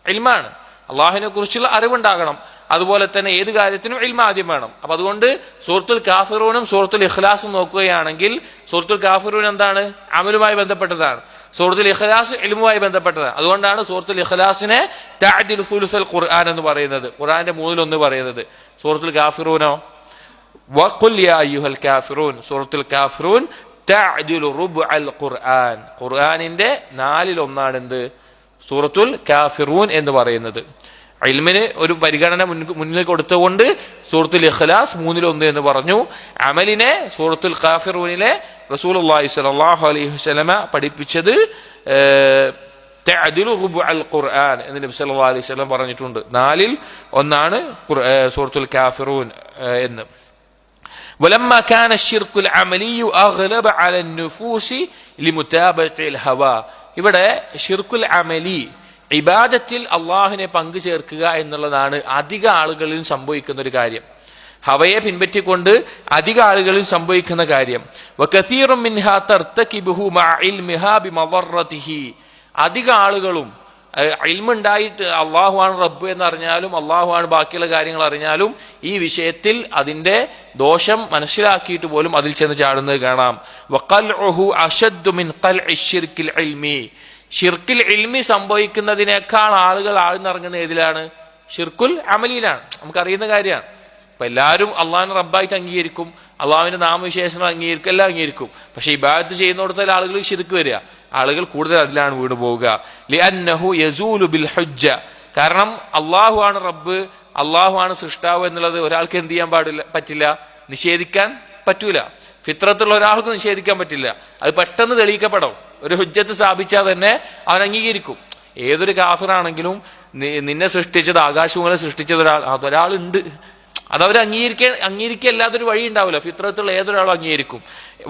ഇൽമാണ്. അള്ളാഹുവിനെ കുറിച്ചുള്ള അറിവുണ്ടാകണം. അതുപോലെ തന്നെ ഏത് കാര്യത്തിനും ഇൽമ ആദ്യം വേണം. അപ്പൊ അതുകൊണ്ട് സൂറത്തുൽ കാഫിറൂനും സൂറത്തുൽ ഇഖ്ലാസും നോക്കുകയാണെങ്കിൽ സൂറത്തുൽ കാഫിറൂൻ എന്താണ്? അമലുമായി ബന്ധപ്പെട്ടതാണ്. സൂറത്തുൽ ഇഖ്ലാസ് ഇൽമുമായി ബന്ധപ്പെട്ടതാണ്. അതുകൊണ്ടാണ് സൂറത്തുൽ ഇഖ്ലാസിനെ തഅദിലു സുലുസൽ ഖുർആൻ എന്ന് പറയുന്നത്, ഖുർആന്റെ 1/3 പറയുന്നത്. സൂറത്തുൽ കാഫിറൂനോ വഖുൽ യാ അയ്യുഹൽ കാഫിറൂൻ, സൂറത്തുൽ കാഫിറൂൻ തഅദിലു റുബ്അൽ ഖുർആൻ, ഖുർആനിന്റെ 4/1 എന്ത്? സൂറത്തുൽ കാഫിറൂൻ എന്ന് പറയുന്നത്. ഇൽമിന് ഒരു പരിഗണന മുന്നിൽ കൊടുത്തുകൊണ്ട് സൂറത്തുൽ ഇഖ്ലാസ് 1/3 എന്ന് പറഞ്ഞു. അമലിനെ സൂറത്തുൽ കാഫിറൂനിലെ റസൂലുള്ളാഹി സ്വല്ലല്ലാഹു അലൈഹി വസല്ലമ പഠിപ്പിച്ചത് തഅദിലു റുബ്അൽ ഖുർആൻ എന്ന് നബി സല്ലല്ലാഹു അലൈഹി വസല്ലം പറഞ്ഞിട്ടുണ്ട്. 4/1 സൂറത്തുൽ കാഫിറൂൻ എന്ന്. ولما كان الشرك العملي أغلب على النفوس لمتابعة الهوى, ഇവിടെ ഷിർക്കുൽ അമലി, ഇബാദത്തിൽ അള്ളാഹുവിനെ പങ്കു ചേർക്കുക എന്നുള്ളതാണ് അധിക ആളുകളിൽ സംഭവിക്കുന്ന ഒരു കാര്യം. ഹവയെ പിൻപറ്റിക്കൊണ്ട് അധിക ആളുകളിൽ സംഭവിക്കുന്ന കാര്യം. വകസീറു മിൻഹാ തർതകിബുഹു മഅ ഇൽമിഹാ ബിമദറതിഹി, അധിക ആളുകളും ഇൽമുണ്ടായിട്ട് അള്ളാഹുവാണ് റബ്ബ് എന്നറിഞ്ഞാലും അള്ളാഹുവാണ് ബാക്കിയുള്ള കാര്യങ്ങൾ അറിഞ്ഞാലും ഈ വിഷയത്തിൽ അതിന്റെ ദോഷം മനസ്സിലാക്കിയിട്ട് പോലും അതിൽ ചെന്ന് ചാടുന്നത് കാണാം. വഖൽഉഹു അശദ്ദു മിൻ ഖൽഇ ശിർക്കിൽ ഇൽമി, ഷിർക്കിൽ ഇൽമി സംഭവിക്കുന്നതിനേക്കാൾ ആളുകൾ ആഴ്ന്നിറങ്ങുന്ന ഏതിലാണ്? ഷിർക്കുൽ അമലിയിലാണ്. നമുക്കറിയുന്ന കാര്യമാണ്. അപ്പൊ എല്ലാവരും അള്ളാഹിനെ റബ്ബായിട്ട് അംഗീകരിക്കും, അള്ളാഹുവിന്റെ നാമവിശേഷങ്ങൾ അംഗീകരിക്കും, എല്ലാം അംഗീകരിക്കും. പക്ഷെ ഇബാദത്ത് ചെയ്യുന്നിടത്തുള്ള ആളുകൾ ശിർക്ക് വരിക, ആളുകൾ കൂടുതൽ അതിലാണ് വീണ് പോവുക. ലിഅന്നഹു യസൂലു ബിൽ ഹുജ്ജ, കാരണം അള്ളാഹു ആണ് റബ്ബ്, അള്ളാഹു ആണ് സൃഷ്ടാവ് എന്നുള്ളത് ഒരാൾക്ക് എന്ത് ചെയ്യാൻ പറ്റില്ല, നിഷേധിക്കാൻ പറ്റൂല. ഫിത്രത്തുള്ള ഒരാൾക്ക് നിഷേധിക്കാൻ പറ്റില്ല. അത് പെട്ടെന്ന് തെളിയിക്കപ്പെടും. ഒരു ഹുജ്ജത്ത് സ്ഥാപിച്ചാൽ തന്നെ അവൻ അംഗീകരിക്കും. ഏതൊരു കാഫിറാണെങ്കിലും നിന്നെ സൃഷ്ടിച്ചത്, ആകാശങ്ങളെ സൃഷ്ടിച്ചത് ഒരാളുണ്ട്, അതവർ അംഗീകരിക്കല്ലാതെ ഒരു വഴി ഉണ്ടാവില്ല. ഫിത്രത്തുള്ള ഏതൊരാളും അംഗീകരിക്കും.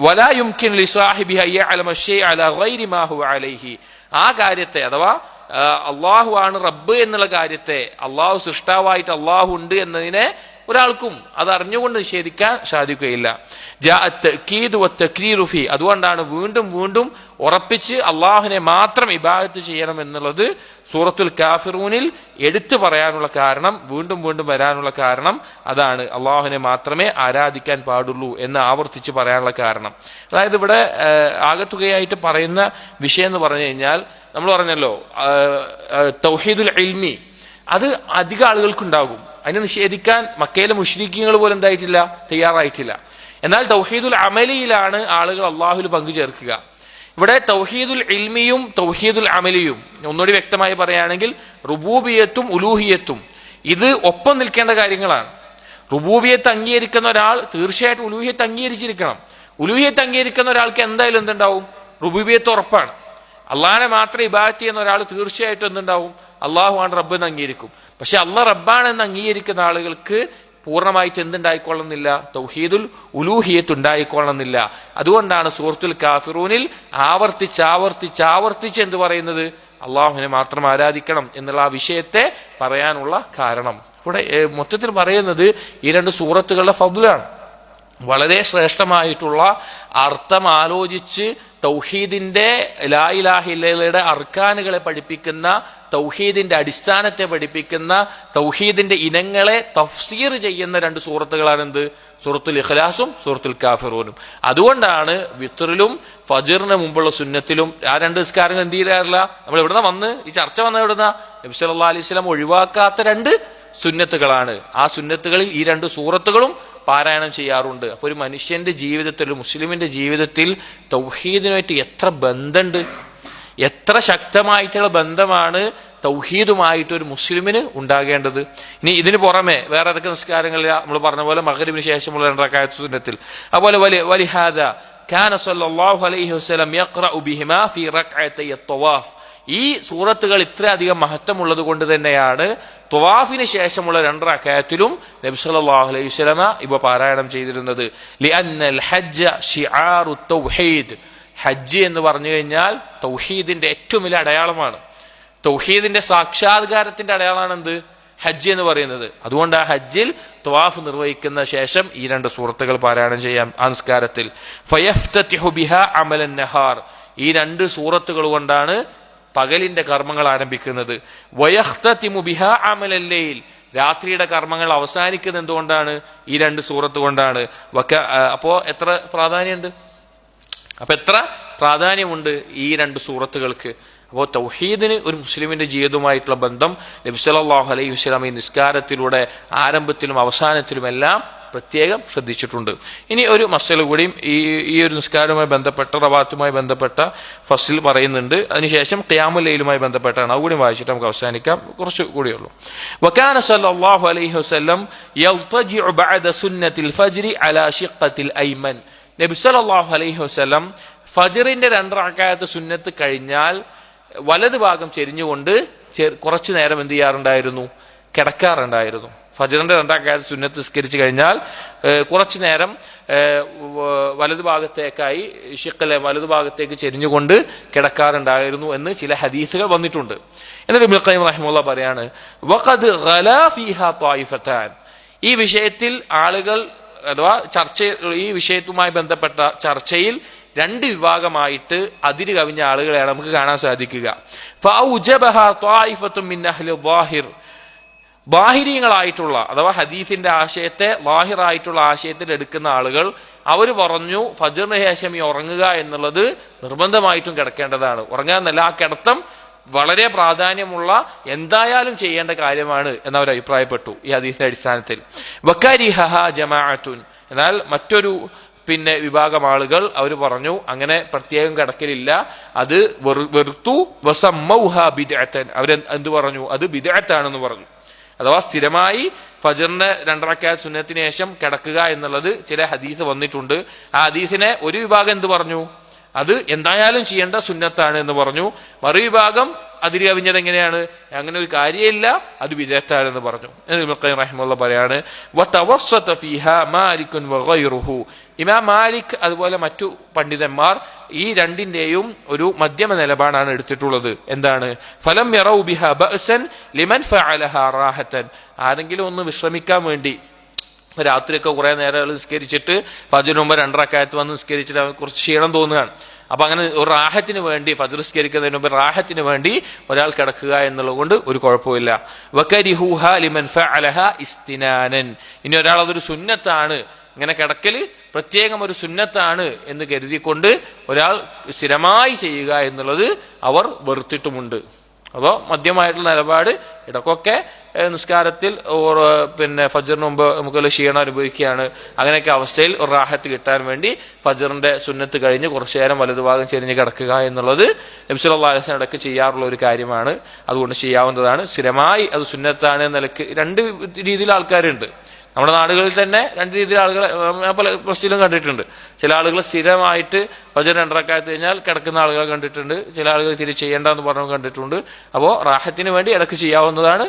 വലാ യുംകിൻ ലിസാഹിബിഹി അയഅലമ ശൈഅ അലാ ഗൈരി മാ ഹുവ അലൈഹി, ആ കാര്യത്തെ അഥവാ അള്ളാഹു ആണ് റബ്ബ് എന്നുള്ള കാര്യത്തെ, അള്ളാഹു സൃഷ്ടാവായിട്ട് അള്ളാഹു ഉണ്ട് എന്നതിനെ ഒരാൾക്കും അത് അറിഞ്ഞുകൊണ്ട് നിഷേധിക്കാൻ സാധിക്കുകയില്ല. അതുകൊണ്ടാണ് വീണ്ടും വീണ്ടും ഉറപ്പിച്ച് അള്ളാഹുവിനെ മാത്രം ഇബാദത്ത് ചെയ്യണം എന്നുള്ളത് സൂറത്തുൽ കാഫിറൂനിൽ എടുത്തു പറയാനുള്ള കാരണം, വീണ്ടും വീണ്ടും വരാനുള്ള കാരണം അതാണ്. അള്ളാഹുവിനെ മാത്രമേ ആരാധിക്കാൻ പാടുള്ളൂ എന്ന് ആവർത്തിച്ച് പറയാനുള്ള കാരണം. അതായത് ഇവിടെ ആകത്തുകയായിട്ട് പറയുന്ന വിഷയം എന്ന് പറഞ്ഞു കഴിഞ്ഞാൽ, നമ്മൾ പറഞ്ഞല്ലോ തൗഹീദുൽ ഇൽമി അത് അധിക ആളുകൾക്കുണ്ടാകും. അതിനെ നിഷേധിക്കാൻ മക്കയിലെ മുശ്രിക്കീങ്ങൾ പോലും എന്തായിട്ടില്ല, തയ്യാറായിട്ടില്ല. എന്നാൽ തൗഹീദുൽ അമലിയിലാണ് ആളുകൾ അള്ളാഹുൽ പങ്കു ചേർക്കുക. ഇവിടെ തൗഹീദുൽ ഇൽമിയും തൗഹീദുൽ അമലിയും ഒന്നുകൂടി വ്യക്തമായി പറയുകയാണെങ്കിൽ റുബൂബിയത്തും ഉലൂഹിയത്തും ഇത് ഒപ്പം നിൽക്കേണ്ട കാര്യങ്ങളാണ്. റുബൂബിയത്ത് അംഗീകരിക്കുന്ന ഒരാൾ തീർച്ചയായിട്ടും ഉലൂഹിയത്ത് അംഗീകരിച്ചിരിക്കണം. ഉലൂഹിയത്ത് അംഗീകരിക്കുന്ന ഒരാൾക്ക് എന്തായാലും എന്തുണ്ടാവും, റുബൂബിയത്ത് ഉറപ്പാണ്. അള്ളാഹിനെ മാത്രം ഇബാദത്ത് ചെയ്യുന്ന ഒരാൾ തീർച്ചയായിട്ടും എന്തുണ്ടാവും, അള്ളാഹു ആണ് റബ്ബ് എന്ന് അംഗീകരിക്കും. പക്ഷെ അള്ളാഹ് റബ്ബാണെന്ന് അംഗീകരിക്കുന്ന ആളുകൾക്ക് പൂർണ്ണമായിട്ട് എന്തുണ്ടായിക്കൊള്ളുന്നില്ല, തൗഹീദുൽ ഉലൂഹിയത്ത് ഉണ്ടായിക്കൊള്ളുന്നില്ല. അതുകൊണ്ടാണ് സൂറത്തുൽ കാഫിറൂനിൽ ആവർത്തിച്ച് എന്ത് പറയുന്നത്, അള്ളാഹുവിനെ മാത്രം ആരാധിക്കണം എന്നുള്ള ആ വിഷയത്തെ പറയാനുള്ള കാരണം. ഇവിടെ മൊത്തത്തിൽ പറയുന്നത് ഈ രണ്ട് സൂറത്തുകളുടെ ഫദ്ലാണ്. വളരെ ശ്രേഷ്ഠമായിട്ടുള്ള അർത്ഥം ആലോചിച്ച് തൗഹീദിന്റെ ലാ ഇലാഹ ഇല്ലല്ലയുടെ അർക്കാനുകളെ പഠിപ്പിക്കുന്ന, തൗഹീദിന്റെ അടിസ്ഥാനത്തെ പഠിപ്പിക്കുന്ന, തൗഹീദിന്റെ ഇനങ്ങളെ തഫ്സീർ ചെയ്യുന്ന രണ്ട് സൂറത്തുകളാണ് എന്ത്, സൂറത്തുൽ ഇഖ്ലാസും സൂറത്തുൽ കാഫിറൂനും. അതുകൊണ്ടാണ് വിത്റിലും ഫജ്റിന് മുമ്പുള്ള സുന്നത്തിലും ആ രണ്ട് നിസ്കാരങ്ങൾ എന്ത് ചെയ്യാറില്ല. നമ്മൾ എവിടുന്ന വന്ന് ഈ ചർച്ച വന്ന എവിടുന്ന, നബി സല്ലല്ലാഹു അലൈഹി വസല്ലം ഒഴിവാക്കാത്ത രണ്ട് സുന്നത്തുകളാണ്. ആ സുന്നത്തുകളിൽ ഈ രണ്ട് സൂറത്തുകളും പാരായണം ചെയ്യാറുണ്ട്. അപ്പൊ ഒരു മനുഷ്യന്റെ ജീവിതത്തിൽ, ഒരു മുസ്ലിമിന്റെ ജീവിതത്തിൽ തൗഹീദിനുമായിട്ട് എത്ര ബന്ധമുണ്ട്, എത്ര ശക്തമായിട്ടുള്ള ബന്ധമാണ് തൗഹീദുമായിട്ട് ഒരു മുസ്ലിമിന് ഉണ്ടാകേണ്ടത്. ഇനി ഇതിന് പുറമെ വേറെ ഏതൊക്കെ നിസ്കാരങ്ങളില്ല, നമ്മൾ പറഞ്ഞ പോലെ മഗ്രിബിന് ശേഷമുള്ള 2 റക്അത്ത് സുന്നത്തിൽ. അതുപോലെ വലിഹാദ കാന സല്ലല്ലാഹു അലൈഹി വസല്ലം യഖറഉ ബിഹിമാ ഫീ റക്അത്തൈ അത്വവാഫ്. ഈ സൂറത്തുകൾ ഇത്രയധികം മഹത്വമുള്ളത് കൊണ്ട് തന്നെയാണ് ത്വവാഫിന് ശേഷമുള്ള 2 റക്അത്തിലും നബി സല്ലല്ലാഹു അലൈഹി വസല്ലമ ഇവ പാരായണം ചെയ്തിരുന്നത്. ലിഅന്നൽ ഹജ്ജ ശിആറു തൗഹീദ്, ഹജ്ജ് എന്ന് പറഞ്ഞു കഴിഞ്ഞാൽ തൗഹീദിന്റെ ഏറ്റവും വലിയ അടയാളമാണ്. തൗഹീദിന്റെ സാക്ഷാത്കാരത്തിന്റെ അടയാളമാണ് എന്ത്, ഹജ്ജ് എന്ന് പറയുന്നത്. അതുകൊണ്ട് ആ ഹജ്ജിൽ ത്വവാഫ് നിർവഹിക്കുന്ന ശേഷം ഈ 2 സൂറത്തുകൾ പാരായണം ചെയ്യാം ആ നിസ്കാരത്തിൽ. ഫയഫ്തതിഹു ബിഹാ അമലൻ നഹാർ, ഈ 2 സൂറത്തുകൾ കൊണ്ടാണ് പകലിന്റെ കർമ്മങ്ങൾ ആരംഭിക്കുന്നത്. വയഖ്തതിമു ബിഹാ അമലൽ ലൈൽ, രാത്രിയുടെ കർമ്മങ്ങൾ അവസാനിക്കുന്നത് എന്തുകൊണ്ടാണ്, ഈ 2 സൂറത്ത് കൊണ്ടാണ്. അപ്പോ എത്ര പ്രാധാന്യമുണ്ട്, അപ്പൊ എത്ര പ്രാധാന്യമുണ്ട് ഈ 2 സൂറത്തുകൾക്ക്. അപ്പോൾ തൗഹീദിന് ഒരു മുസ്ലിമിന്റെ ജീവിതവുമായിട്ടുള്ള ബന്ധം നബി സല്ലല്ലാഹു അലൈഹി വസല്ലം ഈ നിസ്കാരത്തിലൂടെ ആരംഭത്തിലും അവസാനത്തിലും എല്ലാം പ്രത്യേകം ശ്രദ്ധിച്ചിട്ടുണ്ട്. ഇനി ഒരു മസല കൂടിയും ഈ ഒരു നിസ്കാരവുമായി ബന്ധപ്പെട്ട, റവാത്തുമായി ബന്ധപ്പെട്ട ഫസ്ൽ പറയുന്നുണ്ട്. അതിനുശേഷം ഖിയാമുൽ ലൈലുമായി ബന്ധപ്പെട്ടാണ്. അതുകൂടി വായിച്ചിട്ട് നമുക്ക് അവസാനിക്കാം, കുറച്ച് കൂടിയുള്ളൂ. വകാന സല്ലല്ലാഹു അലൈഹി വസല്ലം യൽതജിഉ ബഅദ സുന്നത്തിൽ ഫജ്രി അലാ ശിഖത്തിൽ ഐമൻ. നബി സല്ലല്ലാഹു അലൈഹി വസല്ലം ഫജ്റിന്റെ 2 റക്അത്ത് സുന്നത്ത് കഴിഞ്ഞാൽ വലതു ഭാഗം ചെരിഞ്ഞുകൊണ്ട് കുറച്ചു നേരം എന്ത് ചെയ്യാറുണ്ടായിരുന്നു, കിടക്കാറുണ്ടായിരുന്നു. ഫജ്റിന്റെ 2 റക്അത്ത് സുന്നത്ത് നിസ്കരിച്ചു കഴിഞ്ഞാൽ കുറച്ചു നേരം വലതുഭാഗത്തേക്കായി ഷിഖ്ലെ വലതുഭാഗത്തേക്ക് ചെരിഞ്ഞുകൊണ്ട് കിടക്കാറുണ്ടായിരുന്നു എന്ന് ചില ഹദീസുകൾ വന്നിട്ടുണ്ട്. എന്നിട്ട് ഇബ്നുൽ ഖയ്യിം റഹിമഹുല്ലാഹ് പറയാണ്, വഖദ് ഗലാ ഫീഹാ ത്വായിഫതാൻ, ഈ വിഷയത്തിൽ ആളുകൾ അഥവാ ഈ വിഷയവുമായി ബന്ധപ്പെട്ട ചർച്ചയിൽ 2 വിഭാഗമായിട്ട് അതിര് കവിഞ്ഞ ആളുകളെയാണ് നമുക്ക് കാണാൻ സാധിക്കുക. ഫഔജബഹാ ത്വായിഫത്തും മിൻ അഹ്ലി ളാഹിർ, ബാഹിരീങ്ങളായിട്ടുള്ള അഥവാ ഹദീസിന്റെ ആശയത്തെ ലാഹിറായിട്ടുള്ള ആശയത്തിൽ എടുക്കുന്ന ആളുകൾ അവർ പറഞ്ഞു ഫജ്റിന് ശേഷം ഈ ഉറങ്ങുക എന്നുള്ളത് നിർബന്ധമായിട്ടും കിടക്കേണ്ടതാണ്. ഉറങ്ങാന്നല്ല, ആ കിടത്തം വളരെ പ്രാധാന്യമുള്ള എന്തായാലും ചെയ്യേണ്ട കാര്യമാണ് എന്നവർ അഭിപ്രായപ്പെട്ടു ഈ ഹദീസിന്റെ അടിസ്ഥാനത്തിൽ. വകരിഹഹ ജമാഅത്തുൻ, എന്നാൽ മറ്റൊരു വിഭാഗം ആളുകൾ അവർ പറഞ്ഞു അങ്ങനെ പ്രത്യേകം കിടക്കലില്ല, അത് വെറുത്തു. വസമ്മൗഹ ബിദ്അത്തൻ, അവർ എന്ത് പറഞ്ഞു? അത് ബിദ്അത്താണെന്ന് പറഞ്ഞു. അഥവാ സ്ഥിരമായി ഫജ്റിന്റെ 2 റക്അത്ത് സുന്നത്തിന് ശേഷം കിടക്കുക എന്നുള്ളത് ചില ഹദീസ് വന്നിട്ടുണ്ട്. ആ ഹദീസിനെ ഒരു വിഭാഗം എന്ത് പറഞ്ഞു? അത് എന്തായാലും ചെയ്യേണ്ട സുന്നത്താണ് എന്ന് പറഞ്ഞു. മറുവിഭാഗം അതിരി കവിഞ്ഞത് എങ്ങനെയാണ്? അങ്ങനെ ഒരു കാര്യമില്ല, അത് ബിദ്അത്താണെന്ന് പറഞ്ഞു. ഇബ്നു ഖയ്യിം റഹിമഹുല്ലാഹ് പറയാണ്, വതവസ്സത ഫീഹാ മാലികുൻ വഗൈറുഹു, ഇമാം മാലിക് അതുപോലെ മറ്റു പണ്ഡിതന്മാർ ഈ രണ്ടിന്റെയും ഒരു മധ്യമ നിലപാടാണ് എടുത്തിട്ടുള്ളത്. എന്താണ്? ഫലം യറൗ ബിഹാ ബഅസൻ ലിമൻ ഫഅലഹാ റാഹതൻ, ആരെങ്കിലും ഒന്ന് വിശ്രമിക്കാൻ വേണ്ടി രാത്രിയൊക്കെ കുറെ നേരം നിസ്കരിച്ചിട്ട് ഫജ്റിന് മുമ്പ് 2 റക്അത്ത് വന്ന് നിസ്കരിച്ചിട്ട് കുറച്ച് ക്ഷീണം തോന്നുകയാണ്. അപ്പൊ അങ്ങനെ ഒരു റാഹത്തിന് വേണ്ടി, ഫജ്ർ നിസ്കരിക്കുന്നതിന് മുമ്പ് റാഹത്തിന് വേണ്ടി ഒരാൾ കിടക്കുക എന്നുള്ളത് കൊണ്ട് ഒരു കുഴപ്പമില്ല. വകരിഹൂഹ ലിമൻ ഫഅലഹ ഇസ്തിനാനൻ, ഇനി ഒരാൾ അതൊരു സുന്നത്താണ്, ഇങ്ങനെ കിടക്കല് പ്രത്യേകം ഒരു സുന്നത്താണ് എന്ന് കരുതിക്കൊണ്ട് ഒരാൾ സ്ഥിരമായി ചെയ്യുക എന്നുള്ളത് അവർ വെറുത്തിട്ടുമുണ്ട്. അപ്പോൾ മധ്യമായിട്ടുള്ള നിലപാട്, ഇടക്കൊക്കെ നിസ്കാരത്തിൽ ഫജ്റിന് മുമ്പ് നമുക്ക് ക്ഷീണം അനുഭവിക്കുകയാണ്, അങ്ങനെയൊക്കെ അവസ്ഥയിൽ ഒരു റാഹത്ത് കിട്ടാൻ വേണ്ടി ഫജ്റിന്റെ സുന്നത്ത് കഴിഞ്ഞ് കുറച്ചു നേരം വലതുഭാഗം ചെരിഞ്ഞ് കിടക്കുക എന്നുള്ളത് നബി സല്ലല്ലാഹു അലൈഹി വസല്ലം ഇടയ്ക്ക് ചെയ്യാറുള്ള ഒരു കാര്യമാണ്. അതുകൊണ്ട് ചെയ്യാവുന്നതാണ്. സ്ഥിരമായി അത് സുന്നത്താണ് എന്ന നിലയ്ക്ക് 2 രീതിയിൽ ആൾക്കാരുണ്ട്. നമ്മുടെ നാടുകളിൽ തന്നെ 2 രീതിയിൽ ആളുകളെ പല മസ്ജിദിലും കണ്ടിട്ടുണ്ട്. ചില ആളുകൾ സ്ഥിരമായിട്ട് ഫജ്ർ 2 റക്അത്ത് കഴിഞ്ഞാൽ കിടക്കുന്ന ആളുകളെ കണ്ടിട്ടുണ്ട്. ചില ആളുകൾ തിരിച്ച് ചെയ്യേണ്ടെന്ന് പറഞ്ഞു കണ്ടിട്ടുണ്ട്. അപ്പോൾ റാഹത്തിന് വേണ്ടി ഇടയ്ക്ക് ചെയ്യാവുന്നതാണ്,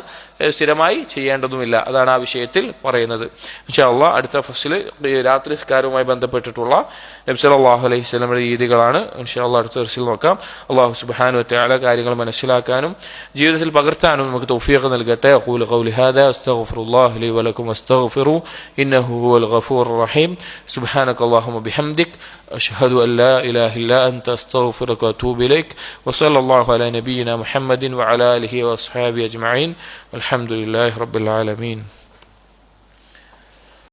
സ്ഥിരമായി ചെയ്യേണ്ടതുമില്ല. അതാണ് ആ വിഷയത്തിൽ പറയുന്നത്. ഇൻഷാ അല്ലാഹ് അടുത്ത ഫസ്ലിൽ രാത്രി നിസ്കാരവുമായി ബന്ധപ്പെട്ടിട്ടുള്ള നബി സല്ലല്ലാഹു അലൈഹി വസല്ലമയുടെ രീതികളാണ് ഇൻഷാ അല്ലാഹ് അടുത്ത ഫസ്ലിൽ നോക്കാം. അല്ലാഹു സുബ്ഹാനഹു വ തആല കാര്യങ്ങൾ മനസ്സിലാക്കാനും ജീവിതത്തിൽ പകർത്താനും നമുക്ക് തൗഫീഖ് നൽകട്ടെ. അഖൂലു ഖൗലി ഹാദാ അസ്തഗ്ഫിറുല്ലാഹ ലി വലക്കും വസ്തഗ്ഫിറു ഇന്നഹു ഹുവൽ ഗഫൂറുർ റഹീം. സുബ്ഹാനകല്ലാഹുമ്മ ബിഹംദിക് أشهد أن لا إله إلا أنت أستغفرك وأتوب إليك وصلى الله على نبينا محمد وعلى آله وأصحابه أجمعين والحمد لله رب العالمين.